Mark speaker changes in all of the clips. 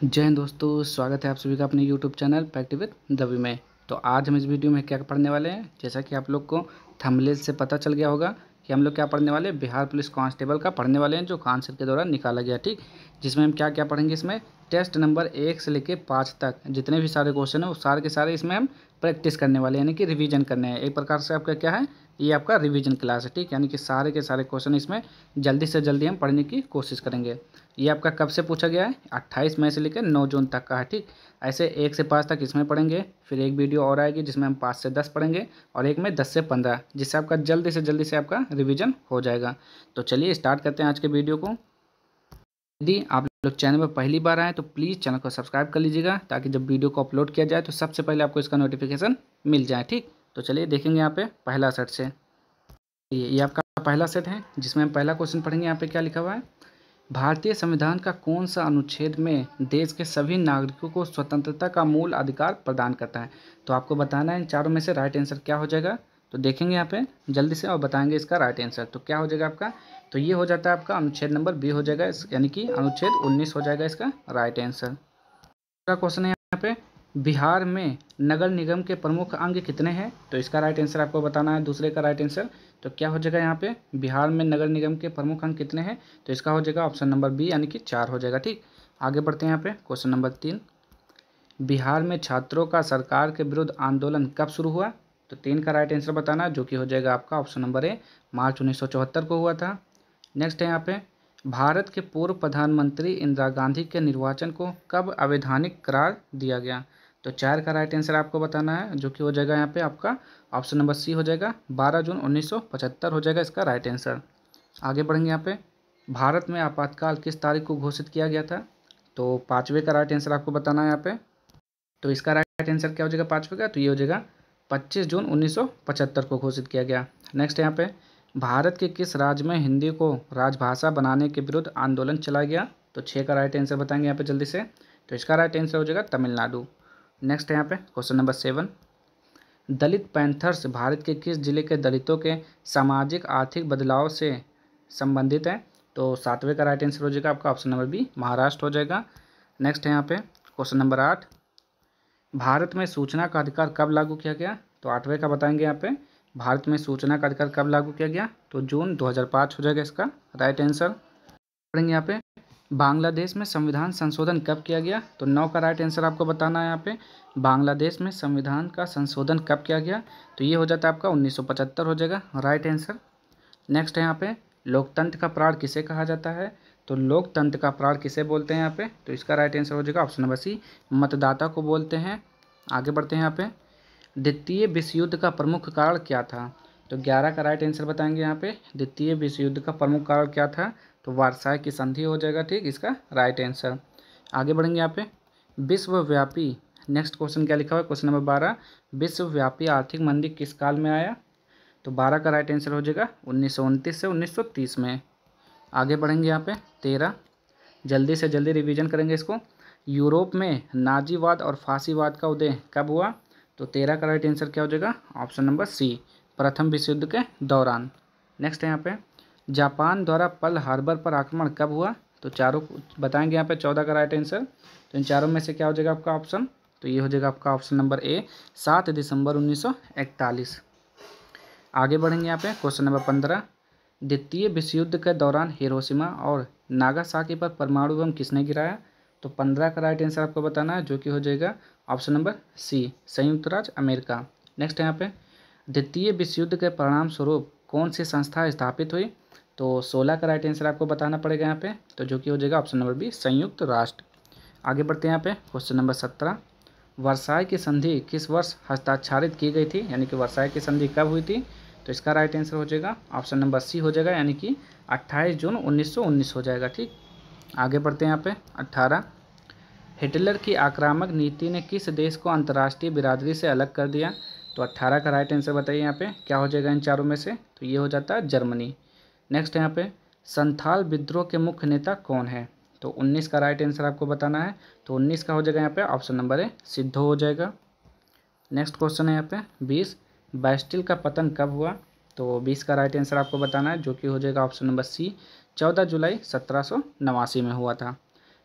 Speaker 1: जय हिंद दोस्तों, स्वागत है आप सभी का अपने YouTube channel fact with Ravi में। तो आज हम इस वीडियो में क्या पढ़ने वाले हैं, जैसा कि आप लोग को थंबनेल से पता चल गया होगा कि हम लोग क्या पढ़ने वाले हैं, बिहार पुलिस कांस्टेबल का पढ़ने वाले हैं, जो आंसर के द्वारा निकाला गया। ठीक, जिसमें हम क्या क्या पढ़ेंगे, इसमें टेस्ट नंबर 1 से लेकर 5 तक जितने भी सारे क्वेश्चन हैं वो सारे के सारे इसमें हम प्रैक्टिस करने वाले हैं, यानी कि रिवीजन करने हैं। एक प्रकार से आपका क्या है, ये आपका रिवीजन क्लास है। ठीक, यानी कि सारे के सारे क्वेश्चन इसमें जल्दी से जल्दी हम पढ़ने की कोशिश करेंगे। ये आपका कब से पूछा गया है, 28 मई से लेकर 9 जून तक का है। ठीक, ऐसे 1 से 5 तक इसमें पढ़ेंगे, फिर एक वीडियो और आएगी जिसमें हम 5 से 10 पढ़ेंगे, और एक में 10 से 15, जिससे आपका जल्दी से आपका रिवीजन हो जाएगा। तो चलिए स्टार्ट करते हैं आज के वीडियो को। यदि आप लोग चैनल पर पहली बार आए तो प्लीज़ चैनल को सब्सक्राइब कर लीजिएगा, ताकि जब वीडियो को अपलोड किया जाए तो सबसे पहले आपको इसका नोटिफिकेशन मिल जाए। ठीक, तो चलिए देखेंगे यहाँ पे पहला सेट से। ये आपका पहला सेट है, जिसमें हम पहला क्वेश्चन पढ़ेंगे। यहाँ पे क्या लिखा हुआ है, भारतीय संविधान का कौन सा अनुच्छेद में देश के सभी नागरिकों को स्वतंत्रता का मूल अधिकार प्रदान करता है। तो आपको बताना है इन चारों में से राइट आंसर क्या हो जाएगा। तो देखेंगे यहाँ पे जल्दी से और बताएंगे इसका राइट आंसर। तो क्या हो जाएगा आपका, तो ये हो जाता है आपका अनुच्छेद नंबर बी हो जाएगा, यानी कि अनुच्छेद 19 हो जाएगा इसका राइट आंसर। दूसरा क्वेश्चन है यहाँ पे, बिहार में नगर निगम के प्रमुख अंग कितने हैं। तो इसका राइट आंसर आपको बताना है, दूसरे का राइट आंसर। तो क्या हो जाएगा यहाँ पे, बिहार में नगर निगम के प्रमुख अंग कितने हैं। तो इसका हो जाएगा ऑप्शन नंबर बी, यानी कि 4 हो जाएगा। ठीक, आगे बढ़ते हैं यहाँ पे क्वेश्चन नंबर 3, बिहार में छात्रों का सरकार के विरुद्ध आंदोलन कब शुरू हुआ। तो 3 का राइट आंसर बताना है, जो कि हो जाएगा आपका ऑप्शन नंबर ए, मार्च 1974 को हुआ था। नेक्स्ट है यहाँ पे, भारत के पूर्व प्रधानमंत्री इंदिरा गांधी के निर्वाचन को कब अवैधानिक करार दिया गया। तो 4 का राइट आंसर आपको बताना है, जो कि हो जाएगा यहाँ पे आपका ऑप्शन नंबर सी हो जाएगा, 12 जून 1975 हो जाएगा इसका राइट आंसर। आगे बढ़ेंगे यहाँ पे, भारत में आपातकाल किस तारीख को घोषित किया गया था। तो 5वें का राइट आंसर आपको बताना है यहाँ पे। तो इसका राइट आंसर क्या हो जाएगा 5वें का, तो ये हो जाएगा 25 जून 1975 को घोषित किया गया। नेक्स्ट यहाँ पे, भारत के किस राज्य में हिंदी को राजभाषा बनाने के विरुद्ध आंदोलन चला गया। तो 6 का राइट आंसर बताएंगे यहाँ पे जल्दी से। तो इसका राइट आंसर हो जाएगा तमिलनाडु। नेक्स्ट है यहाँ पे क्वेश्चन नंबर 7, दलित पैंथर्स भारत के किस जिले के दलितों के सामाजिक आर्थिक बदलाव से संबंधित है। तो 7वें का राइट आंसर हो जाएगा आपका ऑप्शन नंबर बी, महाराष्ट्र हो जाएगा। नेक्स्ट है यहाँ पे क्वेश्चन नंबर 8, भारत में सूचना का अधिकार कब लागू किया गया। तो 8वें का बताएंगे यहाँ पे, भारत में सूचना का अधिकार कब लागू किया गया। तो जून 2005 हो जाएगा इसका राइट आंसर। पढ़ेंगे यहाँ पे, बांग्लादेश में संविधान संशोधन कब किया गया। तो 9 का राइट आंसर आपको बताना है यहाँ पे, बांग्लादेश में संविधान का संशोधन कब किया गया। तो ये हो जाता है आपका 1975 हो जाएगा राइट आंसर। नेक्स्ट है यहाँ पे, लोकतंत्र का प्राण किसे कहा जाता है। तो लोकतंत्र का प्राण किसे बोलते हैं यहाँ पे। तो इसका राइट आंसर हो जाएगा ऑप्शन नंबर सी, मतदाता को बोलते हैं। आगे बढ़ते हैं यहाँ पे, द्वितीय विश्व युद्ध का प्रमुख कारण क्या था। तो 11 का राइट आंसर बताएंगे यहाँ पे, द्वितीय विश्व युद्ध का प्रमुख कारण क्या था। तो वार्साई की संधि हो जाएगा। ठीक, इसका राइट आंसर। आगे बढ़ेंगे यहाँ पे, विश्वव्यापी, नेक्स्ट क्वेश्चन क्या लिखा हुआ है क्वेश्चन नंबर 12, विश्वव्यापी आर्थिक मंदी किस काल में आया। तो 12 का राइट आंसर हो जाएगा 1929 से 1930 में। आगे बढ़ेंगे यहाँ पे 13, जल्दी से जल्दी रिवीजन करेंगे इसको, यूरोप में नाजीवाद और फांसीवाद का उदय कब हुआ। तो 13 का राइट आंसर क्या हो जाएगा ऑप्शन नंबर सी, प्रथम विश्व युद्ध के दौरान। नेक्स्ट है यहाँ पे, जापान द्वारा पर्ल हार्बर पर आक्रमण कब हुआ। तो चारों बताएंगे यहाँ पे, 14 का राइट आंसर। तो इन चारों में से क्या हो जाएगा आपका ऑप्शन, तो ये हो जाएगा आपका ऑप्शन नंबर ए, 7 दिसंबर 1941। आगे बढ़ेंगे यहाँ पे क्वेश्चन नंबर 15, द्वितीय विश्व युद्ध के दौरान हिरोशिमा और नागासाकी पर परमाणु बम किसने गिराया। तो 15 का राइट आंसर आपको बताना है, जो कि हो जाएगा ऑप्शन नंबर सी, संयुक्त राज्य अमेरिका। नेक्स्ट है यहाँ पे, द्वितीय विश्व युद्ध के परिणाम स्वरूप कौन सी संस्था स्थापित हुई। तो 16 का राइट आंसर आपको बताना पड़ेगा यहाँ पे, तो जो कि हो जाएगा ऑप्शन नंबर बी, संयुक्त राष्ट्र। आगे बढ़ते हैं यहाँ पे क्वेश्चन नंबर 17, वर्साई की संधि किस वर्ष हस्ताक्षरित की गई थी, यानी कि वर्साई की संधि कब हुई थी। तो इसका राइट आंसर हो जाएगा ऑप्शन नंबर सी हो जाएगा, यानी कि 28 जून 1919 हो जाएगा। ठीक, आगे बढ़ते हैं यहाँ पे 18, हिटलर की आक्रामक नीति ने किस देश को अंतर्राष्ट्रीय बिरादरी से अलग कर दिया। तो 18 का राइट आंसर बताइए यहाँ पे क्या हो जाएगा इन चारों में से। तो ये हो जाता है जर्मनी। नेक्स्ट है यहाँ पे, संथाल विद्रोह के मुख्य नेता कौन है। तो 19 का राइट आंसर आपको बताना है। तो 19 का हो जाएगा यहाँ पे ऑप्शन नंबर ए, सिद्धो हो जाएगा। नेक्स्ट क्वेश्चन है यहाँ पे 20, बैस्टिल का पतन कब हुआ। तो 20 का राइट आंसर आपको बताना है, जो कि हो जाएगा ऑप्शन नंबर सी, 14 जुलाई 1789 में हुआ था।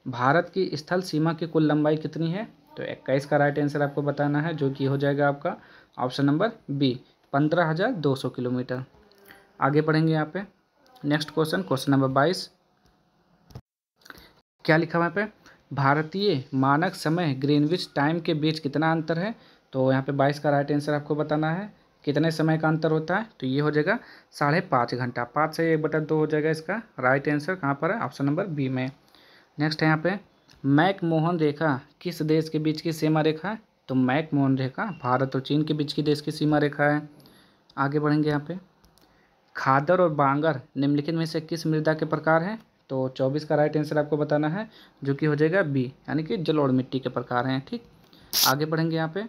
Speaker 1: भारत की स्थल सीमा की कुल लंबाई कितनी है? तो 21 का राइट आंसर आपको बताना है, जो कि हो जाएगा आपका ऑप्शन नंबर बी 15,200 किलोमीटर। आगे बढ़ेंगे यहाँ पे नेक्स्ट क्वेश्चन, क्वेश्चन नंबर 22। क्या लिखा हुआ है यहाँ पे? भारतीय मानक समय ग्रीनविच टाइम के बीच कितना अंतर है? तो यहाँ पे 22 का राइट आंसर आपको बताना है, कितने समय का अंतर होता है? तो ये हो जाएगा 5.5 घंटा। 5 से 1/2 हो जाएगा इसका राइट आंसर। कहाँ पर है? ऑप्शन नंबर बी में। नेक्स्ट है यहाँ पे, मैकमोहन रेखा किस देश के बीच की सीमा रेखा है? तो मैकमोहन रेखा भारत और चीन के बीच की देश की सीमा रेखा है। आगे बढ़ेंगे यहाँ पे, खादर और बांगर निम्नलिखित में से किस मृदा के प्रकार हैं? तो 24 का राइट आंसर आपको बताना है, जो कि हो जाएगा बी, यानी कि जलोढ़ मिट्टी के प्रकार हैं। ठीक, आगे बढ़ेंगे यहाँ पे,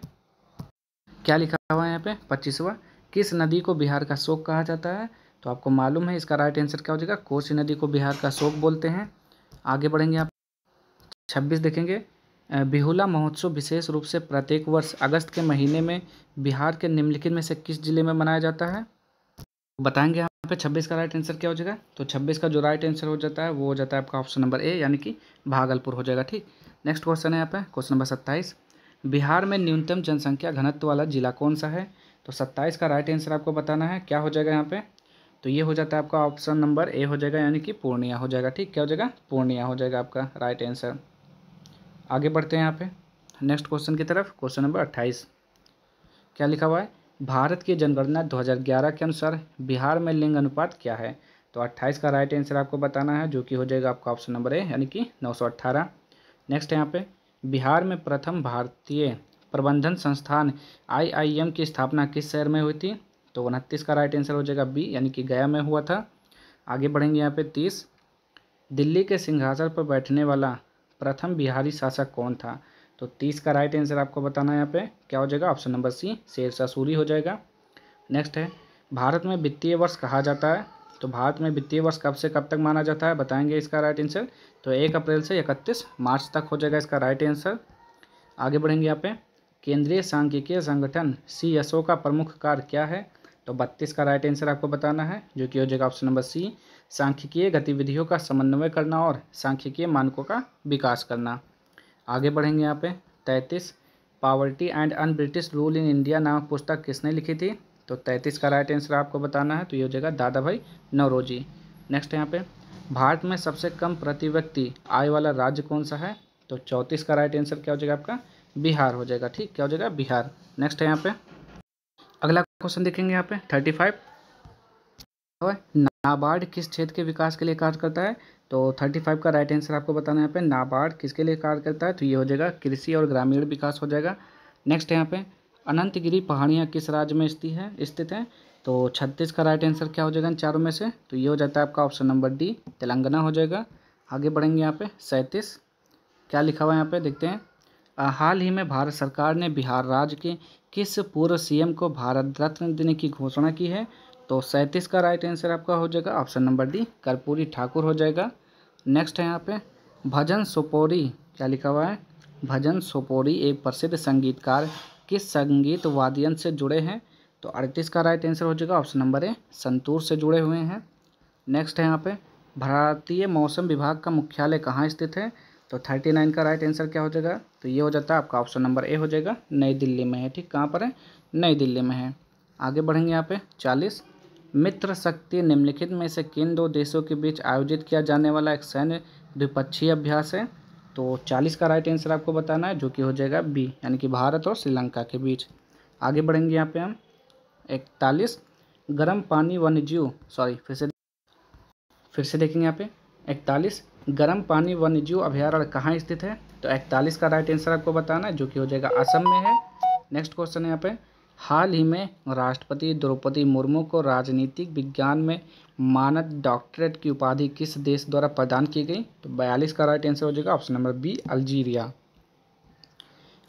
Speaker 1: क्या लिखा हुआ है यहाँ पे 25वां, किस नदी को बिहार का शोक कहा जाता है? तो आपको मालूम है, इसका राइट आंसर क्या हो जाएगा? कोसी नदी को बिहार का शोक बोलते हैं। आगे बढ़ेंगे आप 26 देखेंगे, बिहुला महोत्सव विशेष रूप से प्रत्येक वर्ष अगस्त के महीने में बिहार के निम्नलिखित में से किस जिले में मनाया जाता है? बताएंगे यहाँ पे 26 का राइट आंसर क्या हो जाएगा? तो 26 का जो राइट आंसर हो जाता है वो हो जाता है आपका ऑप्शन नंबर ए, यानी कि भागलपुर हो जाएगा। ठीक, नेक्स्ट क्वेश्चन है यहाँ पे क्वेश्चन नंबर 27, बिहार में न्यूनतम जनसंख्या घनत्व वाला जिला कौन सा है? तो 27 का राइट आंसर आपको बताना है, क्या हो जाएगा यहाँ पे? तो ये हो जाता है आपका ऑप्शन नंबर ए हो जाएगा, यानी कि पूर्णिया हो जाएगा। ठीक, क्या हो जाएगा? पूर्णिया हो जाएगा आपका राइट आंसर। आगे बढ़ते हैं यहाँ पे नेक्स्ट क्वेश्चन की तरफ, क्वेश्चन नंबर 28। क्या लिखा हुआ है? भारत की जनगणना 2011 के अनुसार बिहार में लिंग अनुपात क्या है? तो 28 का राइट आंसर आपको बताना है, जो कि हो जाएगा आपका ऑप्शन नंबर ए, यानी कि 918। नेक्स्ट है यहाँ पे, बिहार में प्रथम भारतीय प्रबंधन संस्थान IIM की स्थापना किस शहर में हुई थी? तो 29 का राइट आंसर हो जाएगा बी, यानी कि गया में हुआ था। आगे बढ़ेंगे यहाँ पे 30, दिल्ली के सिंहासन पर बैठने वाला प्रथम बिहारी शासक कौन था? तो 30 का राइट आंसर आपको बताना है यहाँ पे, क्या हो जाएगा? Option number C Shershah Suri हो जाएगा। नेक्स्ट है, भारत में वित्तीय वर्ष कहा जाता है, तो भारत में वित्तीय वर्ष कब से कब तक माना जाता है? बताएंगे इसका राइट आंसर। तो 1 अप्रैल से 31 मार्च तक हो जाएगा इसका राइट आंसर। आगे बढ़ेंगे यहाँ पे, केंद्रीय सांख्यिकीय संगठन CSO का प्रमुख कार्य क्या है? तो 32 का राइट आंसर आपको बताना है, जो कि हो जाएगा ऑप्शन नंबर सी सांख्यिकीय गतिविधियों का समन्वय करना और सांख्यिकीय मानकों का विकास करना। आगे बढ़ेंगे यहाँ पे 33, poverty and un British rule in India नामक पुस्तक किसने लिखी थी? तो 33 का राइट आंसर आपको बताना है, तो ये हो जाएगा दादा भाई नौरोजी। नेक्स्ट यहाँ पे, भारत में सबसे कम प्रति व्यक्ति आय वाला राज्य कौन सा है? तो 34 का राइट आंसर क्या हो जाएगा आपका? बिहार हो जाएगा। ठीक, क्या हो जाएगा? बिहार। नेक्स्ट है यहाँ पे, अगला क्वेश्चन देखेंगे यहाँ पे 35, नाबार्ड किस क्षेत्र के विकास के लिए कार्य करता है? तो 35 का राइट आंसर आपको बताना है यहाँ पे, नाबार्ड किसके लिए कार्य करता है? तो ये हो जाएगा कृषि और ग्रामीण विकास हो जाएगा। नेक्स्ट है यहाँ पे, अनंतगिरी पहाड़ियाँ किस राज्य में स्थित हैं? तो 36 का राइट आंसर क्या हो जाएगा इन चारों में से? तो ये हो जाता है आपका ऑप्शन नंबर डी, तेलंगाना हो जाएगा। आगे बढ़ेंगे यहाँ पे 37, क्या लिखा हुआ है यहाँ पे देखते हैं, हाल ही में भारत सरकार ने बिहार राज्य के किस पूर्व CM को भारत रत्न देने की घोषणा की है? तो 37 का राइट आंसर आपका हो जाएगा option number D, Karpoori Thakur हो जाएगा। नेक्स्ट है यहाँ पे, भजन सोपोरी, क्या लिखा हुआ है? भजन सोपोरी एक प्रसिद्ध संगीतकार किस संगीत वाद्यन से जुड़े हैं? तो 38 का राइट आंसर हो जाएगा ऑप्शन नंबर ए, संतूर से जुड़े हुए हैं। नेक्स्ट है यहाँ पे, भारतीय मौसम विभाग का मुख्यालय कहाँ स्थित है? तो 39 का राइट आंसर क्या हो जाएगा? तो ये हो जाता है आपका ऑप्शन नंबर ए हो जाएगा, नई दिल्ली में है। ठीक, कहाँ पर है? नई दिल्ली में है। आगे बढ़ेंगे यहाँ पे 40, मित्र शक्ति निम्नलिखित में से किन दो देशों के बीच आयोजित किया जाने वाला एक सैन्य द्विपक्षीय अभ्यास है? तो 40 का राइट आंसर आपको बताना है, जो कि हो जाएगा बी, यानी कि भारत और श्रीलंका के बीच। आगे बढ़ेंगे यहाँ पे हम 41, गर्म पानी वन्यजीव फिर से देखेंगे यहाँ पे 41, गर्म पानी वन्यजीव अभयारण्य कहाँ स्थित है? तो 41 का राइट आंसर आपको बताना है, जो कि हो जाएगा असम में है। नेक्स्ट क्वेश्चन है यहाँ पे, हाल ही में राष्ट्रपति द्रौपदी मुर्मू को राजनीतिक विज्ञान में मानद डॉक्टरेट की उपाधि किस देश द्वारा प्रदान की गई? तो 42 का राइट आंसर हो जाएगा ऑप्शन नंबर बी, अल्जीरिया।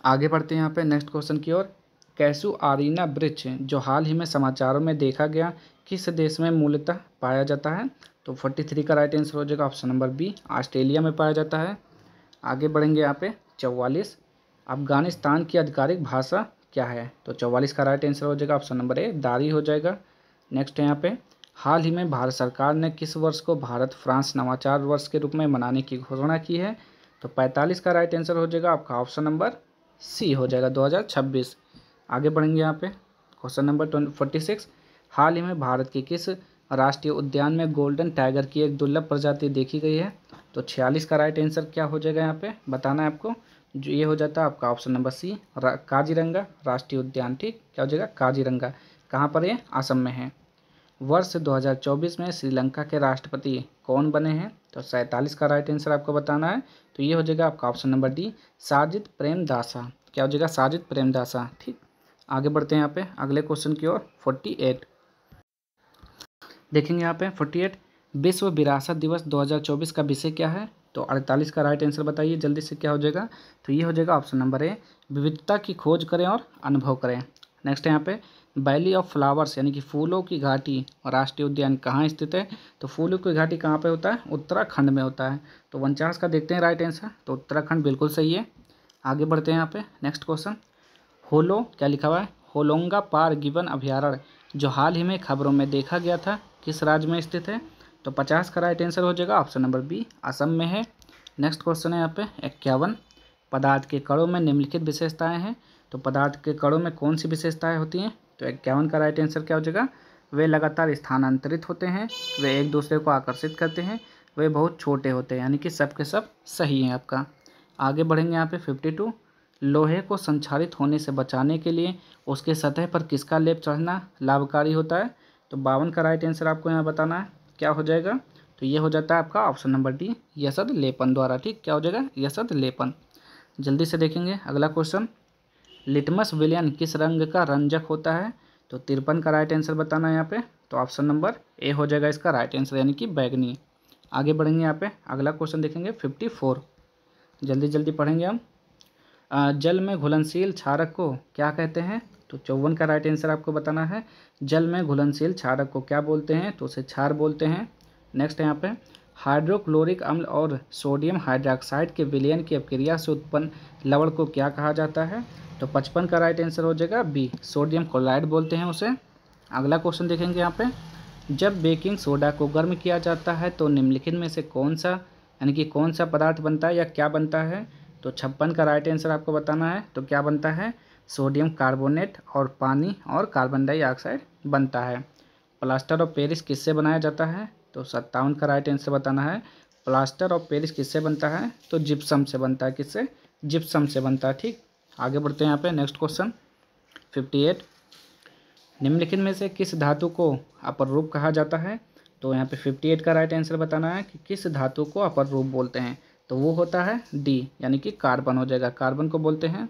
Speaker 1: आगे बढ़ते हैं यहाँ पे नेक्स्ट क्वेश्चन की ओर, कैसुआरीना वृक्ष जो हाल ही में समाचारों में देखा गया किस देश में मूलतः पाया जाता है? तो 43 का राइट आंसर हो जाएगा ऑप्शन नंबर बी, ऑस्ट्रेलिया में पाया जाता है। आगे बढ़ेंगे यहाँ पे 44, अफगानिस्तान की आधिकारिक भाषा क्या है? तो 44 का राइट आंसर हो जाएगा ऑप्शन नंबर ए, दारी हो जाएगा। नेक्स्ट है यहाँ पे, हाल ही में भारत सरकार ने किस वर्ष को भारत फ्रांस नवाचार वर्ष के रूप में मनाने की घोषणा की है? तो 45 का राइट आंसर हो जाएगा आपका ऑप्शन नंबर सी हो जाएगा 2026। आगे बढ़ेंगे यहाँ पे क्वेश्चन नंबर 46। हाल ही में भारत के किस राष्ट्रीय उद्यान में गोल्डन टाइगर की एक दुर्लभ प्रजाति देखी गई है? तो 46 का राइट आंसर क्या हो जाएगा यहाँ पे बताना है आपको। जो ये हो जाता है आपका ऑप्शन नंबर सी काजीरंगा राष्ट्रीय उद्यान। ठीक, क्या हो जाएगा काजीरंगा। कहाँ पर ये? असम में है। वर्ष 2024 में श्रीलंका के राष्ट्रपति कौन बने हैं? तो 47 का राइट आंसर आपको बताना है। तो ये हो जाएगा आपका option number D Sajid Premadasa. क्या हो जाएगा? साजिद प्रेमदासा। ठीक, आगे बढ़ते हैं यहाँ पे अगले क्वेश्चन की ओर। 48 देखेंगे यहाँ पे। 48 विश्व विरासत दिवस 2024 का विषय क्या है? तो 48 का राइट आंसर बताइए जल्दी से, क्या हो जाएगा? तो ये हो जाएगा ऑप्शन नंबर ए विविधता की खोज करें और अनुभव करें। नेक्स्ट है यहाँ पे वैली ऑफ फ्लावर्स यानी कि फूलों की घाटी राष्ट्रीय उद्यान कहाँ स्थित है? तो फूलों की घाटी कहाँ पे होता है? उत्तराखंड में होता है। तो 49 का देखते हैं राइट आंसर। तो उत्तराखंड बिल्कुल सही है। आगे बढ़ते हैं यहाँ पे नेक्स्ट क्वेश्चन। होलो क्या लिखा हुआ है? होलोंगा पार गिवन अभयारण्य जो हाल ही में खबरों में देखा गया था किस राज्य में स्थित है? तो 50 का राइट आंसर हो जाएगा ऑप्शन नंबर बी असम में है। नेक्स्ट क्वेश्चन है यहाँ पे 51 पदार्थ के कणों में निम्नलिखित विशेषताएं हैं। तो पदार्थ के कणों में कौन सी विशेषताएं होती हैं? तो 51 का राइट आंसर क्या हो जाएगा? वे लगातार स्थानांतरित होते हैं, वे एक दूसरे को आकर्षित करते हैं, वे बहुत छोटे होते हैं, यानी कि सब के सब सही हैं आपका। आगे बढ़ेंगे यहाँ पे 52 लोहे को संक्षारित होने से बचाने के लिए उसके सतह पर किसका लेप चढ़ना लाभकारी होता है? तो 52 का राइट आंसर आपको यहाँ बताना है, क्या हो जाएगा? तो ये हो जाता है आपका ऑप्शन नंबर डी यसद लेपन द्वारा। ठीक, क्या हो जाएगा? यसद लेपन। जल्दी से देखेंगे अगला क्वेश्चन। लिटमस विलयन किस रंग का रंजक होता है? तो 53 का राइट आंसर बताना है यहाँ पे। तो ऑप्शन नंबर ए हो जाएगा इसका राइट आंसर, यानी कि बैंगनी। आगे बढ़ेंगे यहाँ पे अगला क्वेश्चन देखेंगे 54। जल्दी जल्दी पढ़ेंगे हम। जल में घुलनशील क्षारक को क्या कहते हैं? तो 54 का राइट आंसर आपको बताना है। जल में घुलनशील क्षारक को क्या बोलते हैं? तो उसे क्षार बोलते हैं। नेक्स्ट है यहाँ पे हाइड्रोक्लोरिक अम्ल और सोडियम हाइड्रोक्साइड के विलयन की अपक्रिया से उत्पन्न लवण को क्या कहा जाता है? तो 55 का राइट आंसर हो जाएगा बी सोडियम क्लोराइड बोलते हैं उसे। अगला क्वेश्चन देखेंगे यहाँ पे। जब बेकिंग सोडा को गर्म किया जाता है तो निम्नलिखित में से कौन सा यानी कि कौन सा पदार्थ बनता है या क्या बनता है? तो 56 का राइट आंसर आपको बताना है। तो क्या बनता है? सोडियम कार्बोनेट और पानी और कार्बन डाइऑक्साइड बनता है। प्लास्टर ऑफ पेरिस किससे बनाया जाता है? तो 57 का राइट आंसर बताना है। प्लास्टर ऑफ पेरिस किससे बनता है? तो जिप्सम से बनता है। किससे? जिप्सम से बनता है। ठीक, आगे बढ़ते हैं यहाँ पे नेक्स्ट क्वेश्चन 58 निम्नलिखित में से किस धातु को अपर रूप कहा जाता है? तो यहाँ पे 58 का राइट आंसर बताना है कि किस धातु को अपर रूप बोलते हैं। तो वो होता है डी यानी कि कार्बन हो जाएगा, कार्बन को बोलते हैं।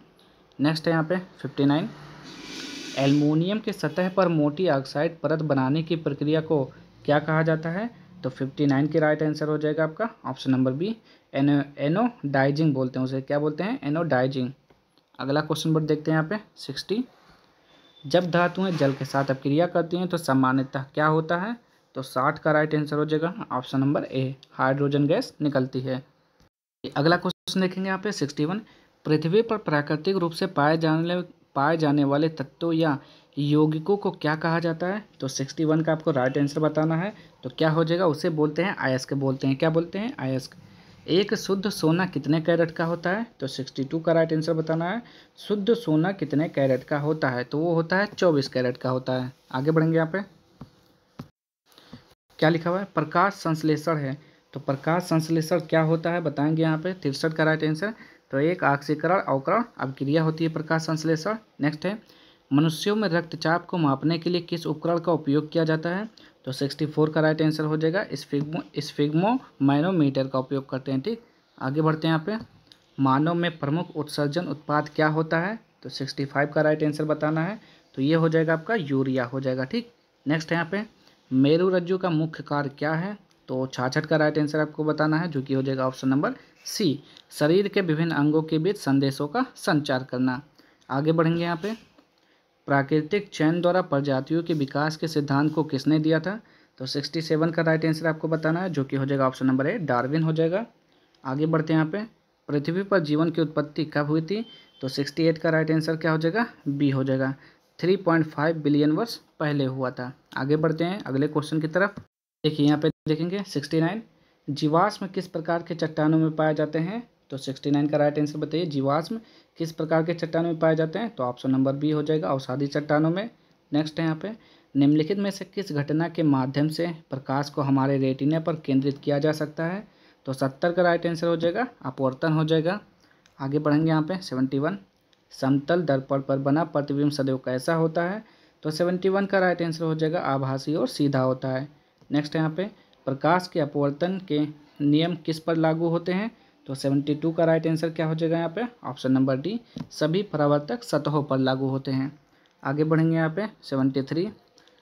Speaker 1: नेक्स्ट है यहाँ पे 59 एल्युमिनियम के सतह पर मोटी ऑक्साइड परत बनाने की प्रक्रिया को क्या कहा जाता है? तो 59 के राइट आंसर हो जाएगा आपका ऑप्शन नंबर बी एनोडाइजिंग बोलते हैं उसे। क्या बोलते हैं? एनोडाइजिंग। अगला क्वेश्चन पर देखते हैं यहाँ पे 60 जब धातुएं जल के साथ अपक्रिया करती हैं तो सामान्यतः क्या होता है? तो 60 का राइट आंसर हो जाएगा ऑप्शन नंबर ए हाइड्रोजन गैस निकलती है। अगला क्वेश्चन देखेंगे यहाँ पे 61 पृथ्वी पर प्राकृतिक रूप से पाए जाने वाले तत्वों या यौगिकों को क्या कहा जाता है? तो 61 का आपको राइट आंसर बताना है। तो क्या हो जाएगा? उसे बोलते हैं अयस्क बोलते हैं। क्या बोलते हैं? अयस्क। एक शुद्ध सोना कितने कैरेट का होता है? तो 62 का राइट आंसर बताना है। शुद्ध सोना कितने कैरेट का होता है? तो वो होता है 24 कैरेट का होता है। आगे बढ़ेंगे यहाँ पे क्या लिखा हुआ है? प्रकाश संश्लेषण है। तो प्रकाश संश्लेषण क्या होता है बताएंगे यहाँ पे 63 का राइट आंसर। तो एक ऑक्सीकरण अवकरण अभिक्रिया होती है प्रकाश संश्लेषण। नेक्स्ट है मनुष्यों में रक्तचाप को मापने के लिए किस उपकरण का उपयोग किया जाता है? तो 64 का राइट आंसर हो जाएगा स्फिग्मो मैनोमीटर का उपयोग करते हैं। ठीक, आगे बढ़ते हैं यहाँ पे मानव में प्रमुख उत्सर्जन उत्पाद क्या होता है? तो 65 का राइट आंसर बताना है। तो ये हो जाएगा आपका यूरिया हो जाएगा। ठीक, नेक्स्ट है यहाँ पे मेरुरज्जु का मुख्य कार्य क्या है? तो 66 का राइट आंसर आपको बताना है, जो कि हो जाएगा ऑप्शन नंबर सी शरीर के विभिन्न अंगों के बीच संदेशों का संचार करना। आगे बढ़ेंगे यहाँ पे प्राकृतिक चयन द्वारा प्रजातियों के विकास के सिद्धांत को किसने दिया था? तो 67 का राइट आंसर आपको बताना है, जो कि हो जाएगा ऑप्शन नंबर ए डार्विन हो जाएगा। आगे बढ़ते हैं यहाँ पे पृथ्वी पर जीवन की उत्पत्ति कब हुई थी? तो 68 का राइट आंसर क्या हो जाएगा? बी हो जाएगा 3.5 बिलियन वर्ष पहले हुआ था। आगे बढ़ते हैं अगले क्वेश्चन की तरफ। देखिए यहाँ पे देखेंगे 69 जीवाश्म किस प्रकार के चट्टानों में पाए जाते हैं? तो 69 का राइट आंसर बताइए। जीवाश्म किस प्रकार के चट्टानों में पाए जाते हैं? तो ऑप्शन नंबर बी हो जाएगा, अवसादी चट्टानों में। नेक्स्ट है यहाँ पे, निम्नलिखित में से किस घटना के माध्यम से प्रकाश को हमारे रेटिना पर केंद्रित किया जा सकता है? तो 70 का राइट आंसर हो जाएगा, अपवर्तन हो जाएगा। आगे बढ़ेंगे यहाँ पे 71, समतल दर्पण पर बना प्रतिबिंब सदैव कैसा होता है? तो 71 का राइट आंसर हो जाएगा, आभासी और सीधा होता है। नेक्स्ट यहाँ पे, प्रकाश के अपवर्तन के नियम किस पर लागू होते हैं? तो 72 का राइट आंसर क्या हो जाएगा यहाँ पे? ऑप्शन नंबर डी, सभी परावर्तक सतहों पर लागू होते हैं। आगे बढ़ेंगे यहाँ पे 73,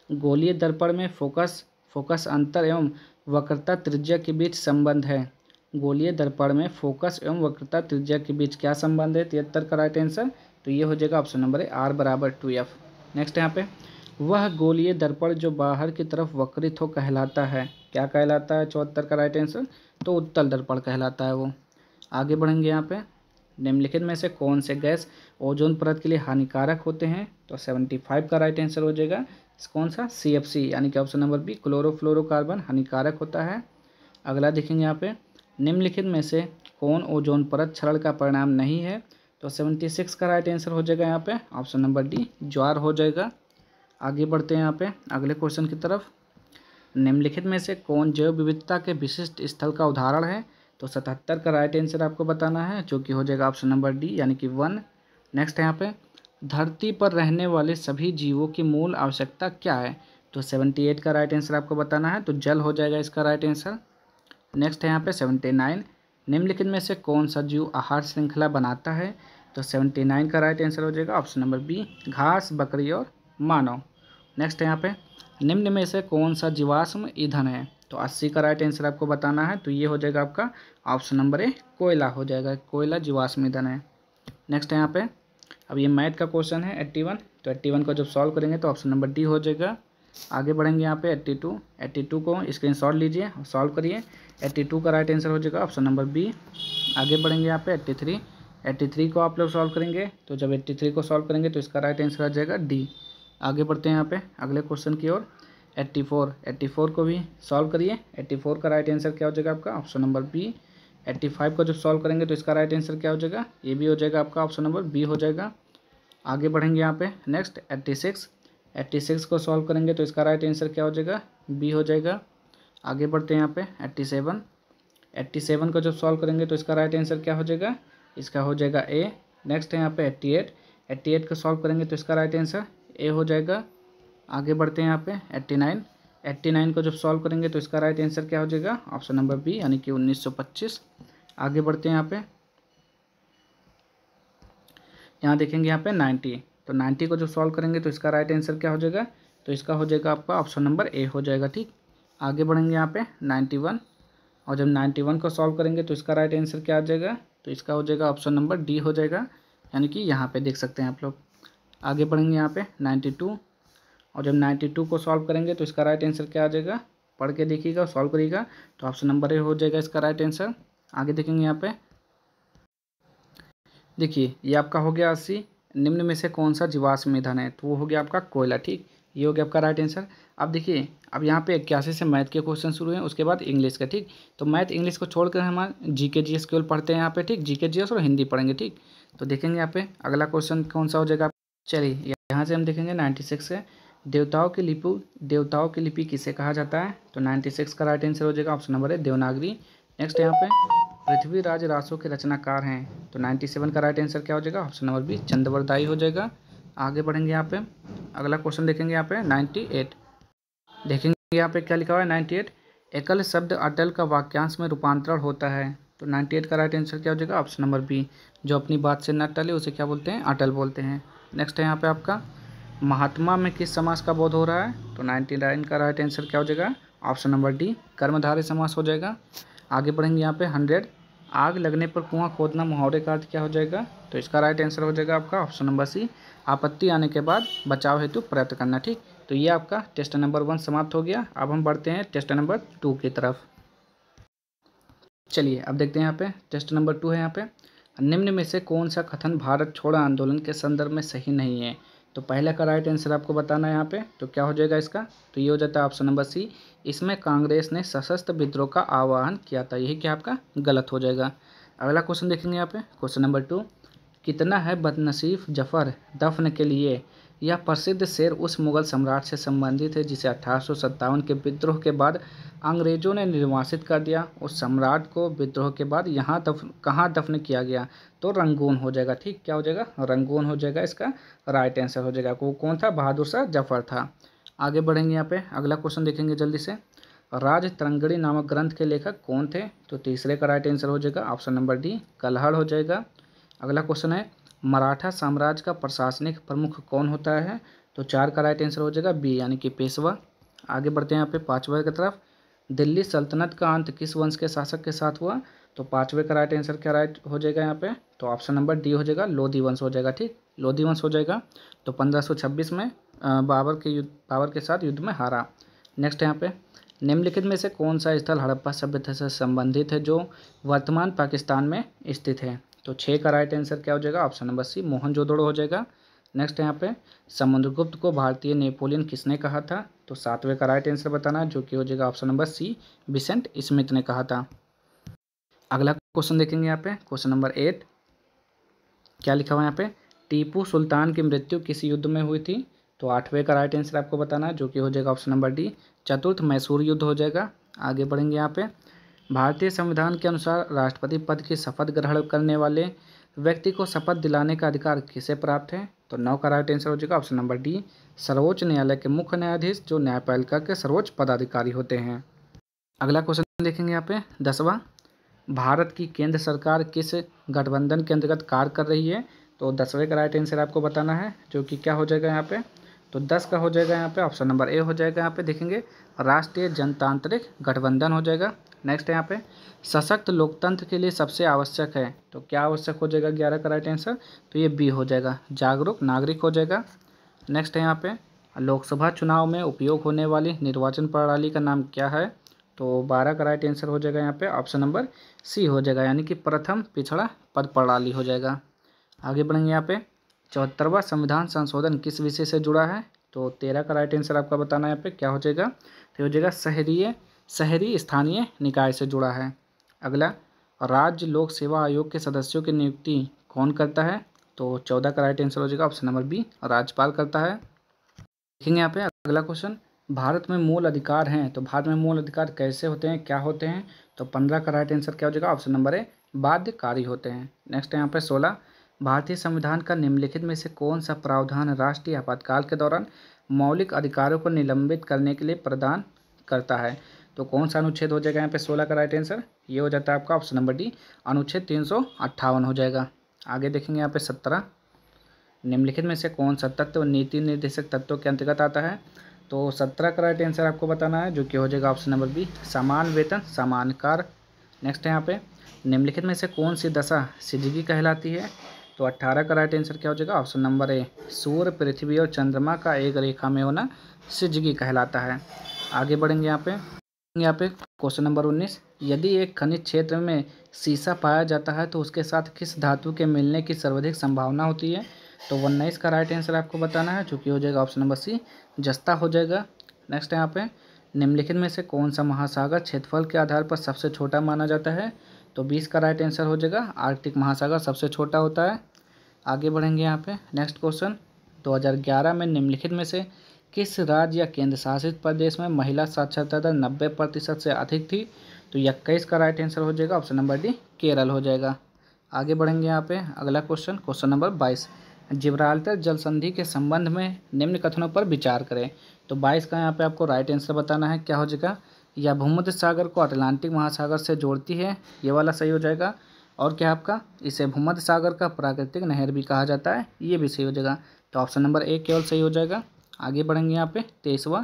Speaker 1: गोलीय दर्पण में फोकस अंतर एवं वक्रता त्रिज्या के बीच संबंध है। गोलीय दर्पण में फोकस एवं वक्रता त्रिज्या के बीच क्या संबंध है? 73 का राइट आंसर, तो ये हो जाएगा ऑप्शन नंबर है, R बराबर 2F। नेक्स्ट यहाँ पे, वह गोलीय दर्पण जो बाहर की तरफ वक्रित हो कहलाता है, क्या कहलाता है? 74 का राइट आंसर, तो उत्तल दर्पण कहलाता है वो। आगे बढ़ेंगे यहाँ पे, निम्नलिखित में से कौन से गैस ओजोन परत के लिए हानिकारक होते हैं? तो 75 का राइट आंसर हो जाएगा, कौन सा? CFC, यानी कि ऑप्शन नंबर बी, क्लोरोफ्लोरोकार्बन हानिकारक होता है। अगला देखेंगे यहाँ पे, निम्नलिखित में से कौन ओजोन परत क्षरण का परिणाम नहीं है? तो 76 का राइट आंसर हो जाएगा यहाँ पे, ऑप्शन नंबर डी, ज्वार हो जाएगा। आगे बढ़ते हैं यहाँ पे अगले क्वेश्चन की तरफ, निम्नलिखित में से कौन जैव विविधता के विशिष्ट स्थल का उदाहरण है? तो 77 का राइट आंसर आपको बताना है, जो कि हो जाएगा ऑप्शन नंबर डी, यानी कि 1। नेक्स्ट यहाँ पे, धरती पर रहने वाले सभी जीवों की मूल आवश्यकता क्या है? तो 78 का राइट आंसर आपको बताना है, तो जल हो जाएगा इसका राइट आंसर। नेक्स्ट है यहाँ पे 79, निम्नलिखित में से कौन सा जीव आहार श्रृंखला बनाता है? तो 79 का राइट आंसर हो जाएगा ऑप्शन नंबर बी, घास, बकरी और मानव। नेक्स्ट है यहाँ पे, निम्न में से कौन सा जीवाश्म ईंधन है? तो 80 का राइट आंसर आपको बताना है, तो ये हो जाएगा आपका ऑप्शन नंबर ए, कोयला हो जाएगा, कोयला जीवाश्म ईंधन है। नेक्स्ट है यहाँ पे, अब ये मैथ का क्वेश्चन है 81, तो 81 को जब सॉल्व करेंगे तो ऑप्शन नंबर डी हो जाएगा। आगे बढ़ेंगे यहाँ पे 82 को स्क्रीनशॉट लीजिए और सॉल्व करिए। 82 का राइट आंसर हो जाएगा ऑप्शन नंबर बी। आगे बढ़ेंगे यहाँ पे 83 को आप लोग सॉल्व करेंगे, तो जब 83 को सॉल्व करेंगे तो इसका राइट आंसर आ जाएगा डी। आगे बढ़ते हैं यहाँ पे अगले क्वेश्चन की ओर, 84 को भी सॉल्व करिए। 84 का राइट आंसर क्या हो जाएगा आपका? Option number B. 85 को जब सॉल्व करेंगे तो इसका राइट आंसर क्या हो जाएगा? ये भी हो जाएगा आपका ऑप्शन नंबर बी हो जाएगा। आगे बढ़ेंगे यहाँ पे नेक्स्ट 86 को सॉल्व करेंगे तो इसका राइट आंसर क्या हो जाएगा? बी हो जाएगा। आगे बढ़ते हैं यहाँ पे 87 को जब सॉल्व करेंगे तो इसका राइट आंसर क्या हो जाएगा? इसका हो जाएगा ए। नेक्स्ट है यहाँ पे 88 को सॉल्व करेंगे तो इसका राइट आंसर ए हो जाएगा। आगे बढ़ते हैं यहाँ पे 89 को जब सॉल्व करेंगे तो इसका राइट आंसर क्या हो जाएगा? ऑप्शन नंबर बी, यानी कि 1925। आगे बढ़ते हैं यहाँ पे, यहाँ देखेंगे यहाँ पे 90, तो 90 को जब सॉल्व करेंगे तो इसका राइट आंसर क्या हो जाएगा? तो इसका हो जाएगा आपका ऑप्शन नंबर ए हो जाएगा। ठीक, आगे बढ़ेंगे यहाँ पे 91, और जब 91 को सॉल्व करेंगे तो इसका राइट आंसर क्या आ जाएगा? तो इसका हो जाएगा ऑप्शन नंबर डी हो जाएगा, यानी कि यहाँ पे देख सकते हैं आप लोग। आगे बढ़ेंगे यहाँ पे 92, और जब 92 को सॉल्व करेंगे तो इसका राइट आंसर क्या आ जाएगा? पढ़ के देखिएगा, सॉल्व करिएगा, तो ऑप्शन नंबर ए हो जाएगा इसका राइट आंसर। आगे देखेंगे यहाँ पे, देखिए ये आपका हो गया 80, निम्न में से कौन सा जीवाश्म ईंधन है? तो वो हो गया आपका कोयला। ठीक, ये हो गया आपका राइट आंसर। अब देखिए, अब यहाँ पे 81 से मैथ के क्वेश्चन शुरू हैं, उसके बाद इंग्लिश का। ठीक, तो मैथ इंग्लिश को छोड़कर हम जीके जीएस केवल पढ़ते हैं यहाँ पे। ठीक, जीके जीएस और हिंदी पढ़ेंगे। ठीक, तो देखेंगे यहाँ पे अगला क्वेश्चन कौन सा हो जाएगा। चलिए यहाँ से हम देखेंगे 96 से, देवताओं की लिपि किसे कहा जाता है? तो 96 का राइट आंसर हो जाएगा ऑप्शन नंबर है देवनागरी। नेक्स्ट यहाँ पे पृथ्वीराज रासो के रचनाकार हैं, तो 97 का राइट आंसर क्या हो जाएगा? ऑप्शन नंबर बी, चंद्रवरदाई हो जाएगा। आगे बढ़ेंगे यहाँ पे अगला क्वेश्चन देखेंगे यहाँ पे 98, देखेंगे यहाँ पे क्या लिखा हुआ है 98, एकल शब्द अटल का वाक्यांश में रूपांतरण होता है, तो 98 का राइट आंसर क्या हो जाएगा? ऑप्शन नंबर बी, जो अपनी बात से न टले उसे क्या बोलते हैं? अटल बोलते हैं। नेक्स्ट है यहाँ पे आपका महात्मा में किस समास का बोध हो रहा है? तो 99 का राइट आंसर क्या हो जाएगा? ऑप्शन नंबर डी, कर्मधारय समास हो जाएगा। आगे बढ़ेंगे यहाँ पे 100, आग लगने पर कुआं खोदना मुहावरे का अर्थ क्या हो जाएगा? तो इसका राइट आंसर हो जाएगा आपका ऑप्शन नंबर सी, आपत्ति आने के बाद बचाव हेतु प्रयत्न करना। ठीक, तो ये आपका टेस्ट नंबर 1 समाप्त हो गया। अब हम बढ़ते हैं टेस्ट नंबर 2 की तरफ। चलिए अब देखते हैं यहाँ पे टेस्ट नंबर 2 है। यहाँ पे निम्न में से कौन सा कथन भारत छोड़ो आंदोलन के संदर्भ में सही नहीं है? तो पहले का राइट आंसर आपको बताना है यहाँ पे, तो क्या हो जाएगा इसका? तो ये हो जाता है ऑप्शन नंबर सी, इसमें कांग्रेस ने सशस्त्र विद्रोह का आह्वान किया था, यही क्या आपका गलत हो जाएगा। अगला क्वेश्चन देखेंगे यहाँ पे क्वेश्चन नंबर 2, कितना है बदनसीब जफर दफन के लिए। यह प्रसिद्ध शेर उस मुगल सम्राट से संबंधित है जिसे 1857 के विद्रोह के बाद अंग्रेजों ने निर्वासित कर दिया। उस सम्राट को विद्रोह के बाद कहाँ दफन किया गया, तो रंगून हो जाएगा। ठीक, क्या हो जाएगा, रंगून हो जाएगा, इसका राइट आंसर हो जाएगा। वो कौन था, बहादुर शाह जफर था। आगे बढ़ेंगे यहाँ पे, अगला क्वेश्चन देखेंगे जल्दी से। राज तरंगड़ी नामक ग्रंथ के लेखक कौन थे, तो तीसरे का राइट आंसर हो जाएगा ऑप्शन नंबर डी, कल्हड़ हो जाएगा। अगला क्वेश्चन है, मराठा साम्राज्य का प्रशासनिक प्रमुख कौन होता है, तो 4 का राइट आंसर हो जाएगा बी, यानी कि पेशवा। आगे बढ़ते हैं यहाँ पे 5वें की तरफ। दिल्ली सल्तनत का अंत किस वंश के शासक के साथ हुआ, तो 5वें का राइट आंसर क्या राइट हो जाएगा यहाँ पे, तो ऑप्शन नंबर डी हो जाएगा, लोधी वंश हो जाएगा। ठीक, लोधी वंश हो जाएगा। तो 1526 में बाबर के साथ युद्ध में हारा। नेक्स्ट यहाँ पे, निम्नलिखित में से कौन सा स्थल हड़प्पा सभ्यता से संबंधित है जो वर्तमान पाकिस्तान में स्थित है, तो 6 का राइट आंसर क्या हो जाएगा, ऑप्शन नंबर सी, मोहनजोदड़ो हो जाएगा। नेक्स्ट यहाँ पे, समुद्रगुप्त को भारतीय नेपोलियन किसने कहा था, तो 7वें का राइट आंसर बताना है, जो कि हो जाएगा option number C, Vincent Smith ने कहा था। अगला क्वेश्चन देखेंगे यहाँ पे क्वेश्चन नंबर 8, क्या लिखा हुआ है यहाँ पे, टीपू सुल्तान की मृत्यु किस युद्ध में हुई थी, तो 8वें का राइट आंसर आपको बताना है, जो कि हो जाएगा ऑप्शन नंबर डी, चतुर्थ मैसूर युद्ध हो जाएगा। आगे बढ़ेंगे यहाँ पे, भारतीय संविधान के अनुसार राष्ट्रपति पद की शपथ ग्रहण करने वाले व्यक्ति को शपथ दिलाने का अधिकार किसे प्राप्त है, तो 9 का राइट आंसर हो जाएगा ऑप्शन नंबर डी, सर्वोच्च न्यायालय के मुख्य न्यायाधीश जो न्यायपालिका के सर्वोच्च पदाधिकारी होते हैं। अगला क्वेश्चन देखेंगे यहाँ पे 10वां, भारत की केंद्र सरकार किस गठबंधन के अंतर्गत कार्य कर रही है, तो 10वें का राइट आंसर आपको बताना है, जो कि क्या हो जाएगा यहाँ पे, तो 10 का हो जाएगा यहाँ पे ऑप्शन नंबर ए हो जाएगा। यहाँ पे देखेंगे राष्ट्रीय जनतांत्रिक गठबंधन हो जाएगा। नेक्स्ट यहाँ पे, सशक्त लोकतंत्र के लिए सबसे आवश्यक है, तो क्या आवश्यक हो जाएगा 11 का राइट आंसर, तो ये बी हो जाएगा, जागरूक नागरिक हो जाएगा। नेक्स्ट है यहाँ पे, लोकसभा चुनाव में उपयोग होने वाली निर्वाचन प्रणाली का नाम क्या है, तो 12 का राइट आंसर हो जाएगा यहाँ पे ऑप्शन नंबर सी हो जाएगा, यानी कि प्रथम पिछड़ा पद प्रणाली हो जाएगा। आगे बढ़ेंगे यहाँ पे, 74वां संविधान संशोधन किस विषय से जुड़ा है, तो 13 का राइट आंसर आपका बताना है यहाँ पे क्या हो जाएगा, तो हो जाएगा शहरी स्थानीय निकाय से जुड़ा है। अगला, राज्य लोक सेवा आयोग के सदस्यों की नियुक्ति कौन करता है, तो 14 का राइट आंसर हो जाएगा ऑप्शन नंबर बी, राज्यपाल करता है। देखेंगे यहाँ पे अगला क्वेश्चन, भारत में मूल अधिकार हैं, तो भारत में मूल अधिकार कैसे होते हैं, क्या होते हैं, तो 15 का राइट आंसर क्या हो जाएगा ऑप्शन नंबर ए, बाध्यकारी होते हैं। नेक्स्ट यहाँ पे 16, भारतीय संविधान का निम्नलिखित में से कौन सा प्रावधान राष्ट्रीय आपातकाल के दौरान मौलिक अधिकारों को निलंबित करने के लिए प्रदान करता है, तो कौन सा अनुच्छेद हो जाएगा यहाँ पे 16 का राइट आंसर, ये हो जाता है आपका ऑप्शन नंबर डी, अनुच्छेद 358 हो जाएगा। आगे देखेंगे यहाँ पे 17, निम्नलिखित में से कौन सा तत्व नीति निर्देशक तत्वों के अंतर्गत आता है, तो 17 का राइट आंसर आपको बताना है, जो कि हो जाएगा ऑप्शन नंबर बी, समान वेतन समान कार्य। नेक्स्ट है यहाँ पे, निम्नलिखित में से कौन सी दशा सिजगी कहलाती है, तो 18 का राइट आंसर क्या हो जाएगा ऑप्शन नंबर ए, सूर्य पृथ्वी और चंद्रमा का एक रेखा में होना सिजगी कहलाता है। आगे बढ़ेंगे यहाँ पे क्वेश्चन नंबर 19, यदि एक खनिज क्षेत्र में सीसा पाया जाता है तो उसके साथ किस धातु के मिलने की सर्वाधिक संभावना होती है, तो 19 का राइट आंसर आपको बताना है, जो कि हो जाएगा ऑप्शन नंबर सी, जस्ता हो जाएगा। नेक्स्ट यहाँ पे, निम्नलिखित में से कौन सा महासागर क्षेत्रफल के आधार पर सबसे छोटा माना जाता है, तो 20 का राइट आंसर हो जाएगा, आर्कटिक महासागर सबसे छोटा होता है। आगे बढ़ेंगे यहाँ पे नेक्स्ट क्वेश्चन, 2011 में निम्नलिखित में से किस राज्य या केंद्र शासित प्रदेश में महिला साक्षरता दर 90% से अधिक थी, तो 21 का राइट आंसर हो जाएगा ऑप्शन नंबर डी, केरल हो जाएगा। आगे बढ़ेंगे यहाँ पे अगला क्वेश्चन नंबर 22, जिब्राल्टर जल संधि के संबंध में निम्न कथनों पर विचार करें, तो 22 का यहाँ पे आपको राइट आंसर बताना है, क्या हो जाएगा, यह भूमध्य सागर को अटलांटिक महासागर से जोड़ती है, ये वाला सही हो जाएगा। और क्या आपका, इसे भूमध्य सागर का प्राकृतिक नहर भी कहा जाता है, ये भी सही हो जाएगा, तो ऑप्शन नंबर ए केवल सही हो जाएगा। आगे बढ़ेंगे यहाँ पे 23वां,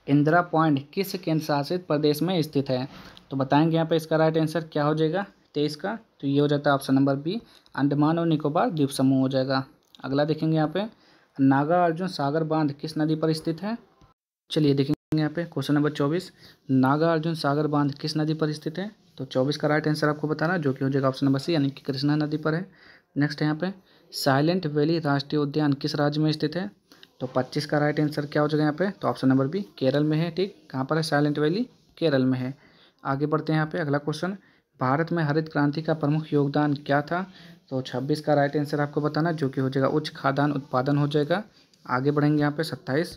Speaker 1: इंदिरा पॉइंट किस केंद्र शासित प्रदेश में स्थित है, तो बताएंगे यहाँ पे इसका राइट आंसर क्या हो जाएगा 23 का, तो ये हो जाता है ऑप्शन नंबर बी, अंडमान और निकोबार द्वीप समूह हो जाएगा। अगला देखेंगे यहाँ पे, नागार्जुन सागर बांध किस नदी पर स्थित है, चलिए देखेंगे यहाँ पे क्वेश्चन नंबर 24, नागार्जुन सागर बांध किस नदी पर स्थित है, तो 24 का राइट आंसर आपको बताना है, जो कि हो जाएगा ऑप्शन नंबर सी, यानी कि कृष्णा नदी पर है। नेक्स्ट है यहाँ पे, साइलेंट वैली राष्ट्रीय उद्यान किस राज्य में स्थित है, तो 25 का राइट आंसर क्या हो जाएगा यहाँ पे, तो ऑप्शन नंबर बी, केरल में है। ठीक, कहाँ पर है साइलेंट वैली, केरल में है। आगे बढ़ते हैं यहाँ पे अगला क्वेश्चन, भारत में हरित क्रांति का प्रमुख योगदान क्या था? तो 26 का राइट आंसर आपको बताना, जो कि हो जाएगा उच्च खाद्यान्न उत्पादन हो जाएगा। आगे बढ़ेंगे यहाँ पे 27।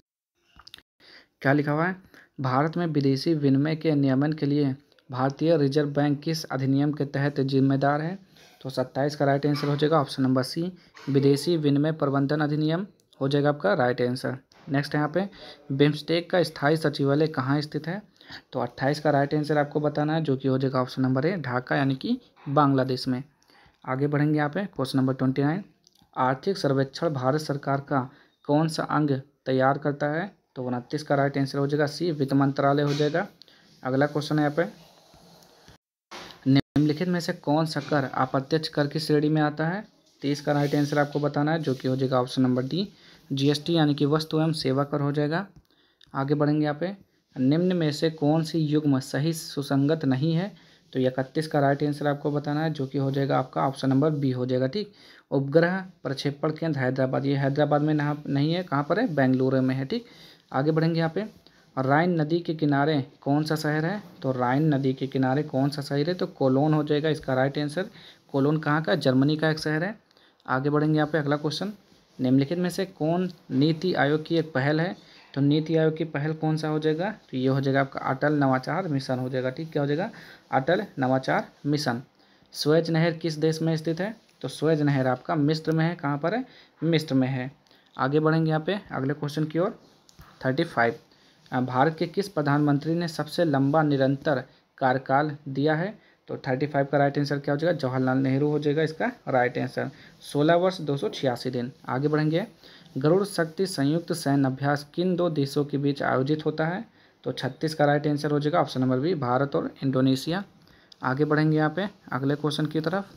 Speaker 1: क्या लिखा हुआ है? भारत में विदेशी विनिमय के नियमन के लिए भारतीय रिजर्व बैंक किस अधिनियम के तहत जिम्मेदार है? तो 27 का राइट आंसर हो जाएगा ऑप्शन नंबर सी, विदेशी विनिमय प्रबंधन अधिनियम हो जाएगा आपका राइट आंसर। नेक्स्ट यहाँ पे बिम्स्टेक का स्थायी सचिवालय कहाँ स्थित है? तो 28 का राइट आंसर आपको बताना है, जो कि हो जाएगा ऑप्शन नंबर ए, ढाका यानी कि बांग्लादेश में। आगे बढ़ेंगे यहाँ पे क्वेश्चन नंबर 29, आर्थिक सर्वेक्षण भारत सरकार का कौन सा अंग तैयार करता है? तो 29 का राइट आंसर हो जाएगा सी, वित्त मंत्रालय हो जाएगा। अगला क्वेश्चन है यहाँ पे, निम्नलिखित में से कौन सा कर अप्रत्यक्ष कर की श्रेणी में आता है? 30 का राइट आंसर आपको बताना है, जो कि हो जाएगा ऑप्शन नंबर डी, जीएसटी यानी कि वस्तु एवं सेवा कर हो जाएगा। आगे बढ़ेंगे यहाँ पे, निम्न में से कौन सी युग्म सही सुसंगत नहीं है? तो 31 का राइट आंसर आपको बताना है, जो कि हो जाएगा आपका ऑप्शन नंबर बी हो जाएगा। ठीक, उपग्रह प्रक्षेपण केंद्र हैदराबाद, ये हैदराबाद में नहीं है, कहाँ पर है? बेंगलुरु में है। ठीक, आगे बढ़ेंगे यहाँ पे, राइन नदी के किनारे कौन सा शहर है? तो राइन नदी के किनारे कौन सा शहर है? तो कोलोन हो जाएगा इसका राइट आंसर। कोलोन कहाँ का? जर्मनी का एक शहर है। आगे बढ़ेंगे यहाँ पे, अगला क्वेश्चन, निम्नलिखित में से कौन नीति आयोग की एक पहल है? तो नीति आयोग की पहल कौन सा हो जाएगा? तो ये हो जाएगा आपका अटल नवाचार मिशन हो जाएगा। ठीक, क्या हो जाएगा? अटल नवाचार मिशन। स्वेज नहर किस देश में स्थित है? तो स्वेज नहर आपका मिस्र में है। कहाँ पर है? मिस्र में है। आगे बढ़ेंगे यहाँ पे अगले क्वेश्चन की ओर। 35, भारत के किस प्रधानमंत्री ने सबसे लंबा निरंतर कार्यकाल दिया है? तो 35 का राइट आंसर क्या हो जाएगा? जवाहरलाल नेहरू हो जाएगा इसका राइट आंसर, 16 वर्ष 286 दिन। आगे बढ़ेंगे, गरुड़ शक्ति संयुक्त सैन्य अभ्यास किन दो देशों के बीच आयोजित होता है? तो 36 का राइट आंसर हो जाएगा ऑप्शन नंबर बी, भारत और इंडोनेशिया। आगे बढ़ेंगे यहाँ पे अगले क्वेश्चन की तरफ,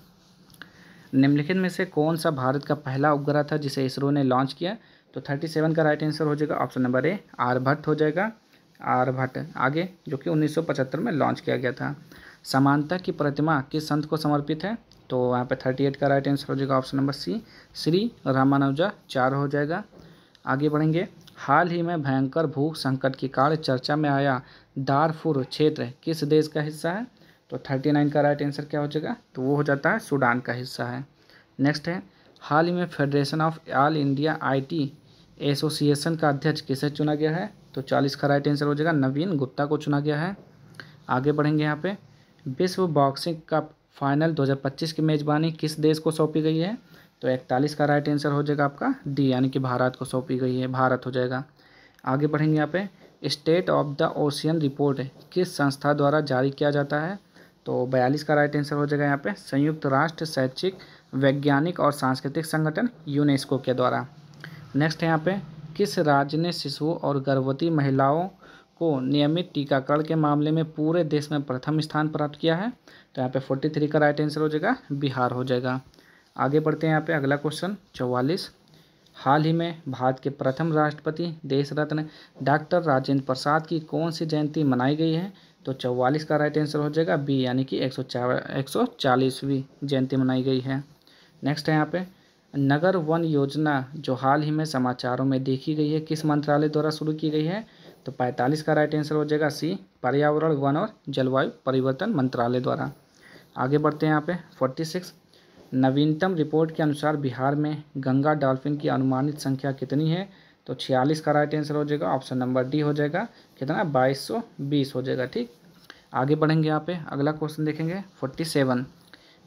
Speaker 1: निम्नलिखित में से कौन सा भारत का पहला उपग्रह था जिसे इसरो ने लॉन्च किया? तो 37 का राइट आंसर हो जाएगा ऑप्शन नंबर ए, आर्यभट्ट हो जाएगा, आर्यभट्ट। आगे, जो कि 1975 में लॉन्च किया गया था। समानता की प्रतिमा किस संत को समर्पित है? तो यहाँ पे 38 का राइट आंसर हो जाएगा option number C, Shri Ramanujacharya हो जाएगा। आगे बढ़ेंगे, हाल ही में भयंकर भूख संकट के कारण चर्चा में आया दारफुर क्षेत्र किस देश का हिस्सा है? तो 39 का राइट आंसर क्या हो जाएगा? तो वो हो जाता है सूडान का हिस्सा है। नेक्स्ट है, हाल ही में federation of all India IT association का अध्यक्ष किसे चुना गया है? तो 40 का राइट आंसर हो जाएगा नवीन गुप्ता को चुना गया है। आगे बढ़ेंगे यहाँ पे, विश्व बॉक्सिंग कप फाइनल 2025 की मेज़बानी किस देश को सौंपी गई है? तो 41 का राइट आंसर हो जाएगा आपका डी, यानी कि भारत को सौंपी गई है, भारत हो जाएगा। आगे बढ़ेंगे यहाँ पे, state of the ocean report किस संस्था द्वारा जारी किया जाता है? तो 42 का राइट आंसर हो जाएगा यहाँ पे संयुक्त राष्ट्र शैक्षिक वैज्ञानिक और सांस्कृतिक संगठन यूनेस्को के द्वारा। नेक्स्ट है यहाँ पे, किस राज्य ने शिशुओं और गर्भवती महिलाओं को नियमित टीकाकरण के मामले में पूरे देश में प्रथम स्थान प्राप्त किया है? तो यहाँ पे 43 का राइट आंसर हो जाएगा बिहार हो जाएगा। आगे बढ़ते हैं यहाँ पे अगला क्वेश्चन 44, हाल ही में भारत के प्रथम राष्ट्रपति देश रत्न डॉक्टर राजेंद्र प्रसाद की कौन सी जयंती मनाई गई है? तो 44 का राइट आंसर हो जाएगा बी, यानी कि 140वीं जयंती मनाई गई है। नेक्स्ट है यहाँ पे, नगर वन योजना जो हाल ही में समाचारों में देखी गई है किस मंत्रालय द्वारा शुरू की गई है? तो 45 का राइट आंसर हो जाएगा सी, पर्यावरण वन और जलवायु परिवर्तन मंत्रालय द्वारा। आगे बढ़ते हैं यहाँ पे 46, नवीनतम रिपोर्ट के अनुसार बिहार में गंगा डॉल्फिन की अनुमानित संख्या कितनी है? तो 46 का राइट आंसर हो जाएगा ऑप्शन नंबर डी हो जाएगा, कितना? 2220 हो जाएगा। ठीक, आगे बढ़ेंगे यहाँ पे अगला क्वेश्चन देखेंगे 47,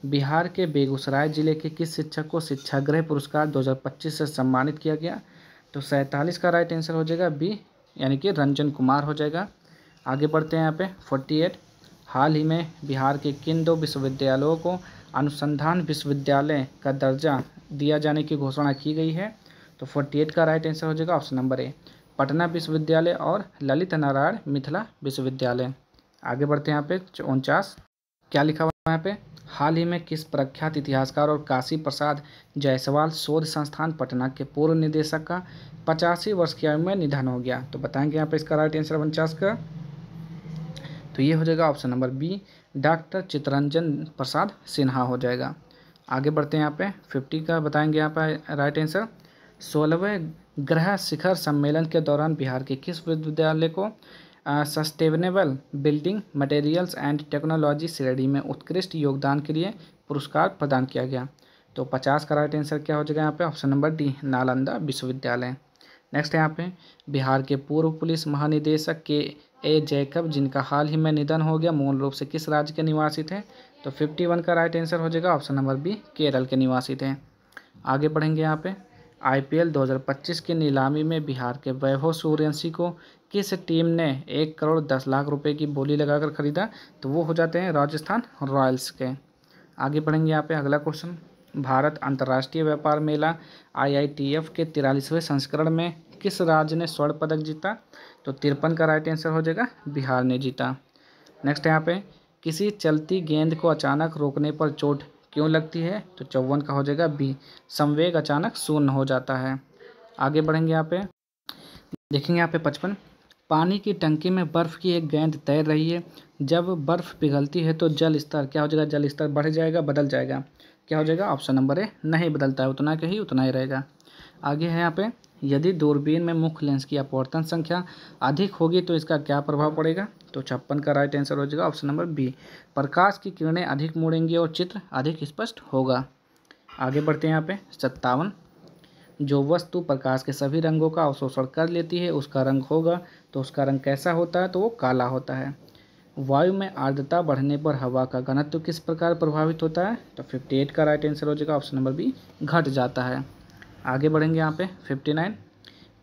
Speaker 1: बिहार के बेगूसराय जिले के किस शिक्षक को शिक्षागृह पुरस्कार 2025 से सम्मानित किया गया? तो 47 का राइट आंसर हो जाएगा बी, यानी कि रंजन कुमार हो जाएगा। आगे बढ़ते हैं यहाँ पे 48, हाल ही में बिहार के किन दो विश्वविद्यालयों को अनुसंधान विश्वविद्यालय का दर्जा दिया जाने की घोषणा की गई है? तो 48 का राइट आंसर हो जाएगा ऑप्शन नंबर ए, पटना विश्वविद्यालय और ललित नारायण मिथिला विश्वविद्यालय। आगे बढ़ते हैं यहाँ पे 49, क्या लिखा हुआ है यहाँ पे, हाल ही में किस प्रख्यात इतिहासकार और काशी प्रसाद जायसवाल शोध संस्थान पटना के पूर्व निदेशक का 85 वर्ष की आयु में निधन हो गया? तो बताएंगे यहाँ पे इसका राइट आंसर 49 का, तो ये हो जाएगा option number B, doctor Chittaranjan Prasad Sinha हो जाएगा। आगे बढ़ते हैं यहाँ पे 50 का बताएंगे यहाँ पे राइट आंसर, 16वें ग्रह शिखर सम्मेलन के दौरान बिहार के किस विश्वविद्यालय को sustainable building materials and technology श्रेणी में उत्कृष्ट योगदान के लिए पुरस्कार प्रदान किया गया। तो 50 का राइट आंसर क्या हो जाएगा यहाँ पे? ऑप्शन नंबर डी, नालंदा विश्वविद्यालय। नेक्स्ट है यहाँ पे बिहार के पूर्व पुलिस महानिदेशक के ए जैकब, जिनका हाल ही में निधन हो गया, मूल रूप से किस राज्य के निवासी थे? तो 51 का राइट आंसर हो जाएगा ऑप्शन नंबर बी, केरल के निवासी थे। आगे बढ़ेंगे यहाँ पे IPL 2025 की नीलामी में बिहार के वैभव सूर्यवंशी को किस टीम ने 1 करोड़ 10 लाख रुपए की बोली लगाकर खरीदा? तो वो हो जाते हैं राजस्थान रॉयल्स के। आगे बढ़ेंगे यहाँ पे अगला क्वेश्चन, भारत अंतर्राष्ट्रीय व्यापार मेला IITF के 43वें संस्करण में किस राज्य ने स्वर्ण पदक जीता? तो 53 का राइट आंसर हो जाएगा बिहार ने जीता। नेक्स्ट यहाँ पे किसी चलती गेंद को अचानक रोकने पर चोट क्यों लगती है? तो 54 का हो जाएगा बी, संवेग अचानक शून्य हो जाता है। आगे बढ़ेंगे यहाँ पे देखेंगे यहाँ पे 55, पानी की टंकी में बर्फ़ की एक गेंद तैर रही है, जब बर्फ़ पिघलती है तो जल स्तर क्या हो जाएगा? जल स्तर बढ़ जाएगा, बदल जाएगा? क्या हो जाएगा? ऑप्शन नंबर ए, नहीं बदलता है, उतना के ही उतना ही रहेगा। आगे है यहाँ पे यदि दूरबीन में मुख्य लेंस की अपवर्तन संख्या अधिक होगी तो इसका क्या प्रभाव पड़ेगा? तो 56 का राइट आंसर हो जाएगा ऑप्शन नंबर बी, प्रकाश की किरणें अधिक मुड़ेंगी और चित्र अधिक स्पष्ट होगा। आगे बढ़ते हैं यहाँ पे 57, जो वस्तु प्रकाश के सभी रंगों का अवशोषण कर लेती है उसका रंग होगा, तो उसका रंग कैसा होता है? तो वो काला होता है। वायु में आर्द्रता बढ़ने पर हवा का घनत्व किस प्रकार प्रभावित होता है? तो 58 का राइट आंसर हो जाएगा ऑप्शन नंबर बी, घट जाता है। आगे बढ़ेंगे यहाँ पे 59,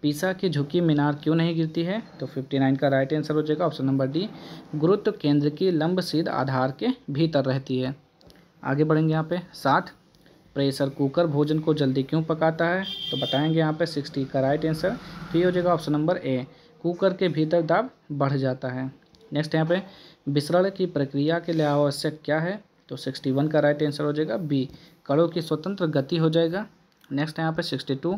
Speaker 1: पीसा की झुकी मीनार क्यों नहीं गिरती है? तो 59 का राइट आंसर हो जाएगा ऑप्शन नंबर डी, गुरुत्व केंद्र की लंब सीध आधार के भीतर रहती है। आगे बढ़ेंगे यहाँ पे 60, प्रेशर कुकर भोजन को जल्दी क्यों पकाता है? तो बताएंगे यहाँ पे 60 का राइट आंसर, तो ये हो जाएगा ऑप्शन नंबर ए, कुकर के भीतर दाब बढ़ जाता है। नेक्स्ट यहाँ पे विसरण की प्रक्रिया के लिए आवश्यक क्या है? तो 61 का राइट आंसर हो जाएगा बी, कणों की स्वतंत्र गति हो जाएगा। नेक्स्ट यहाँ पे 62,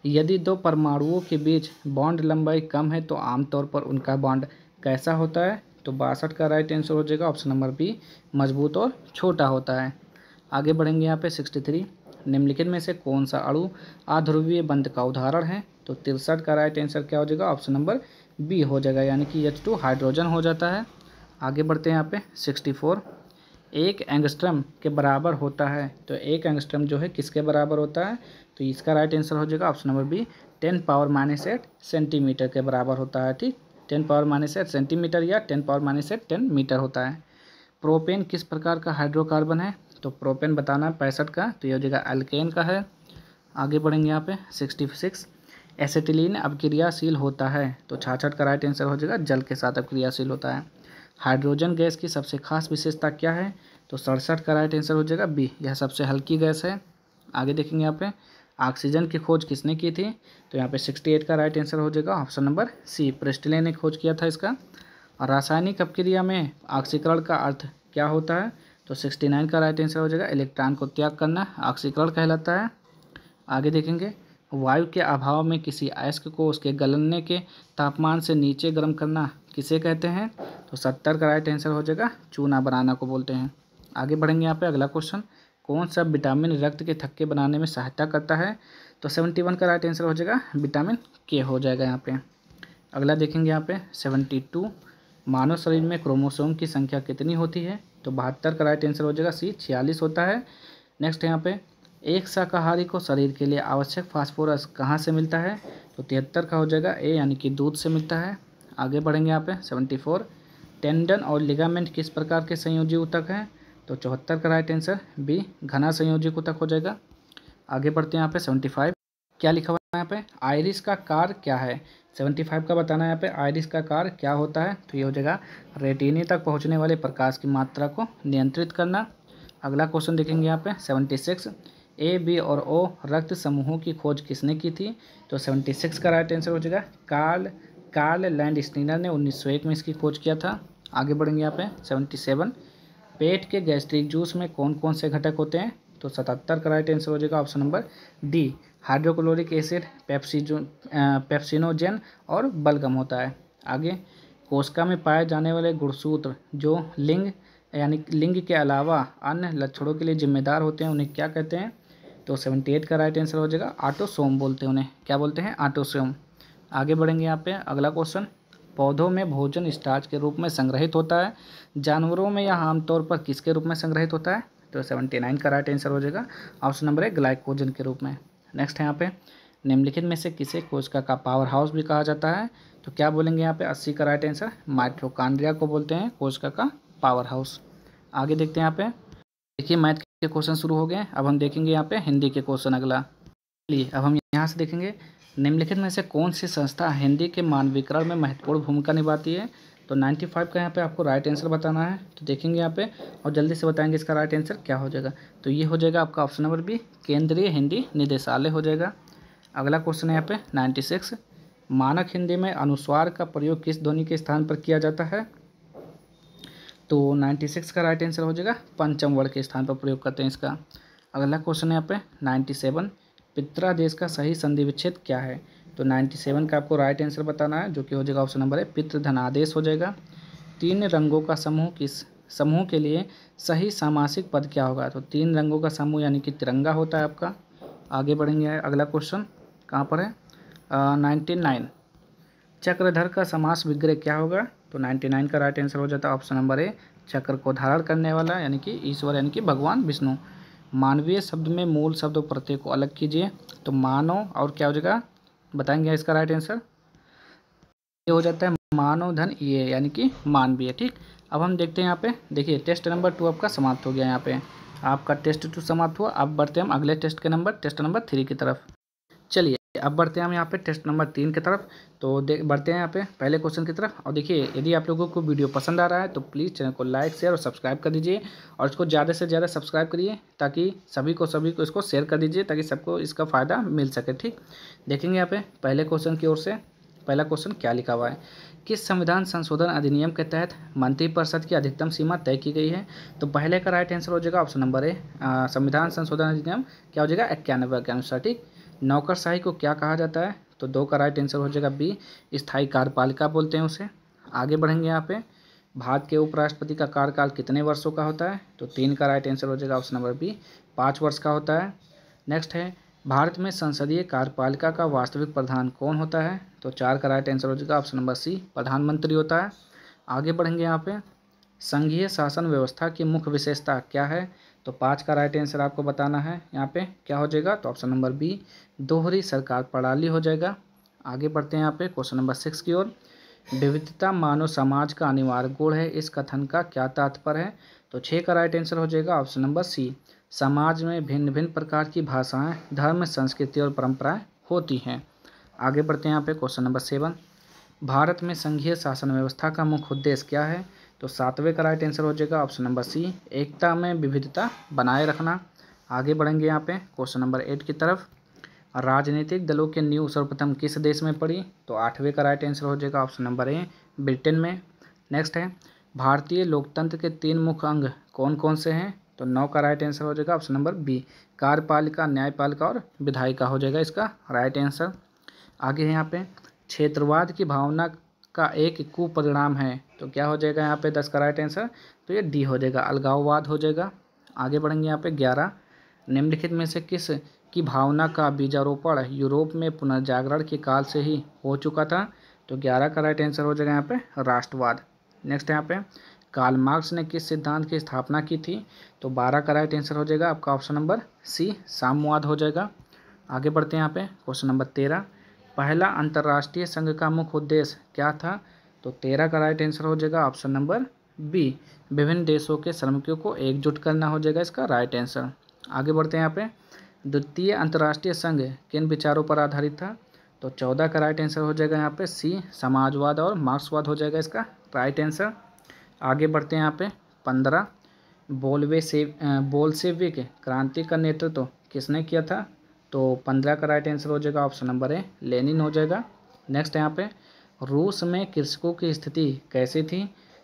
Speaker 1: यदि दो परमाणुओं के बीच बॉन्ड लंबाई कम है तो आमतौर पर उनका बॉन्ड कैसा होता है? तो 62 का राइट आंसर हो जाएगा ऑप्शन नंबर बी, मजबूत और छोटा होता है। आगे बढ़ेंगे यहाँ पे 63, निम्नलिखित में से कौन सा अणु अध्रुवीय बंध का उदाहरण है? तो 63 का राइट आंसर क्या हो जाएगा? ऑप्शन नंबर बी हो जाएगा, यानी कि H2 हाइड्रोजन हो जाता है। आगे बढ़ते हैं यहाँ पे 64, एक एंगस्ट्रम के बराबर होता है, तो एक एंगस्ट्रम जो है किसके बराबर होता है? तो इसका राइट आंसर हो जाएगा ऑप्शन नंबर बी, 10⁻⁸ सेंटीमीटर के बराबर होता है। ठीक, 10⁻⁸ सेंटीमीटर या 10⁻⁸ मीटर होता है। प्रोपेन किस प्रकार का हाइड्रोकार्बन है? तो प्रोपेन बताना है 65 का, तो ये हो जाएगा एल्केन का है। आगे बढ़ेंगे यहाँ पे 66, एसिटिलीन अभिक्रियाशील होता है, तो 66 का राइट आंसर हो जाएगा जल के साथ अभिक्रियाशील होता है। हाइड्रोजन गैस की सबसे खास विशेषता क्या है? तो 67 का राइट आंसर हो जाएगा बी, यह सबसे हल्की गैस है। आगे देखेंगे यहाँ पे ऑक्सीजन की खोज किसने की थी? तो यहाँ पे 68 का राइट आंसर हो जाएगा ऑप्शन नंबर सी, प्रिस्टले ने खोज किया था इसका। और रासायनिक अपक्रिया में ऑक्सीकरण का अर्थ क्या होता है? तो 69 का राइट आंसर हो जाएगा इलेक्ट्रॉन को त्याग करना ऑक्सीकरण कहलाता है। आगे देखेंगे वायु के अभाव में किसी अयस्क को उसके गलने के तापमान से नीचे गर्म करना किसे कहते हैं? तो 70 का राइट आंसर हो जाएगा चूना बनाना को बोलते हैं। आगे बढ़ेंगे यहाँ पे अगला क्वेश्चन, कौन सा विटामिन रक्त के थक्के बनाने में सहायता करता है? तो 71 का राइट आंसर हो जाएगा विटामिन के हो जाएगा यहाँ पे। अगला देखेंगे यहाँ पे 72, मानव शरीर में क्रोमोसोम की संख्या कितनी होती है? तो 72 का राइट आंसर हो जाएगा सी, 46 होता है। नेक्स्ट यहाँ पे एक शाकाहारी को शरीर के लिए आवश्यक फास्फोरस कहाँ से मिलता है? तो 73 का हो जाएगा ए, यानी कि दूध से मिलता है। आगे बढ़ेंगे यहाँ पे 74, टेंडन और लिगामेंट किस प्रकार के संयोजी ऊतक हैं? तो 74 का राइट आंसर बी, घना संयोजी ऊतक हो जाएगा। आगे बढ़ते हैं यहाँ पे 75, क्या लिखा हुआ है यहाँ पे? आइरिस का कार्य क्या है? 75 का बताना है यहाँ पे आइरिस का कार्य क्या होता है? तो ये हो जाएगा रेटिनी तक पहुँचने वाले प्रकाश की मात्रा को नियंत्रित करना। अगला क्वेश्चन देखेंगे यहाँ पे 76, ए, बी और ओ रक्त समूहों की खोज किसने की थी? तो 76 का राइट आंसर हो जाएगा कार्ल लैंडस्टीनर ने 1901 में इसकी खोज किया था। आगे बढ़ेंगे यहाँ पे 77, पेट के गैस्ट्रिक जूस में कौन कौन से घटक होते हैं? तो 77 का राइट आंसर हो जाएगा option number D, hydrochloric acid, pepsinogen और बलगम होता है। आगे कोशिका में पाए जाने वाले गुणसूत्र जो लिंग यानी लिंग के अलावा अन्य लक्षणों के लिए जिम्मेदार होते हैं उन्हें क्या कहते हैं? तो 78 का राइट आंसर हो जाएगा ऑटोसोम बोलते हैं उन्हें, क्या बोलते हैं? ऑटोसोम। आगे बढ़ेंगे यहाँ पे अगला क्वेश्चन पौधों में भोजन स्टार्च के रूप में संग्रहित होता है। जानवरों में यह आमतौर पर किसके रूप में संग्रहित होता है? तो 79 का राइट आंसर हो जाएगा ऑप्शन नंबर 1 ग्लाइकोजन के रूप में। नेक्स्ट है यहाँ पे निम्नलिखित में से किसे कोशिका का पावर हाउस भी कहा जाता है? तो क्या बोलेंगे यहाँ पे 80 का राइट आंसर माइटोकॉन्ड्रिया को बोलते हैं कोशिका का पावर हाउस। आगे देखते हैं यहाँ पे, देखिए मैथ के क्वेश्चन शुरू हो गए। अब हम देखेंगे यहाँ पे हिंदी के क्वेश्चन अगला। चलिए अब हम यहाँ से देखेंगे निम्नलिखित में से कौन सी संस्था हिंदी के मानवीकरण में महत्वपूर्ण भूमिका निभाती है? तो 95 का यहाँ पे आपको राइट आंसर बताना है। तो देखेंगे यहाँ पे और जल्दी से बताएंगे इसका राइट आंसर क्या हो जाएगा। तो ये हो जाएगा आपका ऑप्शन नंबर बी केंद्रीय हिंदी निदेशालय हो जाएगा। अगला क्वेश्चन है यहाँ पे 96 मानक हिंदी में अनुस्वार का प्रयोग किस ध्वनि के स्थान पर किया जाता है? तो 96 का राइट आंसर हो जाएगा पंचम वर्ग के स्थान पर प्रयोग करते हैं इसका। अगला क्वेश्चन है यहाँ पे 97 पित्रादेश का सही संधि विच्छेद क्या है? तो 97 का आपको राइट आंसर बताना है जो कि हो जाएगा ऑप्शन नंबर है पितृधनादेश हो जाएगा। 3 रंगों का समूह किस समूह के लिए सही सामासिक पद क्या होगा? तो 3 रंगों का समूह यानी कि तिरंगा होता है आपका। आगे बढ़ेंगे, अगला क्वेश्चन कहाँ पर है 99 चक्रधर का समास विग्रह क्या होगा? तो 99 का राइट आंसर हो जाता है ऑप्शन नंबर ए चक्र को धारण करने वाला यानी कि ईश्वर यानी कि भगवान विष्णु। मानवीय शब्द में मूल शब्द और प्रत्यय को अलग कीजिए। तो मानव और क्या हो जाएगा बताएंगे इसका राइट आंसर। ये हो जाता है मानव धन ये यानी कि मानवीय। ठीक, अब हम देखते हैं यहाँ पे, देखिए टेस्ट नंबर 2 आपका समाप्त हो गया। यहाँ पे आपका टेस्ट 2 समाप्त हुआ। अब बढ़ते हैं हम अगले टेस्ट के नंबर टेस्ट नंबर 3 की तरफ। चलिए अब बढ़ते हैं हम यहाँ पे टेस्ट नंबर 3 की तरफ। तो बढ़ते हैं यहाँ पे पहले क्वेश्चन की तरफ। और देखिए यदि आप लोगों को वीडियो पसंद आ रहा है तो प्लीज़ चैनल को लाइक शेयर और सब्सक्राइब कर दीजिए और इसको ज़्यादा से ज़्यादा सब्सक्राइब करिए ताकि सभी को इसको शेयर कर दीजिए ताकि सबको इसका फ़ायदा मिल सके। ठीक, देखेंगे यहाँ पे पहले क्वेश्चन की ओर से पहला क्वेश्चन क्या लिखा हुआ है। किस संविधान संशोधन अधिनियम के तहत मंत्रिपरिषद की अधिकतम सीमा तय की गई है? तो पहले का राइट आंसर हो जाएगा ऑप्शन नंबर ए संविधान संशोधन अधिनियम क्या हो जाएगा 91 के अनुसार। ठीक, नौकरशाही को क्या कहा जाता है? तो 2 का राइट आंसर हो जाएगा बी स्थायी कार्यपालिका बोलते हैं उसे। आगे बढ़ेंगे यहाँ पे भारत के उपराष्ट्रपति का कार्यकाल कितने वर्षों का होता है? तो 3 का राइट आंसर हो जाएगा ऑप्शन नंबर बी 5 वर्ष का होता है। नेक्स्ट है भारत में संसदीय कार्यपालिका का वास्तविक प्रधान कौन होता है? तो 4 का राइट आंसर हो जाएगा ऑप्शन नंबर सी प्रधानमंत्री होता है। आगे बढ़ेंगे यहाँ पे संघीय शासन व्यवस्था की मुख्य विशेषता क्या है? तो 5 का राइट आंसर आपको बताना है यहाँ पे क्या हो जाएगा। तो ऑप्शन नंबर बी दोहरी सरकार प्रणाली हो जाएगा। आगे बढ़ते हैं यहाँ पे क्वेश्चन नंबर 6 की ओर। विविधता मानव समाज का अनिवार्य गुण है, इस कथन का क्या तात्पर्य है? तो 6 का राइट आंसर हो जाएगा ऑप्शन नंबर सी समाज में भिन्न भिन्न प्रकार की भाषाएं धर्म संस्कृति और परंपराएं होती हैं। आगे बढ़ते हैं यहाँ पे क्वेश्चन नंबर 7 भारत में संघीय शासन व्यवस्था का मुख्य उद्देश्य क्या है? तो 7वें का राइट आंसर हो जाएगा ऑप्शन नंबर सी एकता में विविधता बनाए रखना। आगे बढ़ेंगे यहाँ पे क्वेश्चन नंबर 8 की तरफ। राजनीतिक दलों की नींव सर्वप्रथम किस देश में पड़ी? तो 8वें का राइट आंसर हो जाएगा ऑप्शन नंबर ए ब्रिटेन में। नेक्स्ट है भारतीय लोकतंत्र के 3 मुख्य अंग कौन कौन से हैं? तो 9 का राइट आंसर हो जाएगा ऑप्शन नंबर बी कार्यपालिका न्यायपालिका और विधायिका हो जाएगा इसका राइट आंसर। आगे है यहाँ पे क्षेत्रवाद की भावना का एक कुपरिणाम है, तो क्या हो जाएगा यहाँ पे 10 का राइट आंसर। तो ये डी हो जाएगा अलगाववाद हो जाएगा। आगे बढ़ेंगे यहाँ पे 11 निम्नलिखित में से किस की भावना का बीजारोपण यूरोप में पुनर्जागरण के काल से ही हो चुका था? तो 11 का राइट आंसर हो जाएगा यहाँ पे राष्ट्रवाद। नेक्स्ट यहाँ पे कार्ल मार्क्स ने किस सिद्धांत की स्थापना की थी? तो 12 का राइट आंसर हो जाएगा आपका ऑप्शन नंबर सी साम्यवाद हो जाएगा। आगे बढ़ते हैं यहाँ पे क्वेश्चन नंबर 13 पहला अंतर्राष्ट्रीय संघ का मुख्य उद्देश्य क्या था? तो 13 का राइट आंसर हो जाएगा ऑप्शन नंबर बी विभिन्न देशों के श्रमिकों को एकजुट करना हो जाएगा इसका राइट आंसर। आगे बढ़ते हैं यहाँ पे द्वितीय अंतर्राष्ट्रीय संघ किन विचारों पर आधारित था? तो 14 का राइट आंसर हो जाएगा यहाँ पे सी समाजवाद और मार्क्सवाद हो जाएगा इसका राइट आंसर। आगे बढ़ते हैं यहाँ पे 15 बोल्शेविक क्रांति का नेतृत्व किसने किया था? तो 15 का राइट आंसर हो जाएगा ऑप्शन नंबर ए लेनिन हो जाएगा। नेक्स्ट यहाँ पे रूस में कृषकों की स्थिति कैसी थी?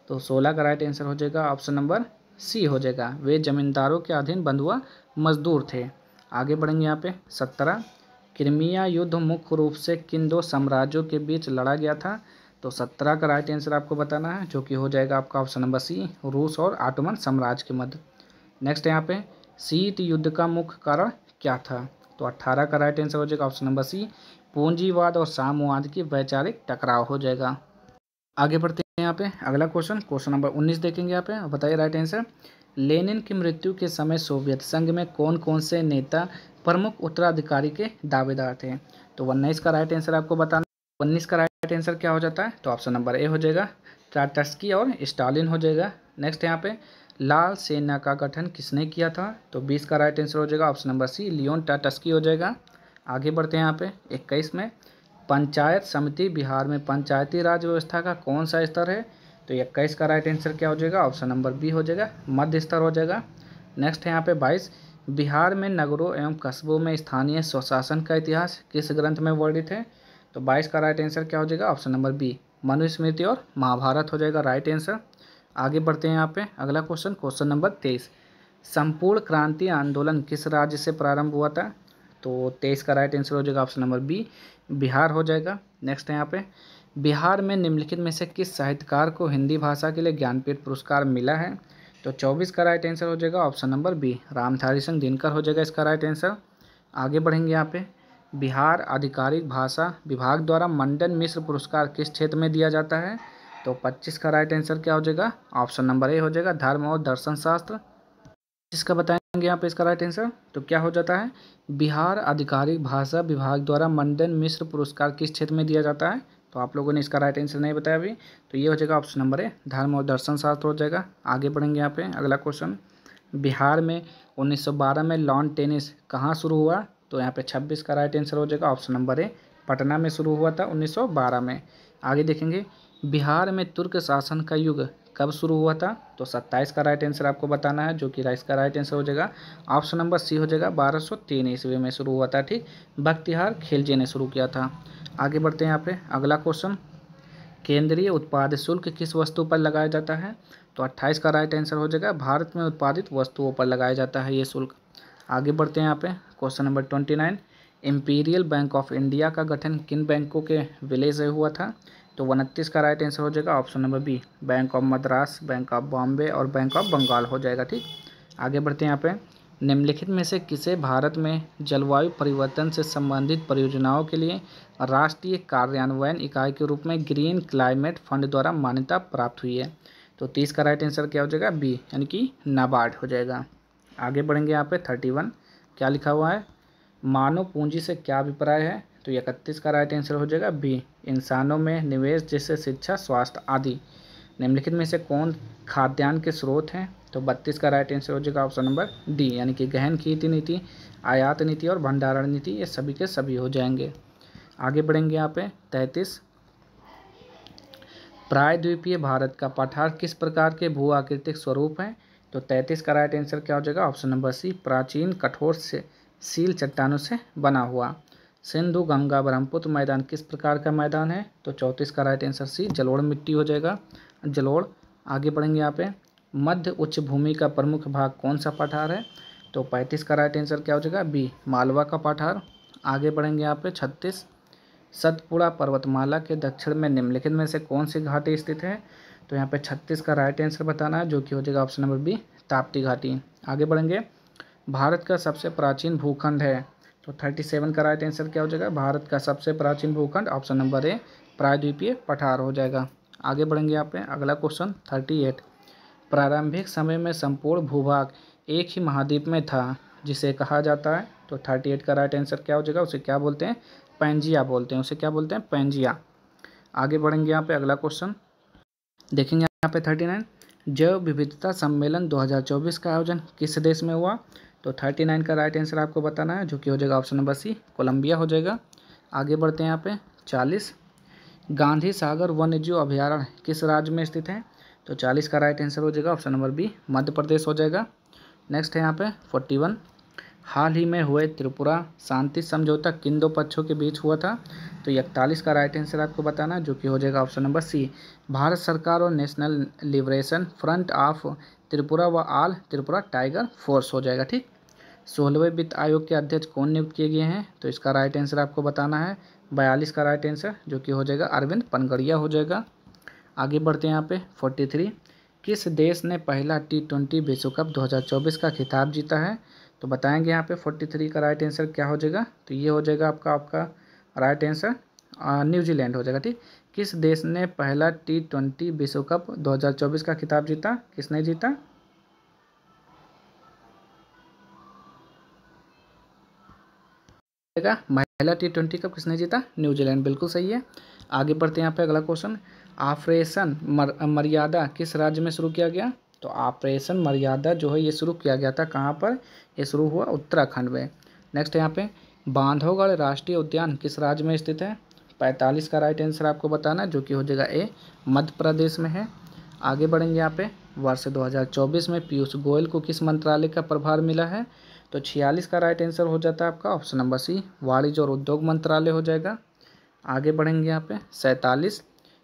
Speaker 1: तो 16 का राइट आंसर हो जाएगा ऑप्शन नंबर सी हो जाएगा वे जमींदारों के अधीन बंधुआ मजदूर थे। आगे बढ़ेंगे यहाँ पे 17 क्रिमिया युद्ध मुख्य रूप से किन 2 साम्राज्यों के बीच लड़ा गया था? तो 17 का राइट आंसर आपको बताना है जो कि हो जाएगा आपका ऑप्शन नंबर सी रूस और ऑटोमन साम्राज्य के मध्य। नेक्स्ट यहाँ पे शीत युद्ध का मुख्य कारण क्या था? तो 18 का राइट आंसर हो जाएगा ऑप्शन नंबर सी पूंजीवाद और साम्यवाद की वैचारिक टकराव हो जाएगा। आगे बढ़ते हैं यहाँ पे अगला क्वेश्चन नंबर 19 देखेंगे यहाँ पे। बताइए राइट आंसर। लेनिन की मृत्यु के समय सोवियत संघ में कौन कौन से नेता प्रमुख उत्तराधिकारी के दावेदार थे? तो 19 का राइट आंसर आपको बताना। 19 का राइट आंसर क्या हो जाता है? तो ऑप्शन नंबर ए हो जाएगा, ट्राटस्की और स्टालिन हो जाएगा। नेक्स्ट यहाँ पे लाल सेना का गठन किसने किया था? तो 20 का राइट आंसर हो जाएगा ऑप्शन नंबर सी, लियोन ट्राटस्की हो जाएगा। आगे बढ़ते हैं यहाँ पे 21 में। पंचायत समिति बिहार में पंचायती राज व्यवस्था का कौन सा स्तर है? तो 21 का राइट आंसर क्या हो जाएगा? ऑप्शन नंबर बी हो जाएगा, मध्य स्तर हो जाएगा। नेक्स्ट है यहाँ पे 22। बिहार में नगरों एवं कस्बों में स्थानीय स्वशासन का इतिहास किस ग्रंथ में वर्णित है? तो 22 का राइट आंसर क्या हो जाएगा? ऑप्शन नंबर बी, मनुस्मृति और महाभारत हो जाएगा राइट आंसर। आगे बढ़ते हैं यहाँ पे अगला क्वेश्चन नंबर 23। संपूर्ण क्रांति आंदोलन किस राज्य से प्रारंभ हुआ था? तो 23 का राइट आंसर हो जाएगा ऑप्शन नंबर बी, बिहार हो जाएगा। नेक्स्ट है यहाँ पे बिहार में निम्नलिखित में से किस साहित्यकार को हिंदी भाषा के लिए ज्ञानपीठ पुरस्कार मिला है? तो 24 का राइट आंसर हो जाएगा option number B, Ramdhari Singh Dinkar हो जाएगा इसका राइट आंसर। आगे बढ़ेंगे यहाँ पे बिहार आधिकारिक भाषा विभाग द्वारा मंडन मिश्र पुरस्कार किस क्षेत्र में दिया जाता है? तो 25 का राइट आंसर क्या हो जाएगा? ऑप्शन नंबर ए हो जाएगा, धर्म और दर्शन शास्त्र। इसका बताएंगे यहाँ पे इसका राइट आंसर। तो क्या हो जाता है? बिहार आधिकारिक भाषा विभाग द्वारा मंडन मिश्र पुरस्कार किस क्षेत्र में दिया जाता है? तो आप लोगों ने इसका राइट आंसर नहीं बताया अभी, तो ये हो जाएगा ऑप्शन नंबर ए, धर्म और दर्शन शास्त्र हो जाएगा। आगे बढ़ेंगे यहाँ पे अगला क्वेश्चन। बिहार में 1912 में लॉन टेनिस कहाँ शुरू हुआ? तो यहाँ पे 26 का राइट आंसर हो जाएगा ऑप्शन नंबर ए, पटना में शुरू हुआ था 1912 में। आगे देखेंगे बिहार में तुर्क शासन का युग कब शुरू हुआ था? तो 27 का राइट आंसर आपको बताना है, जो कि इसका राइट आंसर हो जाएगा ऑप्शन नंबर सी हो जाएगा, 1203 ईस्वी में शुरू हुआ था। ठीक, बख्तियार खिलजी ने शुरू किया था। आगे बढ़ते हैं यहाँ पे अगला क्वेश्चन। केंद्रीय उत्पाद शुल्क किस वस्तु पर लगाया जाता है? तो 28 का राइट आंसर हो जाएगा, भारत में उत्पादित वस्तुओं पर लगाया जाता है ये शुल्क। आगे बढ़ते हैं यहाँ पे question number 29। Imperial bank of India का गठन किन बैंकों के विलय से हुआ था? तो 29 का राइट आंसर हो जाएगा option number B, Bank of Madras, Bank of Bombay और बैंक ऑफ बंगाल हो जाएगा। ठीक, आगे बढ़ते हैं यहाँ पे निम्नलिखित में से किसे भारत में जलवायु परिवर्तन से संबंधित परियोजनाओं के लिए राष्ट्रीय कार्यान्वयन इकाई के रूप में ग्रीन क्लाइमेट फंड द्वारा मान्यता प्राप्त हुई है? तो 30 का राइट आंसर क्या हो जाएगा? बी, यानी कि नाबार्ड हो जाएगा। आगे बढ़ेंगे यहाँ पे 31। क्या लिखा हुआ है? मानव पूंजी से क्या अभिप्राय है? तो 31 का राइट आंसर हो जाएगा बी, इंसानों में निवेश जैसे शिक्षा, स्वास्थ्य आदि। निम्नलिखित में से कौन खाद्यान्न के स्रोत हैं? तो 32 का राइट आंसर हो जाएगा ऑप्शन नंबर डी, यानी कि गहन खेती नीति, आयात नीति और भंडारण नीति, ये सभी के सभी हो जाएंगे। आगे बढ़ेंगे यहाँ पे 33। प्रायद्वीपीय भारत का पठार किस प्रकार के भू आकृतिक स्वरूप हैं? तो 33 का राइट आंसर क्या हो जाएगा? ऑप्शन नंबर सी, प्राचीन कठोर से सील चट्टानों से बना हुआ। सिंधु गंगा ब्रह्मपुत्र मैदान किस प्रकार का मैदान है? तो 34 का राइट आंसर सी, जलोढ़ मिट्टी हो जाएगा, जलोढ़। आगे बढ़ेंगे यहाँ पे मध्य उच्च भूमि का प्रमुख भाग कौन सा पठार है? तो 35 का राइट आंसर क्या हो जाएगा? बी, मालवा का पठार। आगे बढ़ेंगे यहाँ पे 36। सतपुड़ा पर्वतमाला के दक्षिण में निम्नलिखित में से कौन सी घाटी स्थित है? तो यहाँ पे 36 का राइट आंसर बताना है, जो कि हो जाएगा ऑप्शन नंबर बी, ताप्ती घाटी। आगे बढ़ेंगे भारत का सबसे प्राचीन भूखंड है? तो 37 का राइट आंसर क्या हो जाएगा? भारत का सबसे प्राचीन भूखंड ऑप्शन नंबर ए, प्रायद्वीपीय पठार हो जाएगा। आगे बढ़ेंगे यहाँ पे अगला क्वेश्चन 38। प्रारंभिक समय में संपूर्ण भूभाग एक ही महाद्वीप में था जिसे कहा जाता है? तो 38 का राइट आंसर क्या हो जाएगा? उसे क्या बोलते हैं? पैंजिया बोलते हैं, उसे क्या बोलते हैं? पैंजिया। आगे बढ़ेंगे यहाँ पे अगला क्वेश्चन देखेंगे यहाँ पे 39। जैव विविधता सम्मेलन 2024 का आयोजन किस देश में हुआ? तो 39 का राइट आंसर आपको बताना है, जो कि हो जाएगा ऑप्शन नंबर सी, कोलंबिया हो जाएगा। आगे बढ़ते हैं यहाँ पे 40। गांधी सागर वन्यजीव अभयारण्य किस राज्य में स्थित है? तो 40 का राइट आंसर हो जाएगा option number B, Madhya Pradesh हो जाएगा। नेक्स्ट है यहाँ पे 41। हाल ही में हुए त्रिपुरा शांति समझौता किन दो पक्षों के बीच हुआ था? तो 41 का राइट आंसर आपको बताना है, जो कि हो जाएगा ऑप्शन नंबर सी, भारत सरकार और national liberation front of Tripura व ऑल त्रिपुरा टाइगर फोर्स हो जाएगा। ठीक, 16वें वित्त आयोग के अध्यक्ष कौन नियुक्त किए गए हैं? तो इसका राइट आंसर आपको बताना है 42 का राइट आंसर, जो कि हो जाएगा अरविंद पनगड़िया हो जाएगा। आगे बढ़ते हैं यहाँ पे 43। किस देश ने पहला T20 विश्व कप 2024 का खिताब जीता है? तो बताएंगे यहाँ पे 43 का राइट आंसर क्या हो जाएगा? तो ये हो जाएगा आपका राइट आंसर न्यूजीलैंड हो जाएगा। ठीक, किस देश ने पहला T20 विश्व कप 2024 का खिताब जीता? किसने जीता? महिला T20 कप किसने जीता? न्यूजीलैंड, बिल्कुल सही है। आगे बढ़ते हैं यहाँ पे अगला क्वेश्चन। ऑपरेशन मर्यादा किस राज्य में शुरू किया गया? तो ऑपरेशन मर्यादा जो है ये शुरू किया गया था कहाँ पर? ये शुरू हुआ उत्तराखंड में। नेक्स्ट यहाँ पे बांधवगढ़ राष्ट्रीय उद्यान किस राज्य में स्थित है? 45 का राइट आंसर आपको बताना है, जो कि हो जाएगा ए, मध्य प्रदेश में है। आगे बढ़ेंगे यहाँ पे वर्ष 2024 में पीयूष गोयल को किस मंत्रालय का प्रभार मिला है? तो 46 का राइट आंसर हो जाता है आपका ऑप्शन नंबर सी, वाणिज्य और उद्योग मंत्रालय हो जाएगा। आगे बढ़ेंगे यहाँ पे 47,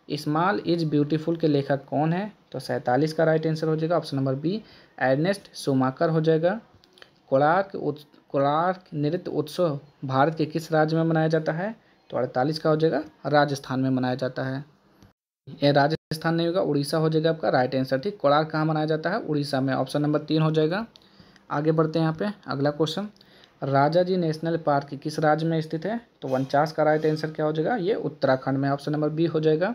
Speaker 1: स्मॉल इज ब्यूटीफुल के लेखक कौन है? तो 47 का राइट आंसर हो जाएगा option number B, earnest Schumacher हो जाएगा। कोणार्क नृत्य उत्सव भारत के किस राज्य में मनाया जाता है? तो 48 का हो जाएगा राजस्थान में मनाया जाता है। ये राजस्थान नहीं होगा, उड़ीसा हो जाएगा आपका राइट आंसर। ठीक, कोणार्क कहाँ मनाया जाता है? उड़ीसा में, ऑप्शन नंबर 3 हो जाएगा। आगे बढ़ते हैं यहाँ पे अगला क्वेश्चन। राजाजी नेशनल पार्क किस राज्य में स्थित है? तो 49 का राइट आंसर क्या हो जाएगा? ये उत्तराखंड में, ऑप्शन नंबर बी हो जाएगा।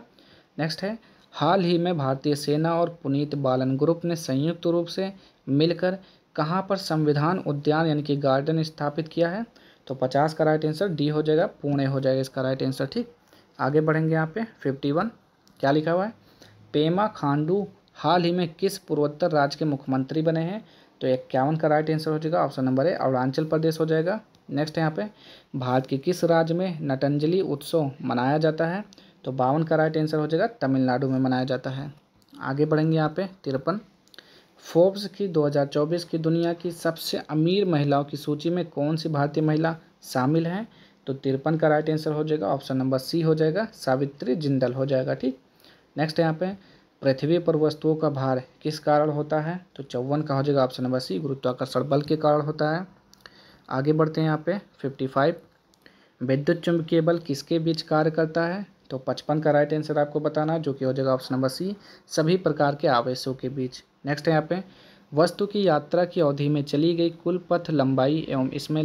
Speaker 1: नेक्स्ट है हाल ही में भारतीय सेना और पुनीत बालन ग्रुप ने संयुक्त रूप से मिलकर कहाँ पर संविधान उद्यान यानी कि गार्डन स्थापित किया है? तो 50 का राइट आंसर डी हो जाएगा, पुणे हो जाएगा इसका राइट आंसर। ठीक, आगे बढ़ेंगे यहाँ पे 51, क्या लिखा हुआ है? पेमा खांडू हाल ही में किस पूर्वोत्तर राज्य के मुख्यमंत्री बने हैं? तो 51 का राइट आंसर हो जाएगा ऑप्शन नंबर ए, अरुणाचल प्रदेश हो जाएगा। नेक्स्ट है यहाँ पे भारत के किस राज्य में नटंजलि उत्सव मनाया जाता है? तो 52 का राइट आंसर हो जाएगा तमिलनाडु में मनाया जाता है। आगे बढ़ेंगे यहाँ पे 53, फोर्ब्स की 2024 की दुनिया की सबसे अमीर महिलाओं की सूची में कौन सी भारतीय महिला शामिल है? तो 53 का राइट आंसर हो जाएगा ऑप्शन नंबर सी हो जाएगा, सावित्री जिंदल हो जाएगा। ठीक, नेक्स्ट यहाँ पे पृथ्वी पर वस्तुओं का भार किस कारण होता है? तो 54 का हो जाएगा ऑप्शन नंबर सी, गुरुत्वाकर्षण बल के कारण होता है। आगे बढ़ते हैं यहाँ पे 55, विद्युत चुंबकीय बल किसके बीच कार्य करता है? तो 55 का राइट आंसर आपको बताना है, जो कि हो जाएगा ऑप्शन नंबर सी, सभी प्रकार के आवेशों के बीच। नेक्स्ट है यहाँ पे वस्तु की यात्रा की अवधि में चली गई कुल पथ लंबाई एवं इसमें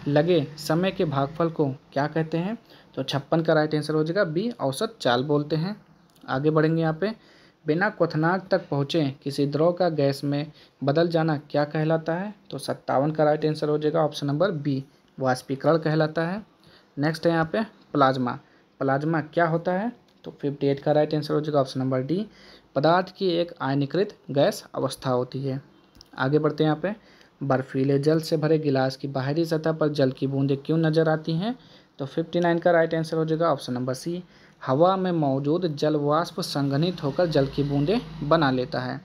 Speaker 1: लगे समय के भागफल को क्या कहते हैं? तो 56 का राइट आंसर हो जाएगा बी, औसत चाल बोलते हैं। आगे बढ़ेंगे यहाँ पे बिना क्वथनांक तक पहुँचे किसी द्रव का गैस में बदल जाना क्या कहलाता है? तो 57 का राइट आंसर हो जाएगा ऑप्शन नंबर बी, वाष्पीकरण कहलाता है। नेक्स्ट है यहाँ पे प्लाज्मा, प्लाज्मा क्या होता है? तो 58 का राइट आंसर हो जाएगा ऑप्शन नंबर डी, पदार्थ की एक आयनीकृत गैस अवस्था होती है। आगे बढ़ते हैं यहाँ पे बर्फीले जल से भरे गिलास की बाहरी सतह पर जल की बूंदें क्यों नजर आती हैं? तो 59 का राइट आंसर हो जाएगा ऑप्शन नंबर सी, हवा में मौजूद जल वाष्प संघनित होकर जल की बूंदें बना लेता है।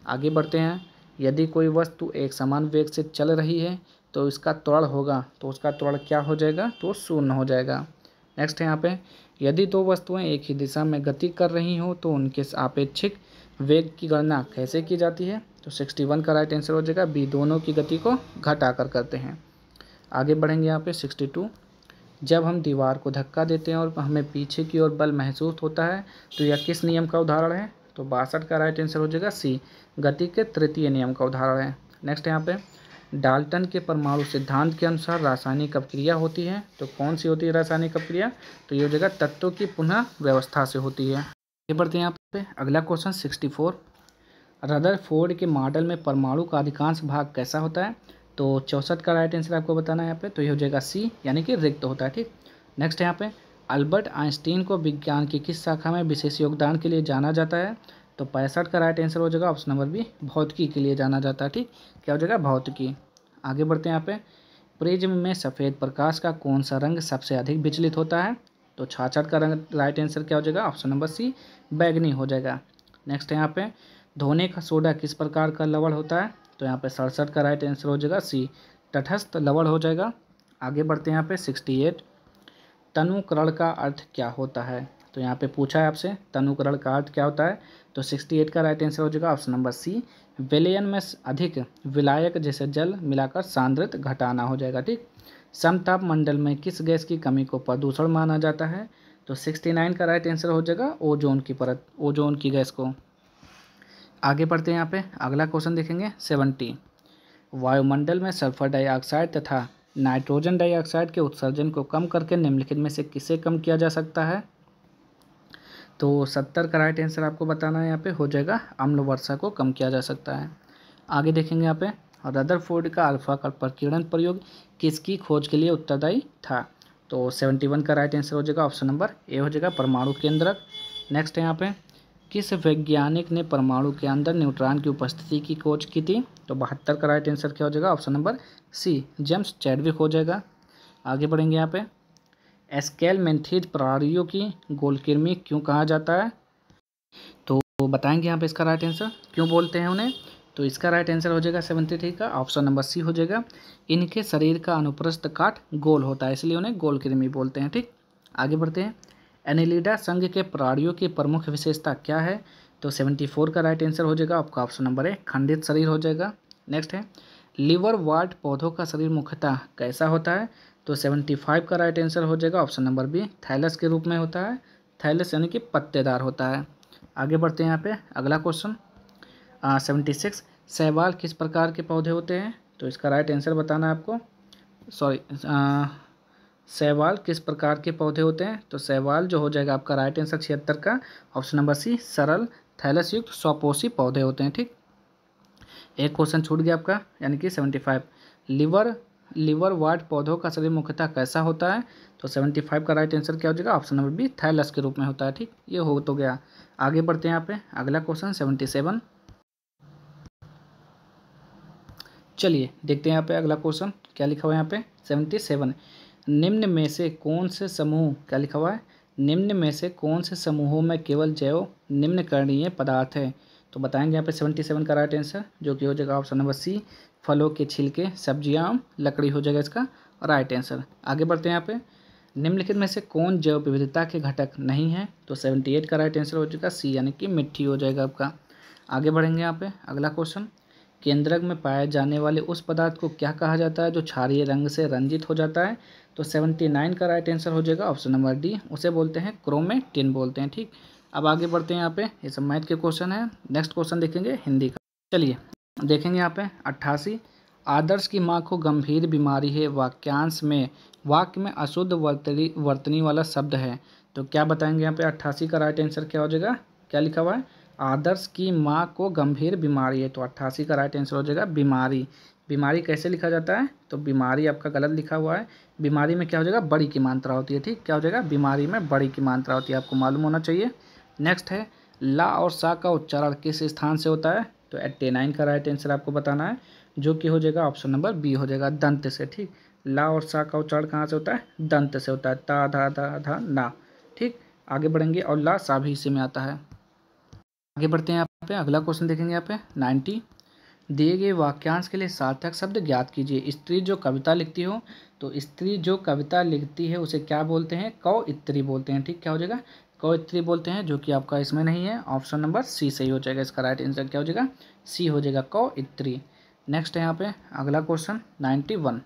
Speaker 1: आगे बढ़ते हैं यदि कोई वस्तु एक समान वेग से चल रही है तो इसका त्वरण होगा, तो उसका त्वरण क्या हो जाएगा? तो शून्य हो जाएगा। नेक्स्ट है यहाँ पे यदि दो वस्तुएं एक ही दिशा में गति कर रही हो तो उनके सापेक्षिक वेग की गणना कैसे की जाती है? तो 61 का राइट आंसर हो जाएगा बी, दोनों की गति को घटाकर करते हैं। आगे बढ़ेंगे यहाँ पे 62, जब हम दीवार को धक्का देते हैं और हमें पीछे की ओर बल महसूस होता है तो यह किस नियम का उदाहरण है? तो 62 का राइट आंसर हो जाएगा सी, गति के तृतीय नियम का उदाहरण है। नेक्स्ट यहाँ पे डाल्टन के परमाणु सिद्धांत के अनुसार रासायनिक अपक्रिया होती है, तो कौन सी होती है रासायनिक अपक्रिया? तो ये हो जाएगा तत्वों की पुनः व्यवस्था से होती है। आगे बढ़ते हैं यहाँ पे अगला क्वेश्चन 64, रदरफोर्ड के मॉडल में परमाणु का अधिकांश भाग कैसा होता है? तो 64 का राइट आंसर आपको बताना है यहाँ पे, तो ये हो जाएगा सी, यानी कि रिक्त होता है। ठीक, नेक्स्ट है यहाँ पे अल्बर्ट आइंस्टीन को विज्ञान की किस शाखा में विशेष योगदान के लिए जाना जाता है? तो 65 का राइट आंसर हो जाएगा ऑप्शन नंबर बी, भौतिकी के लिए जाना जाता है। ठीक, क्या हो जाएगा? भौतिकी। आगे बढ़ते हैं यहाँ पे प्रिज्म में सफ़ेद प्रकाश का कौन सा रंग सबसे अधिक विचलित होता है? तो 66 का रंग राइट आंसर क्या हो जाएगा? ऑप्शन नंबर सी, बैगनी हो जाएगा। नेक्स्ट है यहाँ पे धोने का सोडा किस प्रकार का लवण होता है? तो यहाँ पे 67 का राइट आंसर हो जाएगा सी, तटस्थ लवण हो जाएगा। आगे बढ़ते हैं यहाँ पे 68, तनुकरण का अर्थ क्या होता है? तो यहाँ पे पूछा है आपसे तनुकरण का अर्थ क्या होता है? तो 68 का राइट आंसर हो जाएगा ऑप्शन नंबर सी, विलयन में अधिक विलायक जैसे जल मिलाकर सांद्रता घटाना हो जाएगा। ठीक, समताप मंडल में किस गैस की कमी को प्रदूषण माना जाता है? तो 69 का राइट आंसर हो जाएगा ओजोन की परत, ओजोन की गैस को। आगे बढ़ते हैं यहाँ पे अगला क्वेश्चन देखेंगे 70, वायुमंडल में सल्फर डाइऑक्साइड तथा नाइट्रोजन डाइऑक्साइड के उत्सर्जन को कम करके निम्नलिखित में से किसे कम किया जा सकता है? तो 70 का राइट आंसर आपको बताना है यहाँ पे हो जाएगा अम्ल वर्षा को कम किया जा सकता है। आगे देखेंगे यहाँ पे रदरफोर्ड का अल्फा का प्रकीर्णन प्रयोग किसकी खोज के लिए उत्तरदायी था। तो 71 का राइट आंसर हो जाएगा ऑप्शन नंबर ए हो जाएगा परमाणु केंद्रक। नेक्स्ट है यहाँ पे किस वैज्ञानिक ने परमाणु के अंदर न्यूट्रॉन की उपस्थिति की खोज की थी। तो 72 का राइट आंसर क्या हो जाएगा option number C James Chadwick हो जाएगा। आगे बढ़ेंगे यहाँ पे एस्केलमेंथिस प्राणियों की गोलकृमि क्यों कहा जाता है। तो बताएंगे यहाँ पे इसका राइट आंसर क्यों बोलते हैं उन्हें। तो इसका राइट आंसर हो जाएगा 73 का ऑप्शन नंबर सी हो जाएगा। इनके शरीर का अनुप्रस्थ काट गोल होता है इसलिए उन्हें गोलकृमि बोलते हैं। ठीक, आगे बढ़ते हैं एनिलिडा संघ के प्राणियों की प्रमुख विशेषता क्या है। तो 74 का राइट आंसर हो जाएगा आपका ऑप्शन नंबर ए खंडित शरीर हो जाएगा। नेक्स्ट है लिवर वार्ट पौधों का शरीर मुख्यतः कैसा होता है। तो 75 का राइट आंसर हो जाएगा ऑप्शन नंबर बी थैलस के रूप में होता है। थैलस यानी कि पत्तेदार होता है। आगे बढ़ते हैं यहाँ पे अगला क्वेश्चन 76 शैवाल किस प्रकार के पौधे होते हैं। तो इसका राइट आंसर बताना है आपको। सॉरी शैवाल किस प्रकार के पौधे होते हैं। तो शैवाल जो हो जाएगा आपका राइट आंसर 76 का ऑप्शन नंबर सी सरल थैलस युक्त स्वपोषी पौधे होते हैं। ठीक, एक क्वेश्चन छूट गया आपका यानी कि 75 लिवर वार्ट पौधों का शरीर मुख्यतः कैसा होता है। तो 75 का राइट आंसर क्या हो जाएगा ऑप्शन नंबर बी थैलस के रूप में होता है। ठीक, ये हो तो गया। आगे बढ़ते हैं यहाँ पे अगला क्वेश्चन 77। चलिए देखते हैं यहाँ पे अगला क्वेश्चन क्या लिखा हुआ है यहाँ पे 77 निम्न में से कौन से समूह क्या लिखा हुआ है निम्न में से कौन से समूहों में केवल जैव निम्नकरणीय पदार्थ है। तो बताएंगे यहाँ पे 77 का राइट आंसर जो कि हो जाएगा ऑप्शन नंबर सी फलों के छिलके सब्जियां लकड़ी हो जाएगा इसका राइट आंसर। आगे बढ़ते हैं यहाँ पे निम्नलिखित में से कौन जैव विविधता के घटक नहीं है। तो 78 का राइट आंसर हो जाएगा सी यानी कि मिट्टी हो जाएगा आपका। आगे बढ़ेंगे यहाँ पे अगला क्वेश्चन केंद्रक में पाए जाने वाले उस पदार्थ को क्या कहा जाता है जो क्षारीय रंग से रंजित हो जाता है। तो 79 का राइट आंसर हो जाएगा ऑप्शन नंबर डी उसे बोलते हैं क्रोमेटिन बोलते हैं। ठीक, अब आगे बढ़ते हैं यहाँ पे ये सब मैथ के क्वेश्चन है। नेक्स्ट क्वेश्चन देखेंगे हिंदी का। चलिए देखेंगे यहाँ पे 88 आदर्श की माँ को गंभीर बीमारी है वाक्यांश में वाक्य में अशुद्ध वर्तनी वाला शब्द है। तो क्या बताएंगे यहाँ पे 88 का राइट आंसर क्या हो जाएगा क्या लिखा हुआ है आदर्श की माँ को गंभीर बीमारी है। तो 88 का राइट आंसर हो जाएगा बीमारी। बीमारी कैसे लिखा जाता है। तो बीमारी आपका गलत लिखा हुआ है। बीमारी में क्या हो जाएगा बड़ी की मात्रा होती है। ठीक, क्या हो जाएगा बीमारी में बड़ी की मात्रा होती है आपको मालूम होना चाहिए। नेक्स्ट है ला और सा का उच्चारण किस स्थान से होता है। तो 89 का राइट आंसर आपको बताना है जो कि हो जाएगा ऑप्शन नंबर बी हो जाएगा दंत से। ठीक, ला और सा का उच्चारण कहाँ से होता है दंत से होता है ता धा धा धा ना। ठीक, आगे बढ़ेंगे और ला सा भी इसी में आता है। आगे बढ़ते हैं यहाँ पे अगला क्वेश्चन देखेंगे यहाँ पे 90 दिए गए वाक्यांश के लिए सार्थक शब्द ज्ञात कीजिए। स्त्री जो कविता लिखती हो तो स्त्री जो कविता लिखती है उसे क्या बोलते हैं कवयित्री बोलते हैं। ठीक, क्या हो जाएगा कवयित्री बोलते हैं जो कि आपका इसमें नहीं है ऑप्शन नंबर सी सही हो जाएगा। इसका राइट आंसर क्या हो जाएगा सी हो जाएगा कवयित्री। नेक्स्ट है यहाँ पे अगला क्वेश्चन 91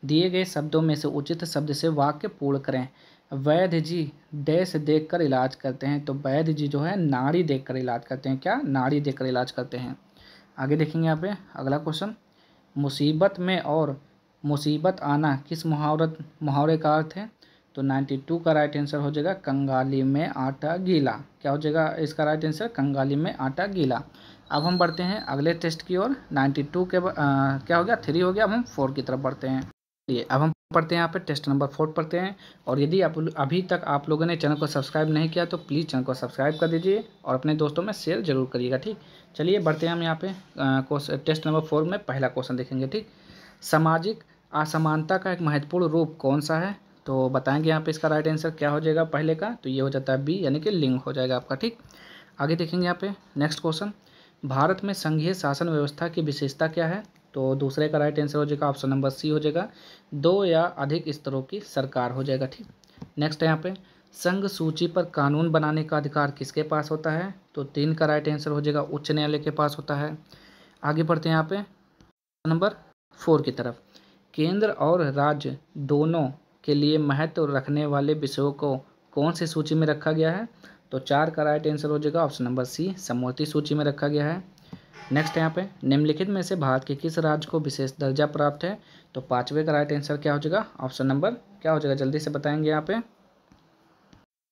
Speaker 1: दिए गए शब्दों में से उचित शब्द से वाक्य पूर्ण करें। वैद्य जी डैश देखकर इलाज करते हैं। तो वैद्य जी जो है नाड़ी देखकर इलाज करते हैं। क्या नाड़ी देखकर इलाज करते हैं। आगे देखेंगे यहाँ पे अगला क्वेश्चन मुसीबत में और मुसीबत आना किस मुहावरे का अर्थ है। तो 92 का राइट आंसर हो जाएगा कंगाली में आटा गीला। क्या हो जाएगा इसका राइट आंसर कंगाली में आटा गीला। अब हम बढ़ते हैं अगले टेस्ट की ओर 92 के क्या हो गया 3 हो गया। अब हम 4 की तरफ बढ़ते हैं। ये अब हम पढ़ते हैं यहाँ पे टेस्ट नंबर 4 पढ़ते हैं। और यदि आप अभी तक आप लोगों ने चैनल को सब्सक्राइब नहीं किया तो प्लीज़ चैनल को सब्सक्राइब कर दीजिए और अपने दोस्तों में शेयर जरूर करिएगा। ठीक, चलिए बढ़ते हैं हम यहाँ पे टेस्ट नंबर 4 में पहला क्वेश्चन देखेंगे। ठीक, सामाजिक असमानता का एक महत्वपूर्ण रूप कौन सा है। तो बताएंगे यहाँ पे इसका राइट आंसर क्या हो जाएगा पहले का। तो ये हो जाता है बी यानी कि लिंग हो जाएगा आपका। ठीक, आगे देखेंगे यहाँ पे नेक्स्ट क्वेश्चन भारत में संघीय शासन व्यवस्था की विशेषता क्या है। तो दूसरे का राइट आंसर हो जाएगा ऑप्शन नंबर सी हो जाएगा 2 या अधिक स्तरों की सरकार हो जाएगा। ठीक, नेक्स्ट है यहाँ पे संघ सूची पर कानून बनाने का अधिकार किसके पास होता है। तो 3 का राइट आंसर हो जाएगा उच्च न्यायालय के पास होता है। आगे बढ़ते हैं यहाँ पे नंबर 4 की तरफ केंद्र और राज्य दोनों के लिए महत्व रखने वाले विषयों को कौन सी सूची में रखा गया है। तो 4 का राइट आंसर हो जाएगा ऑप्शन नंबर सी समवर्ती सूची में रखा गया है। नेक्स्ट यहाँ पे निम्नलिखित में से भारत के किस राज्य को विशेष दर्जा प्राप्त है। तो 5वें का राइट आंसर क्या हो जाएगा ऑप्शन नंबर क्या हो जाएगा जल्दी से बताएंगे यहाँ पे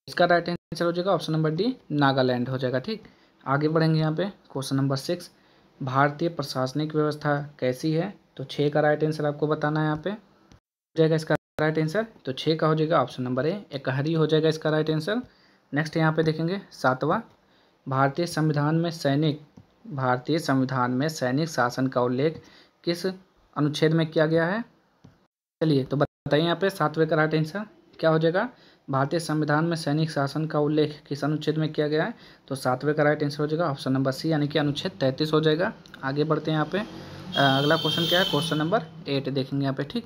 Speaker 1: इसका राइट आंसर हो जाएगा ऑप्शन नंबर डी नागालैंड हो जाएगा। ठीक, आगे बढ़ेंगे यहाँ पे क्वेश्चन नंबर 6, भारतीय प्रशासनिक व्यवस्था कैसी है? तो 6 का राइट आंसर आपको बताना है। यहाँ पे हो जाएगा इसका राइट आंसर, तो 6 का हो जाएगा ऑप्शन नंबर ए एकहरी हो जाएगा इसका राइट आंसर। नेक्स्ट यहाँ पे देखेंगे 7वां, भारतीय संविधान में सैनिक शासन का उल्लेख किस अनुच्छेद में किया गया है? चलिए तो बताइए यहाँ पे 7वें का राइट आंसर क्या हो जाएगा? भारतीय संविधान में सैनिक शासन का उल्लेख किस अनुच्छेद में किया गया है? तो 7वें का राइट आंसर हो जाएगा ऑप्शन नंबर सी यानी कि अनुच्छेद 33 हो जाएगा। आगे बढ़ते हैं यहाँ पे अगला क्वेश्चन क्या है? क्वेश्चन नंबर 8 देखेंगे यहाँ पे। ठीक,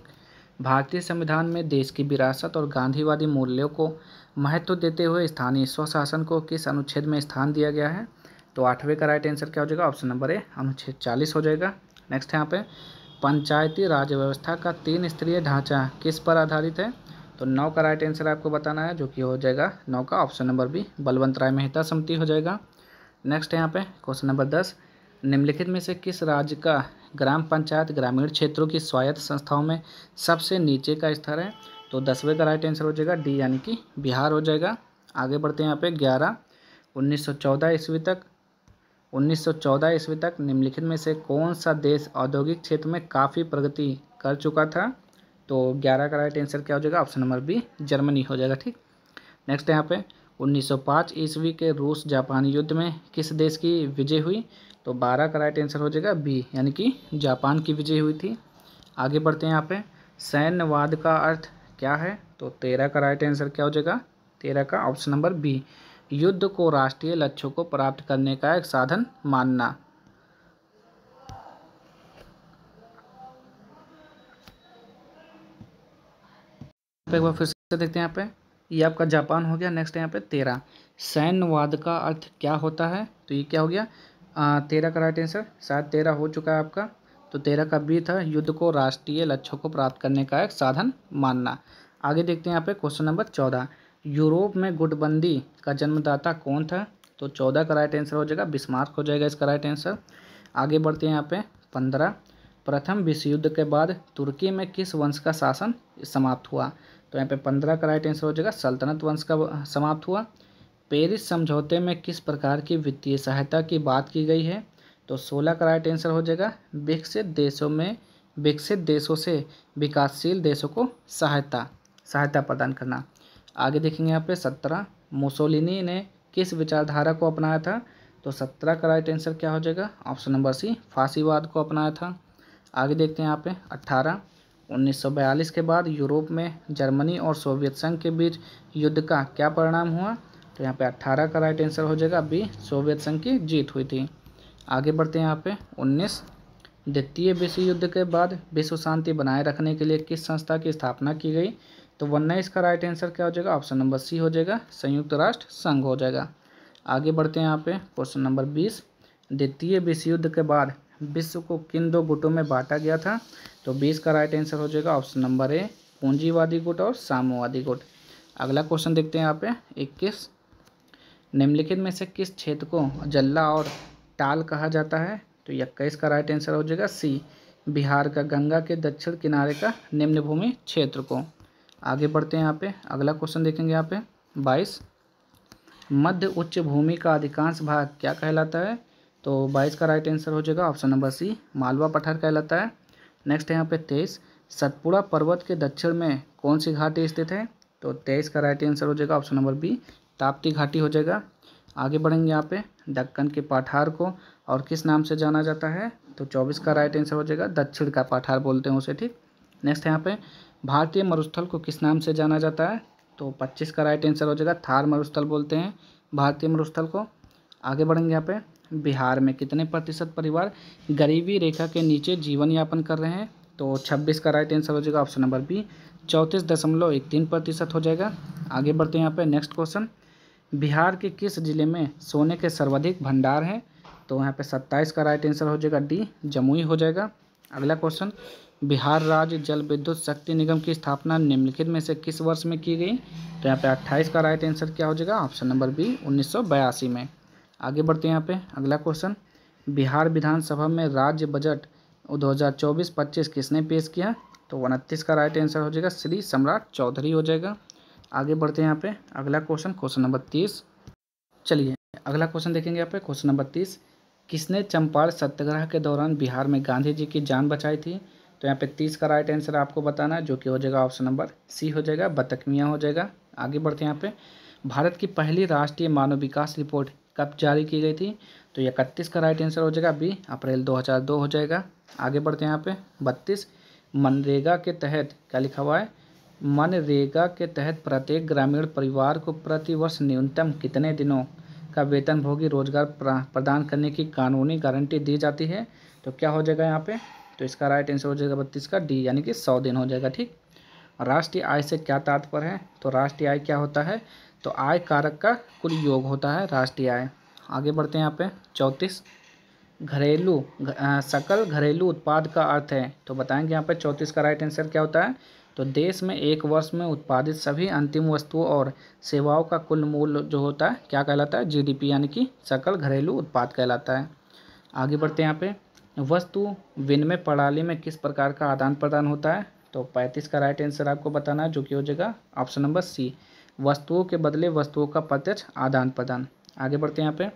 Speaker 1: भारतीय संविधान में देश की विरासत और गांधीवादी मूल्यों को महत्व देते हुए स्थानीय स्वशासन को किस अनुच्छेद में स्थान दिया गया है? तो 8वें का राइट आंसर क्या हो जाएगा? ऑप्शन नंबर ए अनुच्छेद 40 हो जाएगा। नेक्स्ट यहाँ पे पंचायती राज व्यवस्था का 3 स्तरीय ढांचा किस पर आधारित है? तो 9 का राइट आंसर आपको बताना है, जो कि हो जाएगा 9 का ऑप्शन नंबर बी बलवंत राय मेहता समिति हो जाएगा। नेक्स्ट यहाँ पे क्वेश्चन नंबर 10, निम्नलिखित में से किस राज्य का ग्राम पंचायत ग्रामीण क्षेत्रों की स्वायत्त संस्थाओं में सबसे नीचे का स्तर है? तो 10वें का राइट आंसर हो जाएगा डी यानी कि बिहार हो जाएगा। आगे बढ़ते हैं यहाँ पे 11, 1914 ईस्वी तक निम्नलिखित में से कौन सा देश औद्योगिक क्षेत्र में काफ़ी प्रगति कर चुका था? तो 11 का राइट आंसर क्या हो जाएगा? ऑप्शन नंबर बी जर्मनी हो जाएगा। ठीक, नेक्स्ट यहाँ पे 1905 ईस्वी के रूस जापान युद्ध में किस देश की विजय हुई? तो 12 का राइट आंसर हो जाएगा बी यानी कि जापान की विजय हुई थी। आगे बढ़ते हैं यहाँ पे सैन्यवाद का अर्थ क्या है? तो 13 का राइट आंसर क्या हो जाएगा? 13 का ऑप्शन नंबर बी युद्ध को राष्ट्रीय लक्ष्यों को प्राप्त करने का एक साधन मानना। एक बार फिर से देखते हैं यहाँ पे, ये आपका जापान हो गया। नेक्स्ट यहाँ पे 13 सैन्यवाद का अर्थ क्या होता है? तो ये क्या हो गया? 13 का राइट आंसर शायद 13 हो चुका है आपका, तो 13 का बी था युद्ध को राष्ट्रीय लक्ष्यों को प्राप्त करने का एक साधन मानना। आगे देखते हैं यहाँ पे क्वेश्चन नंबर 14, यूरोप में गुटबंदी का जन्मदाता कौन था? तो 14 का राइट आंसर हो जाएगा बिस्मार्क हो जाएगा इसका राइट आंसर। आगे बढ़ते हैं यहाँ पे 15, प्रथम विश्व युद्ध के बाद तुर्की में किस वंश का शासन समाप्त हुआ? तो यहाँ पे 15 का राइट आंसर हो जाएगा सल्तनत वंश का समाप्त हुआ। पेरिस समझौते में किस प्रकार की वित्तीय सहायता की बात की गई है? तो 16 का राइट आंसर हो जाएगा विकसित देशों से विकासशील देशों को सहायता प्रदान करना। आगे देखेंगे यहाँ पे 17, मुसोलिनी ने किस विचारधारा को अपनाया था? तो 17 का राइट आंसर क्या हो जाएगा? ऑप्शन नंबर सी फासीवाद को अपनाया था। आगे देखते हैं यहाँ पे 18, 1942 के बाद यूरोप में जर्मनी और सोवियत संघ के बीच युद्ध का क्या परिणाम हुआ? तो यहाँ पे 18 का राइट आंसर हो जाएगा बी सोवियत संघ की जीत हुई थी। आगे बढ़ते हैं यहाँ पे 19, द्वितीय विश्व युद्ध के बाद विश्व शांति बनाए रखने के लिए किस संस्था की स्थापना की गई? तो 19 का राइट आंसर क्या हो जाएगा? ऑप्शन नंबर सी हो जाएगा संयुक्त राष्ट्र संघ हो जाएगा। आगे बढ़ते हैं यहाँ पे क्वेश्चन नंबर 20, द्वितीय विश्व युद्ध के बाद विश्व को किन 2 गुटों में बांटा गया था? तो 20 का राइट आंसर हो जाएगा ऑप्शन नंबर ए पूंजीवादी गुट और साम्यवादी गुट। अगला क्वेश्चन देखते हैं यहाँ पे 21, निम्नलिखित में से किस क्षेत्र को जल्ला और टाल कहा जाता है? तो 21 का राइट आंसर हो जाएगा सी बिहार का गंगा के दक्षिण किनारे का निम्न भूमि क्षेत्र को। आगे बढ़ते हैं यहाँ पे अगला क्वेश्चन देखेंगे यहाँ पे 22, मध्य उच्च भूमि का अधिकांश भाग क्या कहलाता है? तो 22 का राइट आंसर हो जाएगा ऑप्शन नंबर सी मालवा पठार कहलाता है। नेक्स्ट है यहाँ पे 23, सतपुड़ा पर्वत के दक्षिण में कौन सी घाटी स्थित है? तो 23 का राइट आंसर हो जाएगा ऑप्शन नंबर बी ताप्ती घाटी हो जाएगा। आगे बढ़ेंगे यहाँ पे दक्कन के पठार को और किस नाम से जाना जाता है? तो 24 का राइट आंसर हो जाएगा दक्षिण का पठार बोलते हैं उसे। ठीक, नेक्स्ट यहाँ पे भारतीय मरुस्थल को किस नाम से जाना जाता है? तो 25 का राइट आंसर हो जाएगा थार मरुस्थल बोलते हैं भारतीय मरुस्थल को। आगे बढ़ेंगे यहाँ पे बिहार में कितने प्रतिशत परिवार गरीबी रेखा के नीचे जीवन यापन कर रहे हैं? तो 26 का राइट आंसर हो जाएगा ऑप्शन नंबर बी 34.13% हो जाएगा। आगे बढ़ते हैं यहाँ पे नेक्स्ट क्वेश्चन, बिहार के किस जिले में सोने के सर्वाधिक भंडार हैं? तो यहाँ पे 27 का राइट आंसर हो जाएगा डी जमुई हो जाएगा। अगला क्वेश्चन, बिहार राज्य जल विद्युत शक्ति निगम की स्थापना निम्नलिखित में से किस वर्ष में की गई? तो यहाँ पे 28 का राइट आंसर क्या हो जाएगा? ऑप्शन नंबर बी 1982 में। आगे बढ़ते हैं यहाँ पे अगला क्वेश्चन, बिहार विधानसभा में राज्य बजट 2024-25 किसने पेश किया? तो 29 का राइट आंसर हो जाएगा श्री सम्राट चौधरी हो जाएगा। आगे बढ़ते हैं यहाँ पे अगला क्वेश्चन नंबर 30। चलिए अगला क्वेश्चन देखेंगे यहाँ पे क्वेश्चन नंबर 30। किसने चंपारण सत्याग्रह के दौरान बिहार में गांधी जी की जान बचाई थी? तो यहाँ पे 30 का राइट आंसर आपको बताना है, जो कि हो जाएगा ऑप्शन नंबर सी हो जाएगा, बतख मियाँ हो जाएगा। आगे बढ़ते हैं यहाँ पे भारत की पहली राष्ट्रीय मानव विकास रिपोर्ट कब जारी की गई थी? तो 31 का राइट आंसर हो जाएगा बी, अप्रैल 2002 हो जाएगा। आगे बढ़ते हैं यहाँ पे 32। मनरेगा के तहत क्या लिखा हुआ है? मनरेगा के तहत प्रत्येक ग्रामीण परिवार को प्रतिवर्ष न्यूनतम कितने दिनों का वेतनभोगी रोजगार प्रदान करने की कानूनी गारंटी दी जाती है? तो क्या हो जाएगा यहाँ पे? तो इसका राइट आंसर हो जाएगा 32 का डी, यानी कि 100 दिन हो जाएगा। ठीक। राष्ट्रीय आय से क्या तात्पर्य है? तो राष्ट्रीय आय क्या होता है? तो आय कारक का कुल योग होता है राष्ट्रीय आय। आगे बढ़ते हैं यहाँ पे 34। सकल घरेलू उत्पाद का अर्थ है? तो बताएंगे यहाँ पे 34 का राइट आंसर क्या होता है? तो देश में एक वर्ष में उत्पादित सभी अंतिम वस्तुओं और सेवाओं का कुल मूल्य जो होता है क्या कहलाता है? जीडीपी, यानी कि सकल घरेलू उत्पाद कहलाता है। आगे बढ़ते हैं यहाँ पे वस्तु विनिमय प्रणाली में किस प्रकार का आदान प्रदान होता है? तो 35 का राइट आंसर आपको बताना है, जो कि हो जाएगा ऑप्शन नंबर सी, वस्तुओं के बदले वस्तुओं का प्रत्यक्ष आदान प्रदान। आगे बढ़ते हैं यहाँ पे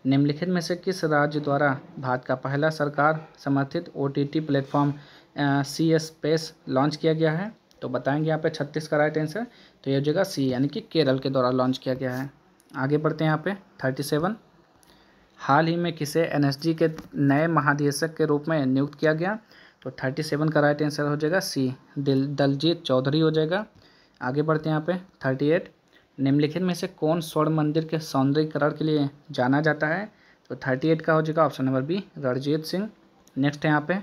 Speaker 1: निम्नलिखित में से किस राज्य द्वारा भारत का पहला सरकार समर्थित OTT प्लेटफॉर्म सी स्पेस लॉन्च किया गया है? तो बताएंगे यहाँ पे 36 का राइट आंसर, तो ये हो जाएगा सी, यानी कि केरल के द्वारा लॉन्च किया गया है। आगे बढ़ते हैं यहाँ पे 37। हाल ही में किसे NSG के नए महानिदेशक के रूप में नियुक्त किया गया? तो 37 का राइट आंसर हो जाएगा सी, दलजीत चौधरी हो जाएगा। आगे बढ़ते हैं यहाँ पे 38। निम्नलिखित में से कौन स्वर्ण मंदिर के सौंदर्यीकरण के लिए जाना जाता है? तो 38 का हो जाएगा option number B, Ranjit Singh. Next है यहाँ पे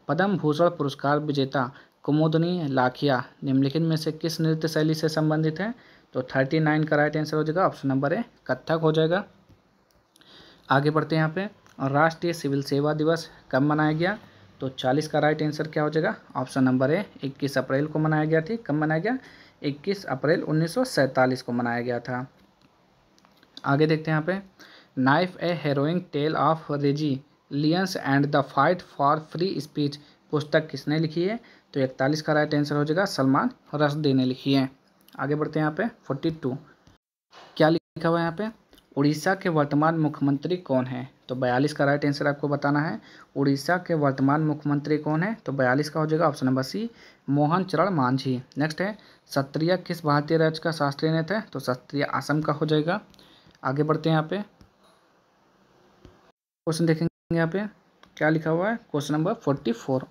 Speaker 1: पद्म भूषण पुरस्कार विजेता कुमुदनी लाखिया निम्नलिखित में से किस नृत्य शैली से संबंधित है? तो 39 का राइट आंसर हो जाएगा ऑप्शन नंबर ए, कथक हो जाएगा। आगे बढ़ते हैं यहाँ पे राष्ट्रीय सिविल सेवा दिवस कब मनाया गया? तो 40 का राइट आंसर क्या हो जाएगा? ऑप्शन नंबर ए, 21 अप्रैल को मनाया गया थी। कब मनाया गया? 21 अप्रैल 1947 को मनाया गया था। आगे देखते हैं यहाँ पे knife a harrowing tale of resilience and the fight for free speech पुस्तक किसने लिखी है? तो 41 का राइट आंसर हो जाएगा सलमान रश्दी ने लिखी है। आगे बढ़ते हैं यहाँ पे 42। क्या लिखा हुआ है यहाँ पे? उड़ीसा के वर्तमान मुख्यमंत्री कौन है? तो 42 का राइट आंसर आपको बताना है। उड़ीसा के वर्तमान मुख्यमंत्री कौन है? तो 42 का हो जाएगा ऑप्शन नंबर सी, मोहन चरण मांझी। नेक्स्ट है सत्रिया किस भारतीय राज्य का शास्त्रीय नृत्य है? तो सत्रिया असम का हो जाएगा। आगे बढ़ते हैं यहाँ पे क्वेश्चन देखेंगे। यहाँ पे क्या लिखा हुआ है? Question number 44।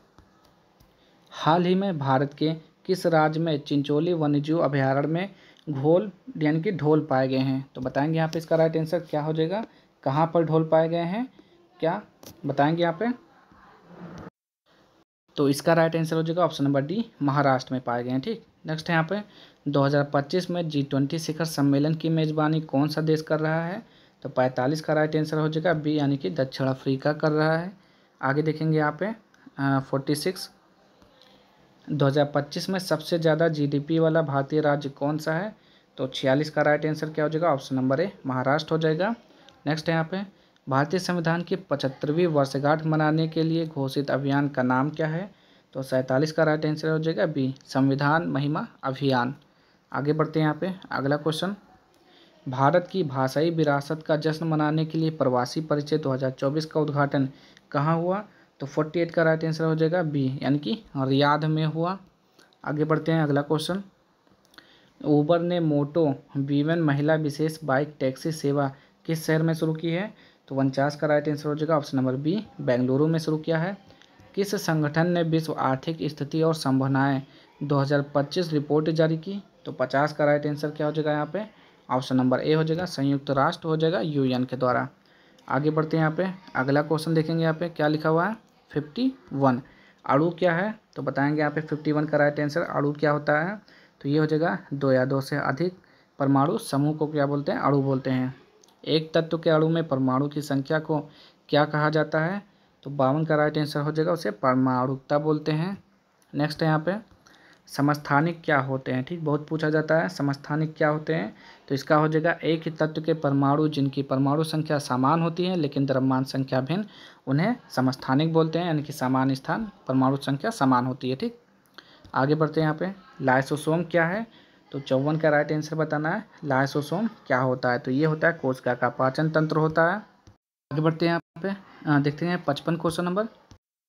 Speaker 1: हाल ही में भारत के किस राज्य में चिंचोली वन्यजीव अभयारण्य में घोल यानी कि ढोल पाए गए हैं? तो बताएंगे यहाँ पे इसका राइट आंसर क्या हो जाएगा? कहाँ पर ढोल पाए गए हैं क्या बताएंगे यहाँ पे? तो इसका राइट आंसर हो जाएगा ऑप्शन नंबर डी, महाराष्ट्र में पाए गए हैं। ठीक। नेक्स्ट है यहाँ पे 2025 में G20 शिखर सम्मेलन की मेजबानी कौन सा देश कर रहा है? तो 45 का राइट आंसर हो जाएगा बी, यानी कि दक्षिण अफ्रीका कर रहा है। आगे देखेंगे यहाँ पे 46। 2025 में सबसे ज़्यादा GDP वाला भारतीय राज्य कौन सा है? तो 46 का राइट आंसर क्या हो जाएगा? ऑप्शन नंबर ए, महाराष्ट्र हो जाएगा। नेक्स्ट है यहाँ पे भारतीय संविधान की 75वीं वर्षगांठ मनाने के लिए घोषित अभियान का नाम क्या है? तो 47 का राइट आंसर हो जाएगा बी, संविधान महिमा अभियान। आगे बढ़ते हैं यहाँ पे अगला क्वेश्चन भारत की भाषाई विरासत का जश्न मनाने के लिए प्रवासी परिचय 2024 का उद्घाटन कहाँ हुआ? तो 48 का राइट आंसर हो जाएगा बी, यानी कि रियाद में हुआ। आगे बढ़ते हैं अगला क्वेश्चन उबर ने मोटो वीवन महिला विशेष बाइक टैक्सी सेवा किस शहर में शुरू की है? तो 49 का राइट आंसर हो जाएगा ऑप्शन नंबर बी, बेंगलुरु में शुरू किया है। किस संगठन ने विश्व आर्थिक स्थिति और संभावनाएं 2025 रिपोर्ट जारी की? तो 50 का राइट आंसर क्या हो जाएगा यहाँ पे? ऑप्शन नंबर ए हो जाएगा, संयुक्त राष्ट्र हो जाएगा, UN के द्वारा। आगे बढ़ते हैं यहाँ पे अगला क्वेश्चन देखेंगे। यहाँ पे क्या लिखा हुआ है? 51 अणु क्या है? तो बताएंगे यहाँ पे 51 का राइट आंसर अणु क्या होता है? तो ये हो जाएगा 2 या 2 से अधिक परमाणु समूह को क्या बोलते हैं? अणु बोलते हैं। एक तत्व के अणु में परमाणु की संख्या को क्या कहा जाता है? तो 52 का राइट आंसर हो जाएगा, उसे परमाणुकता बोलते हैं। नेक्स्ट है यहाँ पे समस्थानिक क्या होते हैं? ठीक, बहुत पूछा जाता है समस्थानिक क्या होते हैं। तो इसका हो जाएगा एक ही तत्व के परमाणु जिनकी परमाणु संख्या समान होती है लेकिन द्रव्यमान संख्या भिन्न, उन्हें समस्थानिक बोलते हैं, यानी कि समान स्थान परमाणु संख्या समान होती है। ठीक। आगे बढ़ते हैं यहाँ पे लाइसोसोम क्या है? तो 54 का राइट आंसर बताना है। लाइसोसोम क्या होता है? तो ये होता है कोशिका का पाचन तंत्र होता है। आगे बढ़ते हैं यहाँ पे देखते हैं 55 क्वेश्चन नंबर।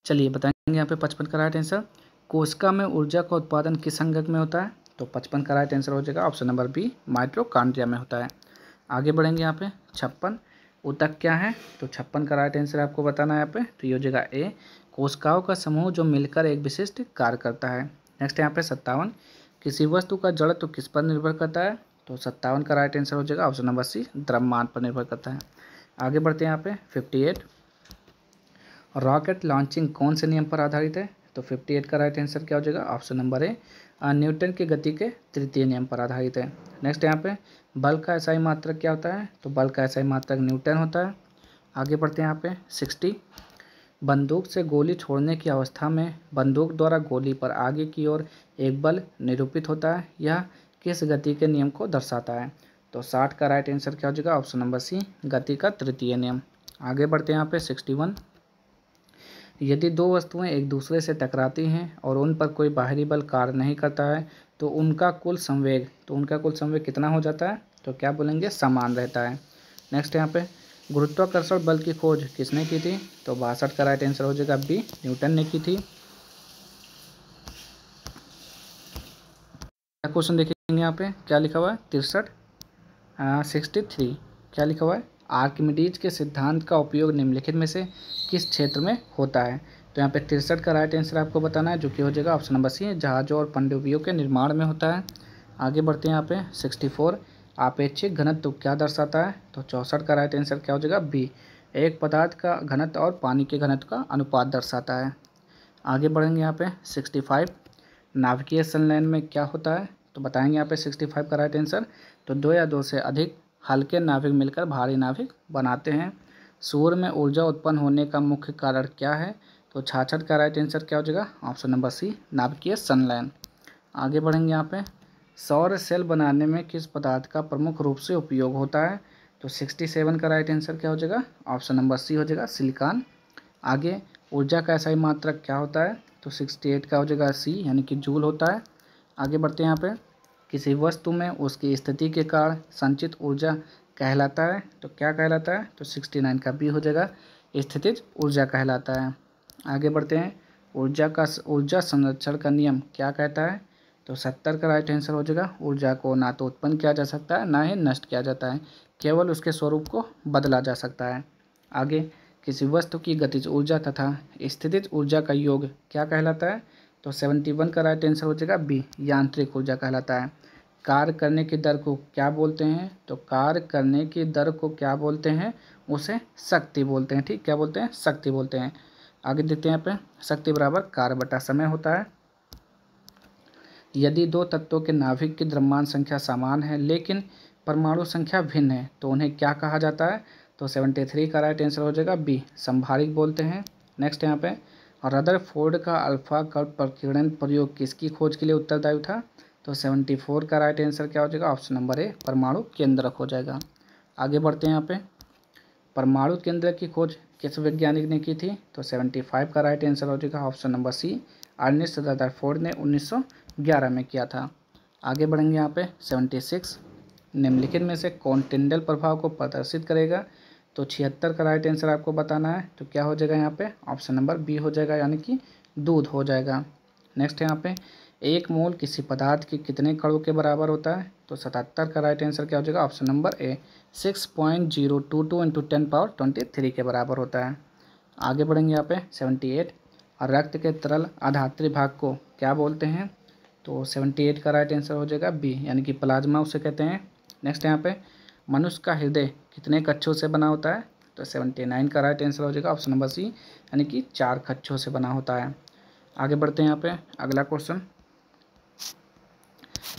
Speaker 1: चलिए बताएंगे यहाँ पे 55 का राइट आंसर। कोशिका में ऊर्जा का उत्पादन किस अंगक में होता है? तो 55 का राइट आंसर हो जाएगा ऑप्शन नंबर बी, माइटोकॉन्ड्रिया में होता है। आगे बढ़ेंगे यहाँ पे 56 ऊतक क्या है? तो 56 का राइट आंसर आपको बताना है यहाँ पे। तो ये हो जाएगा ए, कोशिकाओं का समूह जो मिलकर एक विशिष्ट कार्य करता है। नेक्स्ट यहाँ पे 57 किसी वस्तु का जड़त्व किस पर निर्भर करता है? तो 57 का राइट आंसर हो जाएगा ऑप्शन नंबर सी, द्रव्यमान पर निर्भर करता है। आगे बढ़ते हैं यहाँ पे 58 रॉकेट लॉन्चिंग कौन से नियम पर आधारित है? तो 58 का राइट आंसर क्या हो जाएगा ऑप्शन नंबर ए, न्यूटन की गति के तृतीय नियम पर आधारित है। नेक्स्ट यहाँ पे बल का एसआई मात्रक क्या होता है? तो बल का एसआई मात्रक न्यूटन होता है। आगे बढ़ते हैं यहाँ पे 60 बंदूक से गोली छोड़ने की अवस्था में बंदूक द्वारा गोली पर आगे की ओर एक बल निरूपित होता है, यह किस गति के नियम को दर्शाता है? तो 60 का राइट आंसर क्या हो जाएगा ऑप्शन नंबर सी, गति का तृतीय नियम। आगे बढ़ते हैं यहाँ पे 61 यदि दो वस्तुएं एक दूसरे से टकराती हैं और उन पर कोई बाहरी बल कार्य नहीं करता है तो उनका कुल संवेग कितना हो जाता है? तो क्या बोलेंगे? समान रहता है। नेक्स्ट यहाँ पे गुरुत्वाकर्षण बल की खोज किसने की थी? तो 62 का राइट आंसर हो जाएगा बी, न्यूटन ने की थी। क्वेश्चन देखेंगे यहाँ पे क्या लिखा हुआ है 63 क्या लिखा हुआ है? आर्किमिडीज के सिद्धांत का उपयोग निम्नलिखित में से किस क्षेत्र में होता है? तो यहाँ पे 63 का राइट आंसर आपको बताना है, जो कि हो जाएगा ऑप्शन नंबर सी, जहाज़ों और पनडुब्बियों के निर्माण में होता है। आगे बढ़ते हैं यहाँ पे 64 आपेक्षिक घनत्व क्या दर्शाता है? तो 64 का राइट आंसर क्या हो जाएगा बी, एक पदार्थ का घनत्व और पानी के घनत्व का अनुपात दर्शाता है। आगे बढ़ेंगे यहाँ पे 65 नाभिकीय संलयन में क्या होता है? तो बताएंगे यहाँ पे 65 का राइट आंसर। तो दो या दो से अधिक हल्के नाभिक मिलकर भारी नाभिक बनाते हैं। सूर्य में ऊर्जा उत्पन्न होने का मुख्य कारण क्या है? तो 66 का राइट आंसर क्या हो जाएगा ऑप्शन नंबर सी, नाभिकीय संलयन। आगे बढ़ेंगे यहाँ पे सौर सेल बनाने में किस पदार्थ का प्रमुख रूप से उपयोग होता है? तो 67 का राइट आंसर क्या हो जाएगा ऑप्शन नंबर सी हो जाएगा, सिलिकॉन। आगे ऊर्जा का एसआई मात्रक क्या होता है? तो 68 का हो जाएगा सी, यानी कि जूल होता है। आगे बढ़ते हैं यहाँ पे किसी वस्तु में उसकी स्थिति के कारण संचित ऊर्जा कहलाता है, तो क्या कहलाता है? तो 69 का बी हो जाएगा, स्थितिज ऊर्जा कहलाता है। आगे बढ़ते हैं ऊर्जा संरक्षण का नियम क्या कहता है? तो 70 का राइट आंसर हो जाएगा ऊर्जा को ना तो उत्पन्न किया जा सकता है ना ही नष्ट किया जाता है, केवल उसके स्वरूप को बदला जा सकता है। आगे किसी वस्तु की गतिज ऊर्जा तथा स्थितिज ऊर्जा का योग क्या कहलाता है? तो 71 का राइट आंसर हो जाएगा बी, यांत्रिक ऊर्जा कहलाता है। कार्य करने की दर को क्या बोलते हैं? तो कार्य करने की दर को क्या बोलते हैं? उसे शक्ति बोलते हैं। ठीक, क्या बोलते हैं? शक्ति बोलते हैं। आगे देखते हैं यहाँ पे शक्ति बराबर कार्य बटा समय होता है। यदि दो तत्वों के नाभिक की द्रव्यमान संख्या समान है लेकिन परमाणु संख्या भिन्न है तो उन्हें क्या कहा जाता है? तो 73 का राइट आंसर हो जाएगा बी, संभारिक बोलते हैं। नेक्स्ट यहाँ पे रदरफोर्ड का अल्फा कल्प प्रकीर्णन प्रयोग किसकी खोज के लिए उत्तरदायी था? तो 74 का राइट आंसर क्या हो जाएगा ऑप्शन नंबर ए, परमाणु केंद्रक हो जाएगा। आगे बढ़ते हैं यहाँ पे परमाणु केंद्रक की खोज किस वैज्ञानिक ने की थी? तो 75 का राइट आंसर हो जाएगा option number C, Ernest Rutherford ने 1911 में किया था। आगे बढ़ेंगे यहाँ पे 76 निम्नलिखित में से कौन टिंडल प्रभाव को प्रदर्शित करेगा? तो 76 का राइट आंसर आपको बताना है, तो क्या हो जाएगा यहाँ पे ऑप्शन नंबर बी हो जाएगा, यानी कि दूध हो जाएगा। नेक्स्ट यहाँ पे एक मोल किसी पदार्थ के कितने कणों के बराबर होता है? तो 77 का राइट आंसर क्या हो जाएगा ऑप्शन नंबर ए, 6.022 इंटू 10⁻23 के बराबर होता है। आगे बढ़ेंगे यहाँ पे 78 रक्त के तरल अधात्री भाग को क्या बोलते हैं? तो 78 का राइट आंसर हो जाएगा बी, यानी कि प्लाज्मा उसे कहते हैं। नेक्स्ट यहाँ पे मनुष्य का हृदय कितने कक्षों से बना होता है? तो 79 का राइट आंसर हो जाएगा ऑप्शन नंबर सी, यानी कि 4 कक्षों से बना होता है। आगे बढ़ते हैं यहाँ पे अगला क्वेश्चन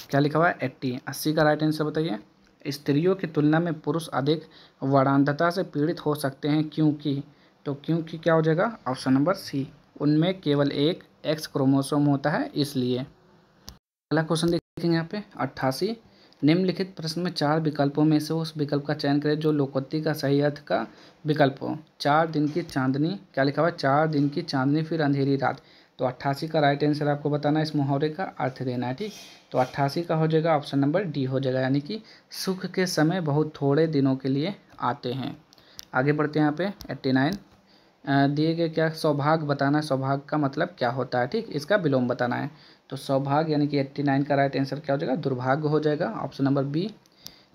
Speaker 1: क्या लिखा हुआ है 80 का राइट आंसर बताइए। स्त्रियों की तुलना में पुरुष अधिक वर्णांधता से पीड़ित हो सकते हैं क्योंकि? तो क्योंकि क्या हो जाएगा ऑप्शन नंबर सी, उनमें केवल एक एक्स क्रोमोसोम होता है इसलिए। अगला क्वेश्चन देखेंगे यहाँ पे 88 निम्नलिखित प्रश्न में 4 विकल्पों में से उस विकल्प का चयन करें जो लोकोक्ति का सही अर्थ का विकल्प हो। 4 दिन की चांदनी क्या लिखा हुआ है? 4 दिन की चांदनी फिर अंधेरी रात, तो 88 का राइट आंसर आपको बताना है, इस मुहावरे का अर्थ देना है। ठीक, तो 88 का हो जाएगा ऑप्शन नंबर डी हो जाएगा, यानी कि सुख के समय बहुत थोड़े दिनों के लिए आते हैं। आगे बढ़ते हैं यहाँ पे 89 दिए गए क्या सौभाग्य बताना है, सौभाग्य का मतलब क्या होता है। ठीक, इसका विलोम बताना है। तो सौभाग्य यानी कि 89 का राइट आंसर क्या हो जाएगा, दुर्भाग्य हो जाएगा, ऑप्शन नंबर बी।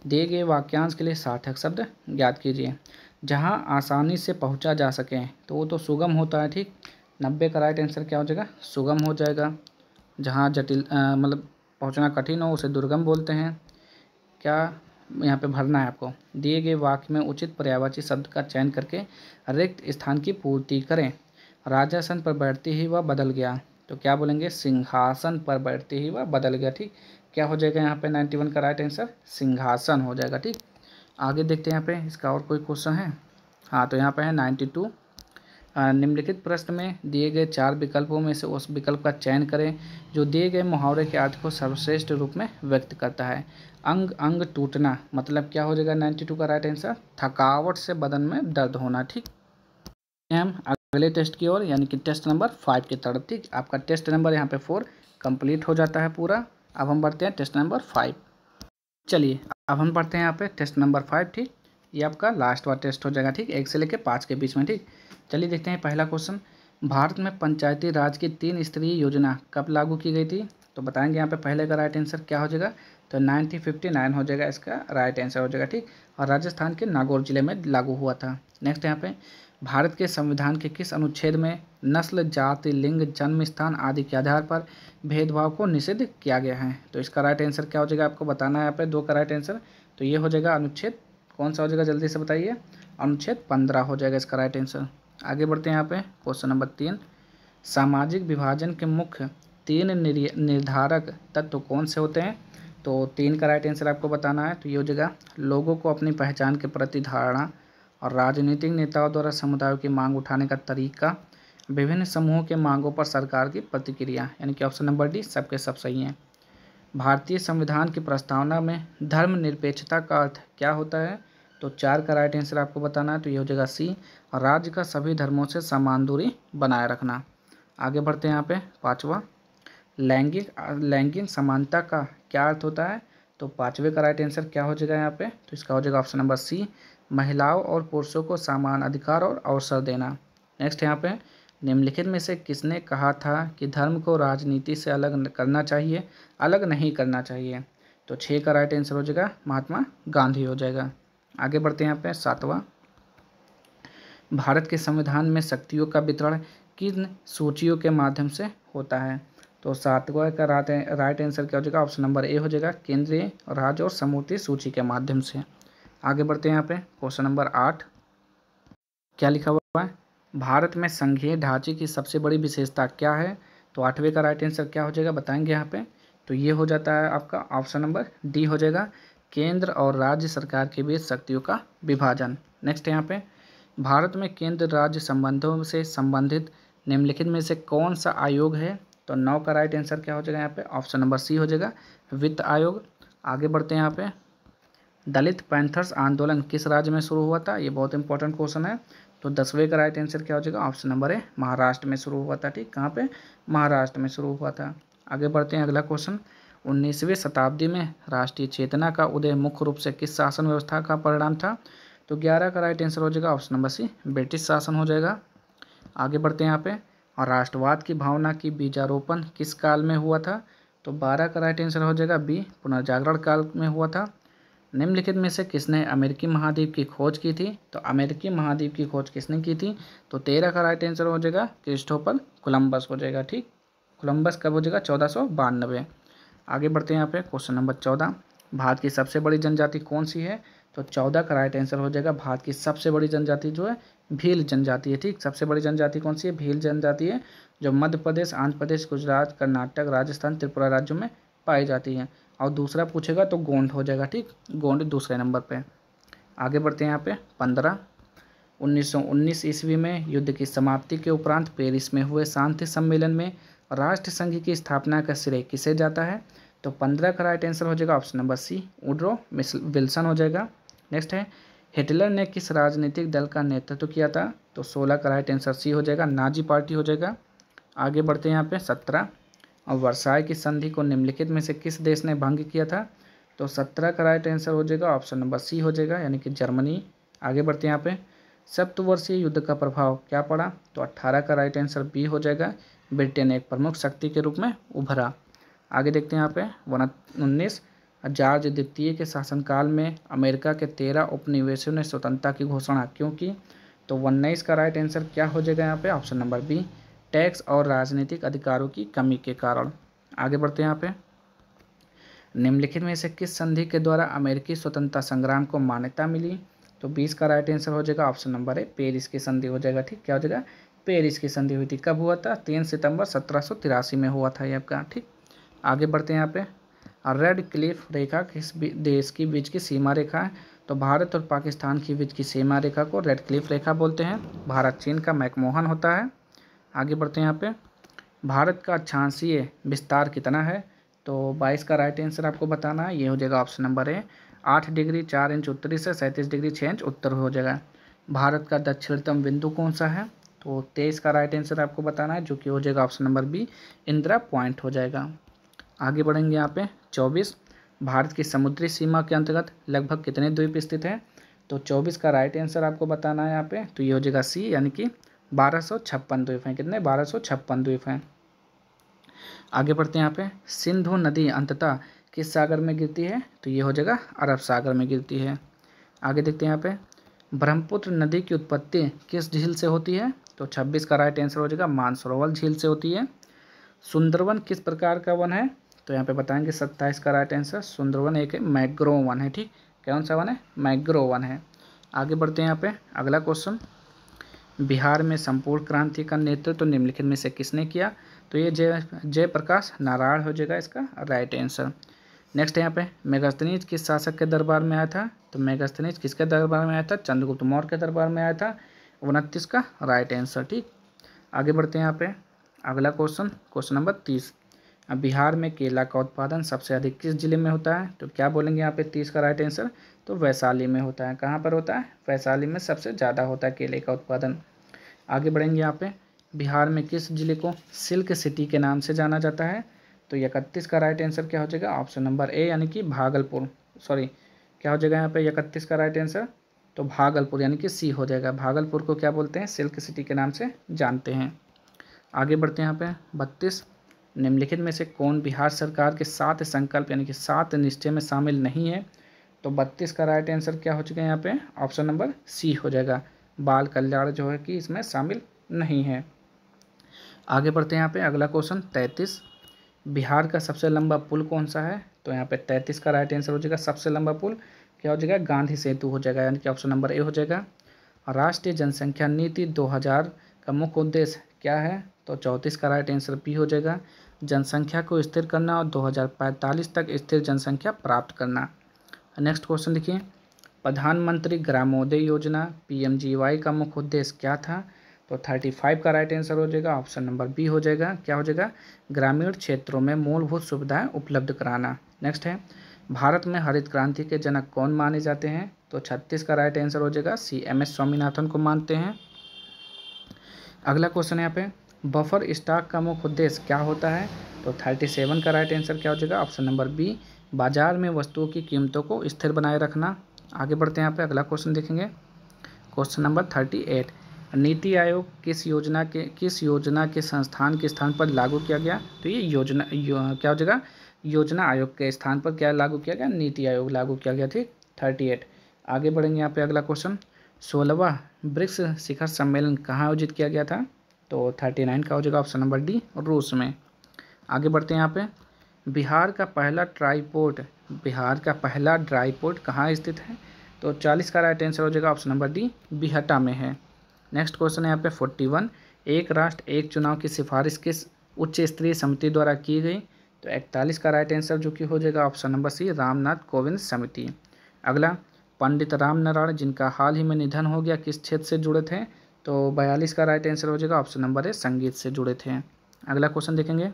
Speaker 1: दिए गए वाक्यांश के लिए सार्थक शब्द ज्ञात कीजिए। जहाँ आसानी से पहुँचा जा सके तो वो तो सुगम होता है। ठीक, 90 का राइट आंसर क्या हो जाएगा, सुगम हो जाएगा। जहाँ जटिल मतलब पहुँचना कठिन हो उसे दुर्गम बोलते हैं। क्या यहाँ पे भरना है आपको, दिए गए वाक्य में उचित पर्यायवाची शब्द का चयन करके रिक्त स्थान की पूर्ति करें। राजासन पर बैठते ही वह बदल गया, तो क्या बोलेंगे, सिंहासन पर बैठते ही वह बदल गया। ठीक, क्या हो जाएगा यहाँ पे 91 का राइट आंसर सिंहासन हो जाएगा। ठीक, आगे देखते हैं यहाँ पे इसका और कोई क्वेश्चन है। हाँ, तो यहाँ पे है 92 निम्नलिखित प्रश्न में दिए गए 4 विकल्पों में से उस विकल्प का चयन करें जो दिए गए मुहावरे के अर्थ को सर्वश्रेष्ठ रूप में व्यक्त करता है। अंग अंग टूटना मतलब क्या हो जाएगा, 92 का राइट आंसर थकावट से बदन में दर्द होना। ठीक, हम अगले टेस्ट की ओर यानी कि टेस्ट नंबर 5 की तरफ। ठीक, आपका टेस्ट नंबर यहाँ पे 4 कंप्लीट हो जाता है पूरा। अब हम बढ़ते हैं टेस्ट नंबर 5। चलिए अब हम पढ़ते हैं यहाँ पे टेस्ट नंबर 5। ठीक, ये आपका लास्ट वाला टेस्ट हो जाएगा। ठीक, 1 से लेकर 5 के बीच में। ठीक, चलिए देखते हैं पहला क्वेश्चन। भारत में पंचायती राज की 3 स्तरीय योजना कब लागू की गई थी, तो बताएंगे यहाँ पे पहले का राइट आंसर क्या हो जाएगा, तो 1959 हो जाएगा, इसका राइट आंसर हो जाएगा। ठीक, और राजस्थान के नागौर जिले में लागू हुआ था। नेक्स्ट यहाँ पे भारत के संविधान के किस अनुच्छेद में नस्ल, जाति, लिंग, जन्म स्थान आदि के आधार पर भेदभाव को निषिद्ध किया गया है, तो इसका राइट आंसर क्या हो जाएगा, आपको बताना है यहाँ पे 2 का राइट आंसर। तो ये हो जाएगा अनुच्छेद कौन सा हो जाएगा, जल्दी से बताइए, अनुच्छेद 15 हो जाएगा इसका राइट आंसर। आगे बढ़ते हैं यहाँ पे क्वेश्चन नंबर 3। सामाजिक विभाजन के मुख्य 3 निर्धारक तत्व कौन से होते हैं, तो 3 का राइट आंसर आपको बताना है। तो ये हो जाएगा लोगों को अपनी पहचान के प्रति धारणा और राजनीतिक नेताओं द्वारा समुदायों की मांग उठाने का तरीका, विभिन्न समूहों के मांगों पर सरकार की प्रतिक्रिया, यानी कि ऑप्शन नंबर डी सबके सब सही हैं। भारतीय संविधान की प्रस्तावना में धर्मनिरपेक्षता का अर्थ क्या होता है, तो 4 का राइट आंसर आपको बताना है। तो ये हो जाएगा सी, राज्य का सभी धर्मों से समान दूरी बनाए रखना। आगे बढ़ते हैं यहाँ पे 5वां, लैंगिक समानता का क्या अर्थ होता है, तो 5वें का राइट आंसर क्या हो जाएगा यहाँ पे, तो इसका हो जाएगा ऑप्शन नंबर सी, महिलाओं और पुरुषों को समान अधिकार और अवसर देना। नेक्स्ट यहाँ पे निम्नलिखित में से किसने कहा था कि धर्म को राजनीति से अलग करना चाहिए, अलग नहीं करना चाहिए, तो 6 का राइट आंसर हो जाएगा महात्मा गांधी हो जाएगा। आगे बढ़ते हैं यहाँ पे 7वां, भारत के संविधान में शक्तियों का वितरण किन सूचियों के माध्यम से होता है, तो 7वां का राइट आंसर क्या हो जाएगा, ऑप्शन नंबर ए हो जाएगा, केंद्रीय, राज्य और समूची सूची के माध्यम से। आगे बढ़ते हैं यहाँ पे क्वेश्चन नंबर 8। क्या लिखा हुआ है, भारत में संघीय ढांचे की सबसे बड़ी विशेषता क्या है, तो 8वें का राइट आंसर क्या हो जाएगा बताएंगे यहाँ पे। तो ये हो जाता है आपका ऑप्शन नंबर डी हो जाएगा, केंद्र और राज्य सरकार के बीच शक्तियों का विभाजन। नेक्स्ट यहाँ पे भारत में केंद्र राज्य संबंधों से संबंधित निम्नलिखित में से कौन सा आयोग है, तो 9 का राइट आंसर क्या हो जाएगा यहाँ पे, ऑप्शन नंबर सी हो जाएगा, वित्त आयोग। आगे बढ़ते हैं यहाँ पे दलित पैंथर्स आंदोलन किस राज्य में शुरू हुआ था, ये बहुत इंपॉर्टेंट क्वेश्चन है। तो 10वें का राइट आंसर क्या हो जाएगा, ऑप्शन नंबर ए, महाराष्ट्र में शुरू हुआ था। ठीक, कहाँ पे, महाराष्ट्र में शुरू हुआ था। आगे बढ़ते हैं अगला क्वेश्चन, 19वीं शताब्दी में राष्ट्रीय चेतना का उदय मुख्य रूप से किस शासन व्यवस्था का परिणाम था, तो 11 का राइट आंसर हो जाएगा ऑप्शन नंबर सी, ब्रिटिश शासन हो जाएगा। आगे बढ़ते हैं यहाँ पे और राष्ट्रवाद की भावना की बीजारोपण किस काल में हुआ था, तो 12 का राइट आंसर हो जाएगा बी, पुनर्जागरण काल में हुआ था। निम्नलिखित में से किसने अमेरिकी महाद्वीप की खोज की थी, तो अमेरिकी महाद्वीप की खोज किसने की थी, तो 13 का राइट आंसर हो जाएगा क्रिस्टोफर कोलंबस हो जाएगा। ठीक, कोलंबस कब हो जाएगा, 1492। आगे बढ़ते हैं यहाँ पे क्वेश्चन नंबर 14, भारत की सबसे बड़ी जनजाति कौन सी है, तो 14 का राइट आंसर हो जाएगा भारत की सबसे बड़ी जनजाति जो है भील जनजाति है। ठीक, सबसे बड़ी जनजाति कौन सी है, भील जनजाति है, जो मध्य प्रदेश, आंध्र प्रदेश, गुजरात, कर्नाटक, राजस्थान, त्रिपुरा राज्यों में पाई जाती है। और दूसरा पूछेगा तो गोंड हो जाएगा। ठीक, गोंड दूसरे नंबर पे। आगे बढ़ते हैं यहाँ पे 15, 1919 ईस्वी में युद्ध की समाप्ति के उपरांत पेरिस में हुए शांति सम्मेलन में राष्ट्र संघ की स्थापना का श्रेय किसे जाता है, तो 15 का राइट आंसर हो जाएगा option number C, Woodrow Wilson हो जाएगा। नेक्स्ट है हिटलर ने किस राजनीतिक दल का नेतृत्व किया था, तो 16 का राइट आंसर सी हो जाएगा, नाजी पार्टी हो जाएगा। आगे बढ़ते हैं यहाँ पे 17, और वर्साई की संधि को निम्नलिखित में से किस देश ने भंग किया था? तो 17 का राइट आंसर हो जाएगा ऑप्शन नंबर सी हो जाएगा, यानी कि जर्मनी। आगे बढ़ते हैं यहाँ पे सप्तवर्षीय युद्ध का प्रभाव क्या पड़ा? तो 18 का राइट आंसर बी हो जाएगा, ब्रिटेन एक प्रमुख शक्ति के रूप में उभरा। आगे देखते हैं यहाँ पे 19, जॉर्ज द्वितीय के शासनकाल में अमेरिका के 13 उपनिवेशों ने स्वतंत्रता की घोषणा क्यों की? तो 19 का राइट आंसर क्या हो जाएगा यहाँ पे ऑप्शन नंबर बी, टैक्स और राजनीतिक अधिकारों की कमी के कारण। आगे बढ़ते हैं यहाँ पे निम्नलिखित में से किस संधि के द्वारा अमेरिकी स्वतंत्रता संग्राम को मान्यता मिली? तो 20 का राइट आंसर हो जाएगा ऑप्शन नंबर ए, पेरिस की संधि हो जाएगा। ठीक, क्या हो जाएगा? पेरिस की संधि हुई थी। कब हुआ था? 3 सितंबर 1783 में हुआ था ये आपका। ठीक, आगे बढ़ते हैं यहाँ पे रेड क्लिफ रेखा किस देश की बीच की सीमा रेखा है? तो भारत और पाकिस्तान के बीच की सीमा रेखा को रेड क्लिफ रेखा बोलते हैं। भारत चीन का मैकमोहन होता है। आगे बढ़ते हैं यहाँ पे भारत का अक्षांशीय विस्तार कितना है? तो 22 का राइट आंसर आपको बताना है, ये हो जाएगा ऑप्शन नंबर ए, 8 डिग्री 4 इंच उत्तरी से 37 डिग्री 6 इंच उत्तर हो जाएगा। भारत का दक्षिणतम बिंदु कौन सा है? तो 23 का राइट आंसर आपको बताना है, जो कि हो जाएगा option number B, Indira Point हो जाएगा। आगे बढ़ेंगे यहाँ पे 24, भारत की समुद्री सीमा के अंतर्गत लगभग कितने द्वीप स्थित हैं? तो 24 का राइट आंसर आपको बताना है यहाँ पे, तो ये हो जाएगा सी, यानी कि 1256 द्वीप हैं। कितने? 1256 द्वीप हैं। आगे बढ़ते हैं यहाँ पे सिंधु नदी अंततः किस सागर में गिरती है? तो ये हो जाएगा अरब सागर में गिरती है। आगे देखते हैं यहाँ पे ब्रह्मपुत्र नदी की उत्पत्ति किस झील से होती है? तो 26 का राइट आंसर हो जाएगा मानसरोवर झील से होती है। सुंदरवन किस प्रकार का वन है? तो यहाँ पे बताएंगे 27 का राइट आंसर, सुंदरवन एक मैंग्रोव वन है। ठीक, कौन सा वन है? मैंग्रोव वन है। आगे बढ़ते हैं यहाँ पे अगला क्वेश्चन, बिहार में संपूर्ण क्रांति का नेतृत्व निम्नलिखित में से किसने किया? तो ये जयप्रकाश नारायण हो जाएगा इसका राइट आंसर। नेक्स्ट यहाँ पे मेगास्थनीज किस शासक के दरबार में आया था? तो मेगास्थनीज किसके दरबार में आया था? चंद्रगुप्त मौर्य के दरबार में आया था। 29 का राइट आंसर। ठीक, आगे बढ़ते हैं यहाँ पे अगला क्वेश्चन, क्वेश्चन नंबर 30, बिहार में केला का उत्पादन सबसे अधिक किस जिले में होता है? तो क्या बोलेंगे यहाँ पे 30 का राइट आंसर? तो वैशाली में होता है। कहाँ पर होता है? वैशाली में सबसे ज़्यादा होता है केले का उत्पादन। आगे बढ़ेंगे यहाँ पे बिहार में किस जिले को सिल्क सिटी के नाम से जाना जाता है? तो 31 का राइट आंसर क्या हो जाएगा? ऑप्शन नंबर ए, यानी कि भागलपुर। सॉरी, क्या हो जाएगा यहाँ पे 31 का राइट आंसर? तो भागलपुर, यानी कि सी हो जाएगा। भागलपुर को क्या बोलते हैं? सिल्क सिटी के नाम से जानते हैं। आगे बढ़ते हैं यहाँ पे 32, निम्नलिखित में से कौन बिहार सरकार के 7 संकल्प यानी कि 7 निश्चय में शामिल नहीं है? तो 32 का राइट आंसर क्या हो चुका है यहाँ पे? ऑप्शन नंबर सी हो जाएगा, बाल कल्याण जो है कि इसमें शामिल नहीं है। आगे बढ़ते हैं यहाँ पे अगला क्वेश्चन 33, बिहार का सबसे लंबा पुल कौन सा है? तो यहाँ पे 33 का राइट आंसर हो जाएगा सबसे लंबा पुल क्या हो जाएगा? गांधी सेतु हो जाएगा, यानी कि ऑप्शन नंबर ए हो जाएगा। राष्ट्रीय जनसंख्या नीति 2000 का मुख्य उद्देश्य क्या है? तो 34 का राइट आंसर बी हो जाएगा, जनसंख्या को स्थिर करना और 2045 तक स्थिर जनसंख्या प्राप्त करना। नेक्स्ट क्वेश्चन देखिए, प्रधानमंत्री ग्रामोदय योजना PMGY का मुख्य उद्देश्य क्या था? तो 35 का राइट आंसर हो जाएगा, ऑप्शन नंबर बी हो जाएगा। क्या हो जाएगा? ग्रामीण क्षेत्रों में मूलभूत सुविधाएं उपलब्ध कराना। नेक्स्ट है, भारत में हरित क्रांति के जनक कौन माने जाते हैं? तो 36 का राइट आंसर हो जाएगा सी, MS स्वामीनाथन को मानते हैं। अगला क्वेश्चन यहाँ पे बफर स्टॉक का मुख्य उद्देश्य क्या होता है? तो 37 का राइट आंसर क्या हो जाएगा? ऑप्शन नंबर बी, बाजार में वस्तुओं की कीमतों को स्थिर बनाए रखना। आगे बढ़ते हैं यहाँ पे अगला क्वेश्चन देखेंगे, क्वेश्चन नंबर 38, नीति आयोग किस योजना के संस्थान के स्थान पर लागू किया गया? तो ये क्या हो जाएगा? योजना आयोग के स्थान पर क्या लागू किया गया? नीति आयोग लागू किया गया। ठीक, 38। आगे बढ़ेंगे यहाँ पे अगला क्वेश्चन, 16वां ब्रिक्स शिखर सम्मेलन कहाँ आयोजित किया गया था? तो 39 का हो जाएगा ऑप्शन नंबर डी, रूस में। आगे बढ़ते हैं यहाँ पे बिहार का पहला ड्राई पोर्ट कहाँ स्थित है? तो 40 का राइट आंसर हो जाएगा ऑप्शन नंबर डी, बिहटा में है। नेक्स्ट क्वेश्चन है यहाँ पे 41, एक राष्ट्र एक चुनाव की सिफारिश किस उच्च स्तरीय समिति द्वारा की गई? तो 41 का राइट आंसर जो कि हो जाएगा option number C, Ramnath Kovind समिति। अगला, पंडित राम नारायण जिनका हाल ही में निधन हो गया किस क्षेत्र से जुड़े थे? तो 42 का राइट आंसर हो जाएगा ऑप्शन नंबर ए, संगीत से जुड़े थे। अगला क्वेश्चन देखेंगे,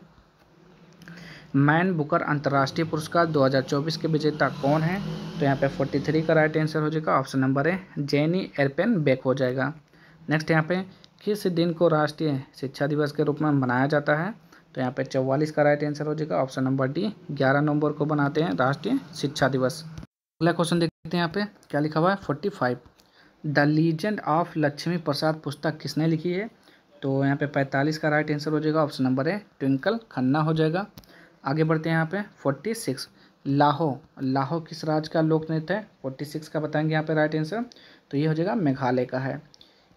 Speaker 1: मैन बुकर अंतर्राष्ट्रीय पुरस्कार 2024 के विजेता कौन है? तो यहाँ पे 43 का राइट आंसर हो जाएगा option number A, Jenny Erpenbeck हो जाएगा। नेक्स्ट यहाँ पे किस दिन को राष्ट्रीय शिक्षा दिवस के रूप में मनाया जाता है? तो यहाँ पे 44 का राइट आंसर हो जाएगा ऑप्शन नंबर डी, 11 नवंबर को बनाते हैं राष्ट्रीय शिक्षा दिवस। अगला क्वेश्चन देखते हैं यहाँ पे क्या लिखा हुआ है 45। द लीजेंड ऑफ लक्ष्मी प्रसाद पुस्तक किसने लिखी है? तो यहाँ पे 45 का राइट आंसर हो जाएगा ऑप्शन नंबर है ट्विंकल खन्ना हो जाएगा। आगे बढ़ते हैं यहाँ पे 46। लाहो किस राज्य का लोक नृत्य है? 46 का बताएंगे यहाँ पे राइट आंसर, तो ये हो जाएगा मेघालय का है।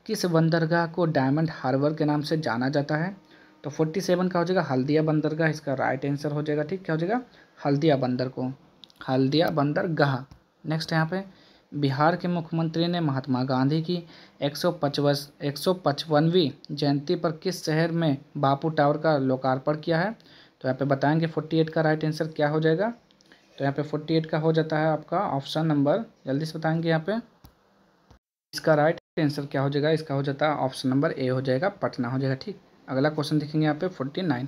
Speaker 1: किस बंदरगाह को डायमंड हार्बर के नाम से जाना जाता है? तो 47 का हो जाएगा हल्दिया बंदरगाह, इसका राइट आंसर हो जाएगा। ठीक, क्या हो जाएगा हल्दिया बंदरगाह। नेक्स्ट यहाँ पे बिहार के मुख्यमंत्री ने महात्मा गांधी की 155वीं जयंती पर किस शहर में बापू टावर का लोकार्पण किया है? तो यहाँ पे बताएंगे 48 का राइट आंसर क्या हो जाएगा। तो यहाँ पे 48 का हो जाता है आपका ऑप्शन नंबर, जल्दी से बताएंगे यहाँ पे इसका राइट आंसर क्या हो जाएगा। इसका हो जाता है ऑप्शन नंबर ए हो जाएगा, पटना हो जाएगा। ठीक, अगला क्वेश्चन देखेंगे यहाँ पे 49।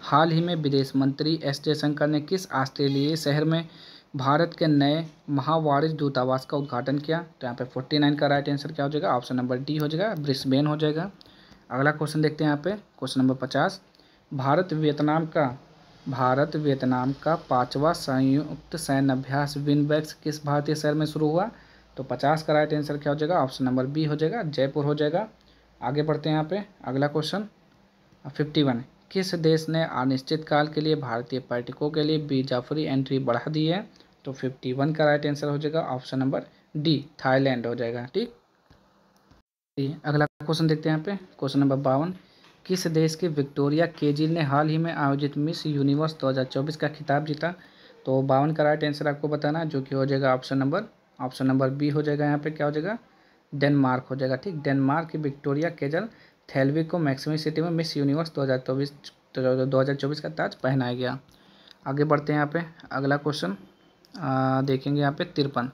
Speaker 1: हाल ही में विदेश मंत्री एस जयशंकर ने किस ऑस्ट्रेलियाई शहर में भारत के नए महावाणिज्य दूतावास का उद्घाटन किया? तो यहाँ पे 49 का राइट आंसर क्या हो जाएगा, ऑप्शन नंबर डी हो जाएगा, ब्रिस्बेन हो जाएगा। अगला क्वेश्चन देखते हैं यहाँ पे क्वेश्चन नंबर 50। भारत वियतनाम का 5वां संयुक्त सैन्य अभ्यास विनबैक्स किस भारतीय शहर में शुरू हुआ? तो 50 का राइट आंसर क्या हो जाएगा, ऑप्शन नंबर बी हो जाएगा, जयपुर हो जाएगा। आगे बढ़ते हैं यहाँ पे अगला क्वेश्चन 51। किस देश ने अनिश्चितकाल के लिए भारतीय पर्यटकों के लिए वीजा फ्री एंट्री बढ़ा दी है? तो 51 का राइट आंसर हो जाएगा ऑप्शन नंबर डी, थाईलैंड हो जाएगा। ठीक, अगला क्वेश्चन देखते हैं यहाँ पे क्वेश्चन नंबर 52। किस देश की विक्टोरिया केजिल ने हाल ही में आयोजित मिस यूनिवर्स 2024 का खिताब जीता? तो 52 का राइट आंसर आपको बताना है, जो कि हो जाएगा ऑप्शन नंबर बी हो जाएगा। यहाँ पे क्या हो जाएगा, डेनमार्क हो जाएगा। ठीक, डेनमार्क की विक्टोरिया केजल थेल्विक को मैक्सिमो सिटी में मिस यूनिवर्स 2024 का ताज पहनाया गया। आगे बढ़ते हैं यहाँ पे अगला क्वेश्चन देखेंगे यहाँ पे 53।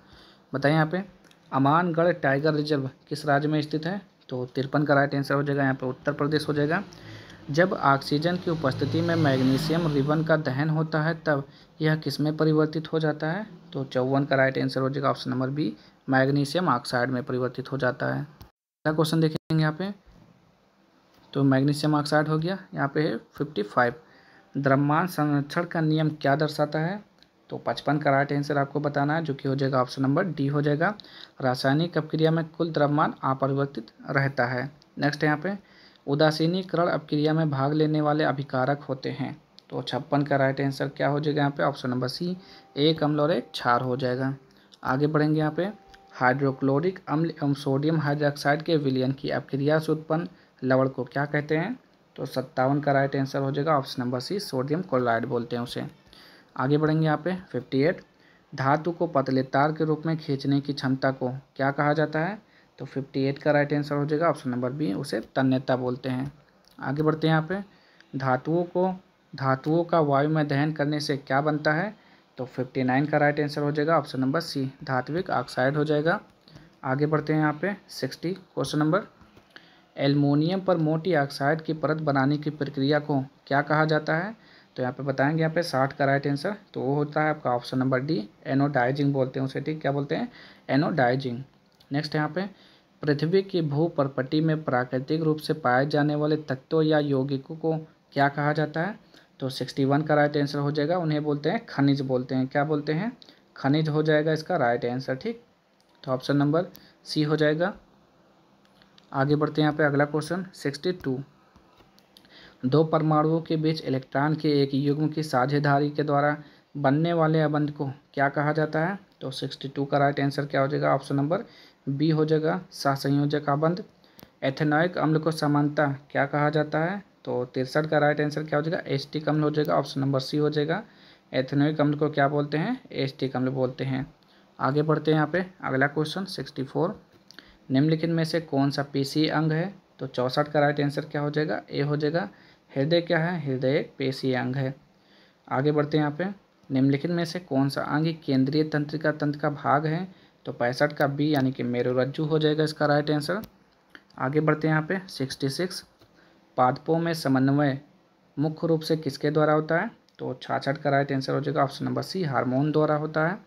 Speaker 1: बताइए यहाँ पे अमानगढ़ टाइगर रिजर्व किस राज्य में स्थित है? तो 53 का राइट आंसर हो जाएगा यहाँ पे उत्तर प्रदेश हो जाएगा। जब ऑक्सीजन की उपस्थिति में मैग्नीशियम रिबन का दहन होता है तब यह किस में परिवर्तित हो जाता है? तो 54 का राइट आंसर हो जाएगा option number B, magnesium oxide में परिवर्तित हो जाता है। अगला क्वेश्चन देखेंगे यहाँ पे, तो मैग्नीशियम ऑक्साइड हो गया। यहाँ पे है 55। द्रव्यमान संरक्षण का नियम क्या दर्शाता है? तो 55 का राइट आंसर आपको बताना है, जो कि हो जाएगा ऑप्शन नंबर डी हो जाएगा, रासायनिक अपक्रिया में कुल द्रव्यमान अपरिवर्तित रहता है। नेक्स्ट यहाँ पे उदासीनीकरण अपक्रिया में भाग लेने वाले अभिकारक होते हैं। तो 56 का राइट आंसर क्या हो जाएगा यहाँ पे ऑप्शन नंबर सी, एक अम्ल और एक क्षार हो जाएगा। आगे बढ़ेंगे यहाँ पे हाइड्रोक्लोरिक अम्ल एवं सोडियम हाइड्रोक्साइड के विलयन की अपक्रिया से उत्पन्न लवण को क्या कहते हैं? तो 57 का राइट आंसर हो जाएगा option number C, sodium chloride बोलते हैं उसे। आगे बढ़ेंगे यहाँ पे 58। धातु को पतले तार के रूप में खींचने की क्षमता को क्या कहा जाता है? तो 58 का राइट आंसर हो जाएगा ऑप्शन नंबर बी, उसे तन्यता बोलते हैं। आगे बढ़ते हैं यहाँ पे धातुओं का वायु में दहन करने से क्या बनता है? तो 59 का राइट आंसर हो जाएगा ऑप्शन नंबर सी, धात्विक ऑक्साइड हो जाएगा। आगे बढ़ते हैं यहाँ पे 60 क्वेश्चन नंबर। एल्युमिनियम पर मोटी ऑक्साइड की परत बनाने की प्रक्रिया को क्या कहा जाता है? तो यहाँ पे बताएंगे यहाँ पे 60 का राइट आंसर, तो वो होता है आपका ऑप्शन नंबर डी, एनोडाइजिंग बोलते हैं उसे। ठीक, क्या बोलते हैं, एनोडाइजिंग। नेक्स्ट यहाँ पे पृथ्वी की भूपर्पटी में प्राकृतिक रूप से पाए जाने वाले तत्वों या यौगिकों को क्या कहा जाता है? तो 61 का राइट आंसर हो जाएगा, उन्हें बोलते हैं खनिज बोलते हैं। क्या बोलते हैं, खनिज हो जाएगा इसका राइट आंसर। ठीक, तो ऑप्शन नंबर सी हो जाएगा। आगे बढ़ते हैं यहाँ पे अगला क्वेश्चन 62। दो परमाणुओं के बीच इलेक्ट्रॉन के एक युग्म की साझेदारी के द्वारा बनने वाले अबंध को क्या कहा जाता है? तो 62 का राइट आंसर क्या हो जाएगा, ऑप्शन नंबर बी हो जाएगा, सहसंयोजक अबंध। एथेनॉइक अम्ल को समानता क्या कहा जाता है? तो 63 का राइट आंसर क्या हो जाएगा, एस्टिक अम्ल हो जाएगा, ऑप्शन नंबर सी हो जाएगा। एथेनॉइक अम्ल को क्या बोलते हैं, एस्टिक अम्ल बोलते हैं। आगे बढ़ते हैं यहाँ पे अगला क्वेश्चन 64। निम्नलिखित में से कौन सा पेशीय अंग है? तो 64 का राइट आंसर क्या हो जाएगा, ए हो जाएगा। हृदय क्या है, हृदय एक पेशीय अंग है। आगे बढ़ते हैं यहाँ पे निम्नलिखित में से कौन सा अंग केंद्रीय तंत्रिका तंत्र का भाग है? तो 65 का बी यानी कि मेरुरज्जु हो जाएगा इसका राइट आंसर। आगे बढ़ते हैं यहाँ पे 66। पादपों में समन्वय मुख्य रूप से किसके द्वारा होता है? तो 66 का राइट आंसर हो जाएगा ऑप्शन नंबर सी, हार्मोन द्वारा होता है।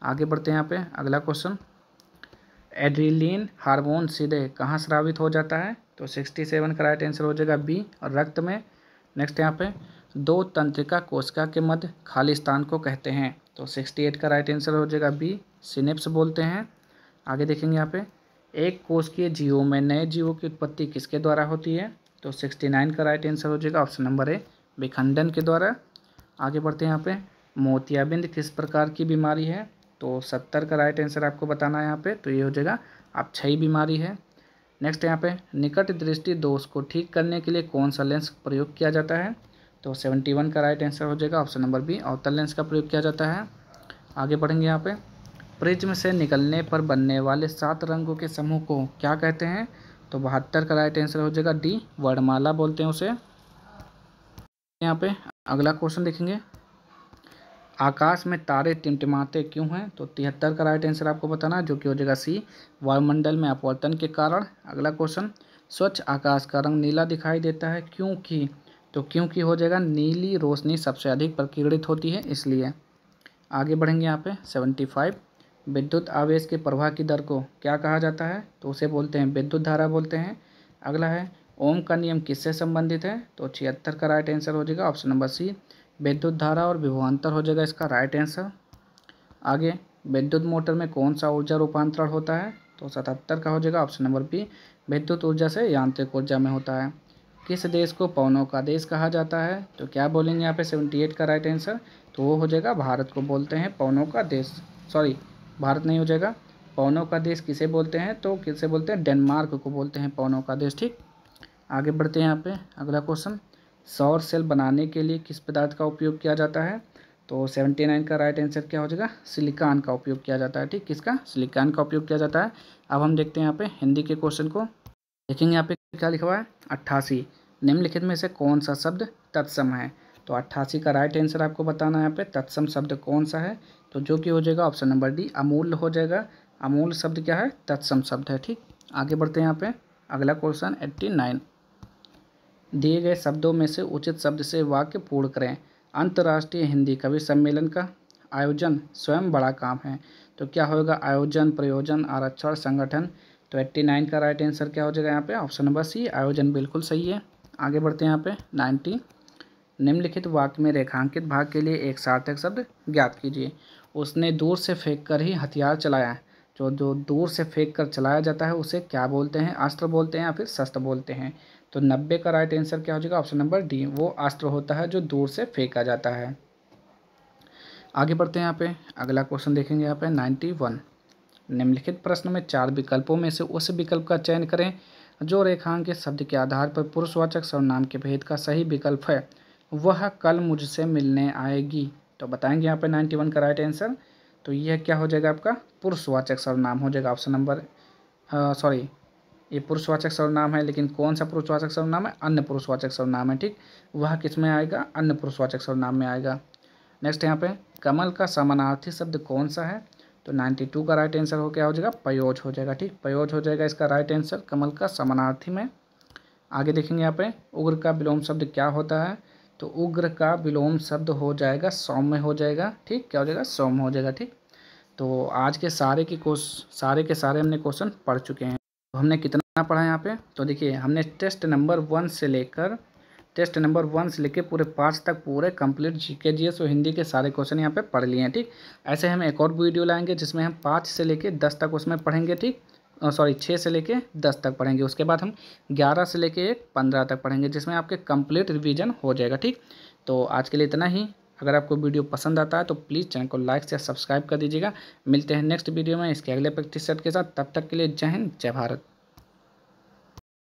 Speaker 1: आगे बढ़ते हैं यहाँ पे अगला क्वेश्चन। एड्रिलिन हार्मोन सीधे कहाँ स्रावित हो जाता है? तो 67 का राइट आंसर हो जाएगा बी, रक्त में। नेक्स्ट यहाँ पे दो तंत्रिका कोशिका के मध्य खाली स्थान को कहते हैं, तो 68 का राइट आंसर हो जाएगा बी, सिनेप्स बोलते हैं। आगे देखेंगे यहाँ पे एक कोशिकीय जीवों में नए जीवों की उत्पत्ति किसके द्वारा होती है, तो 69 का राइट आंसर हो जाएगा ऑप्शन नंबर ए, विखंडन के द्वारा। आगे बढ़ते हैं यहाँ पे मोतियाबिंद किस प्रकार की बीमारी है, तो 70 का राइट आंसर आपको बताना है यहाँ पे, तो ये हो जाएगा अपक्षयी बीमारी है। नेक्स्ट यहाँ पे निकट दृष्टि दोष को ठीक करने के लिए कौन सा लेंस प्रयोग किया जाता है, तो 71 का राइट आंसर हो जाएगा ऑप्शन नंबर बी, अवतल लेंस का प्रयोग किया जाता है। आगे बढ़ेंगे यहाँ पे प्रिज्म से निकलने पर बनने वाले 7 रंगों के समूह को क्या कहते हैं, तो 72 का राइट आंसर हो जाएगा डी, वर्णमाला बोलते हैं उसे। यहाँ पे अगला क्वेश्चन देखेंगे आकाश में तारे टिमटिमाते क्यों हैं, तो 73 का राइट आंसर आपको बताना है, जो कि हो जाएगा सी, वायुमंडल में अपवर्तन के कारण। अगला क्वेश्चन स्वच्छ आकाश का रंग नीला दिखाई देता है क्योंकि, तो क्योंकि हो जाएगा नीली रोशनी सबसे अधिक प्रकीर्णित होती है इसलिए। आगे बढ़ेंगे यहाँ पे 75 विद्युत आवेश के प्रवाह की दर को क्या कहा जाता है, तो उसे बोलते हैं विद्युत धारा बोलते हैं। अगला है ओम का नियम किससे संबंधित है, तो 76 का राइट आंसर हो जाएगा ऑप्शन नंबर सी, विद्युत धारा और विभवांतर हो जाएगा इसका राइट आंसर। आगे विद्युत मोटर में कौन सा ऊर्जा रूपांतरण होता है, तो 77 का हो जाएगा ऑप्शन नंबर बी, विद्युत ऊर्जा से यांत्रिक ऊर्जा में होता है। किस देश को पवनों का देश कहा जाता है, तो क्या बोलेंगे यहाँ पे 78 का राइट आंसर, तो वो हो जाएगा भारत को बोलते हैं पवनों का देश, सॉरी भारत नहीं हो जाएगा, पवनों का देश किसे बोलते हैं, तो किसे बोलते हैं, डेनमार्क को बोलते हैं पवनों का देश। ठीक, आगे बढ़ते हैं यहाँ पे अगला क्वेश्चन सौर सेल बनाने के लिए किस पदार्थ का उपयोग किया जाता है, तो 79 का राइट आंसर क्या हो जाएगा, सिलिकॉन का उपयोग किया जाता है। ठीक, किसका, सिलिकॉन का उपयोग किया जाता है। अब हम देखते हैं यहाँ पे हिंदी के क्वेश्चन को, देखेंगे यहाँ पे क्या लिखा हुआ है 88 निम्नलिखित में से कौन सा शब्द तत्सम है, तो 88 का राइट आंसर आपको बताना है यहाँ पे तत्सम शब्द कौन सा है, तो जो कि हो जाएगा ऑप्शन नंबर डी, अमूल्य हो जाएगा। अमूल्य शब्द क्या है, तत्सम शब्द है। ठीक, आगे बढ़ते हैं यहाँ पे अगला क्वेश्चन 89 दिए गए शब्दों में से उचित शब्द से वाक्य पूर्ण करें। अंतर्राष्ट्रीय हिंदी कवि सम्मेलन का आयोजन स्वयं बड़ा काम है, तो क्या होगा, आयोजन, प्रयोजन, आरक्षण, संगठन। तो 89 का राइट आंसर क्या हो जाएगा यहाँ पे ऑप्शन नंबर सी, आयोजन बिल्कुल सही है। आगे बढ़ते हैं यहाँ पे 90 निम्नलिखित वाक्य में रेखांकित भाग के लिए एक सार्थक शब्द ज्ञात कीजिए। उसने दूर से फेंक कर ही हथियार चलाया, जो दूर से फेंक कर चलाया जाता है उसे क्या बोलते हैं, अस्त्र बोलते हैं या फिर शस्त्र बोलते हैं। तो 90 का राइट आंसर क्या हो जाएगा ऑप्शन नंबर डी, वो अस्त्र होता है जो दूर से फेंका जाता है। आगे बढ़ते हैं यहाँ पे अगला क्वेश्चन देखेंगे यहाँ पे 91 निम्नलिखित प्रश्न में 4 विकल्पों में से उस विकल्प का चयन करें जो रेखांकित शब्द के आधार पर पुरुषवाचक सर्वनाम के भेद का सही विकल्प है। वह कल मुझसे मिलने आएगी, तो बताएंगे यहाँ पे 91 का राइट आंसर, तो यह क्या हो जाएगा आपका पुरुषवाचक सर्वनाम हो जाएगा ऑप्शन नंबर, सॉरी ये पुरुषवाचक सर्वनाम है, लेकिन कौन सा पुरुषवाचक सर्वनाम है, अन्य पुरुषवाचक सर्वनाम है। ठीक, वह किस में आएगा, अन्य पुरुषवाचक सर्वनाम में आएगा। नेक्स्ट यहाँ पे कमल का समानार्थी शब्द कौन सा है, तो 92 का राइट आंसर हो क्या हो जाएगा, पयोज हो जाएगा। ठीक, पयोज हो जाएगा इसका राइट आंसर कमल का समानार्थी में। आगे देखेंगे यहाँ पे उग्र का विलोम शब्द क्या होता है, तो उग्र का विलोम शब्द हो जाएगा सौम्य हो जाएगा। ठीक, क्या हो जाएगा, सौम्य हो जाएगा। ठीक, तो आज के सारे के सारे हमने क्वेश्चन पढ़ चुके हैं। तो हमने कितना पढ़ा यहाँ पे, तो देखिए हमने टेस्ट नंबर 1 से लेकर पूरे 5 तक पूरे कंप्लीट जीके जीएस और हिंदी के सारे क्वेश्चन यहाँ पे पढ़ लिए हैं। ठीक, ऐसे हम एक और वीडियो लाएंगे जिसमें हम 5 से लेके 10 तक उसमें पढ़ेंगे। ठीक, सॉरी 6 से लेके 10 तक पढ़ेंगे, उसके बाद हम 11 से लेके 15 तक पढ़ेंगे जिसमें आपके कंप्लीट रिवीजन हो जाएगा। ठीक, तो आज के लिए इतना ही। अगर आपको वीडियो पसंद आता है तो प्लीज़ चैनल को लाइक से सब्सक्राइब कर दीजिएगा। मिलते हैं नेक्स्ट वीडियो में इसके अगले प्रैक्टिस सेट के साथ, तब तक के लिए जय हिंद, जय भारत।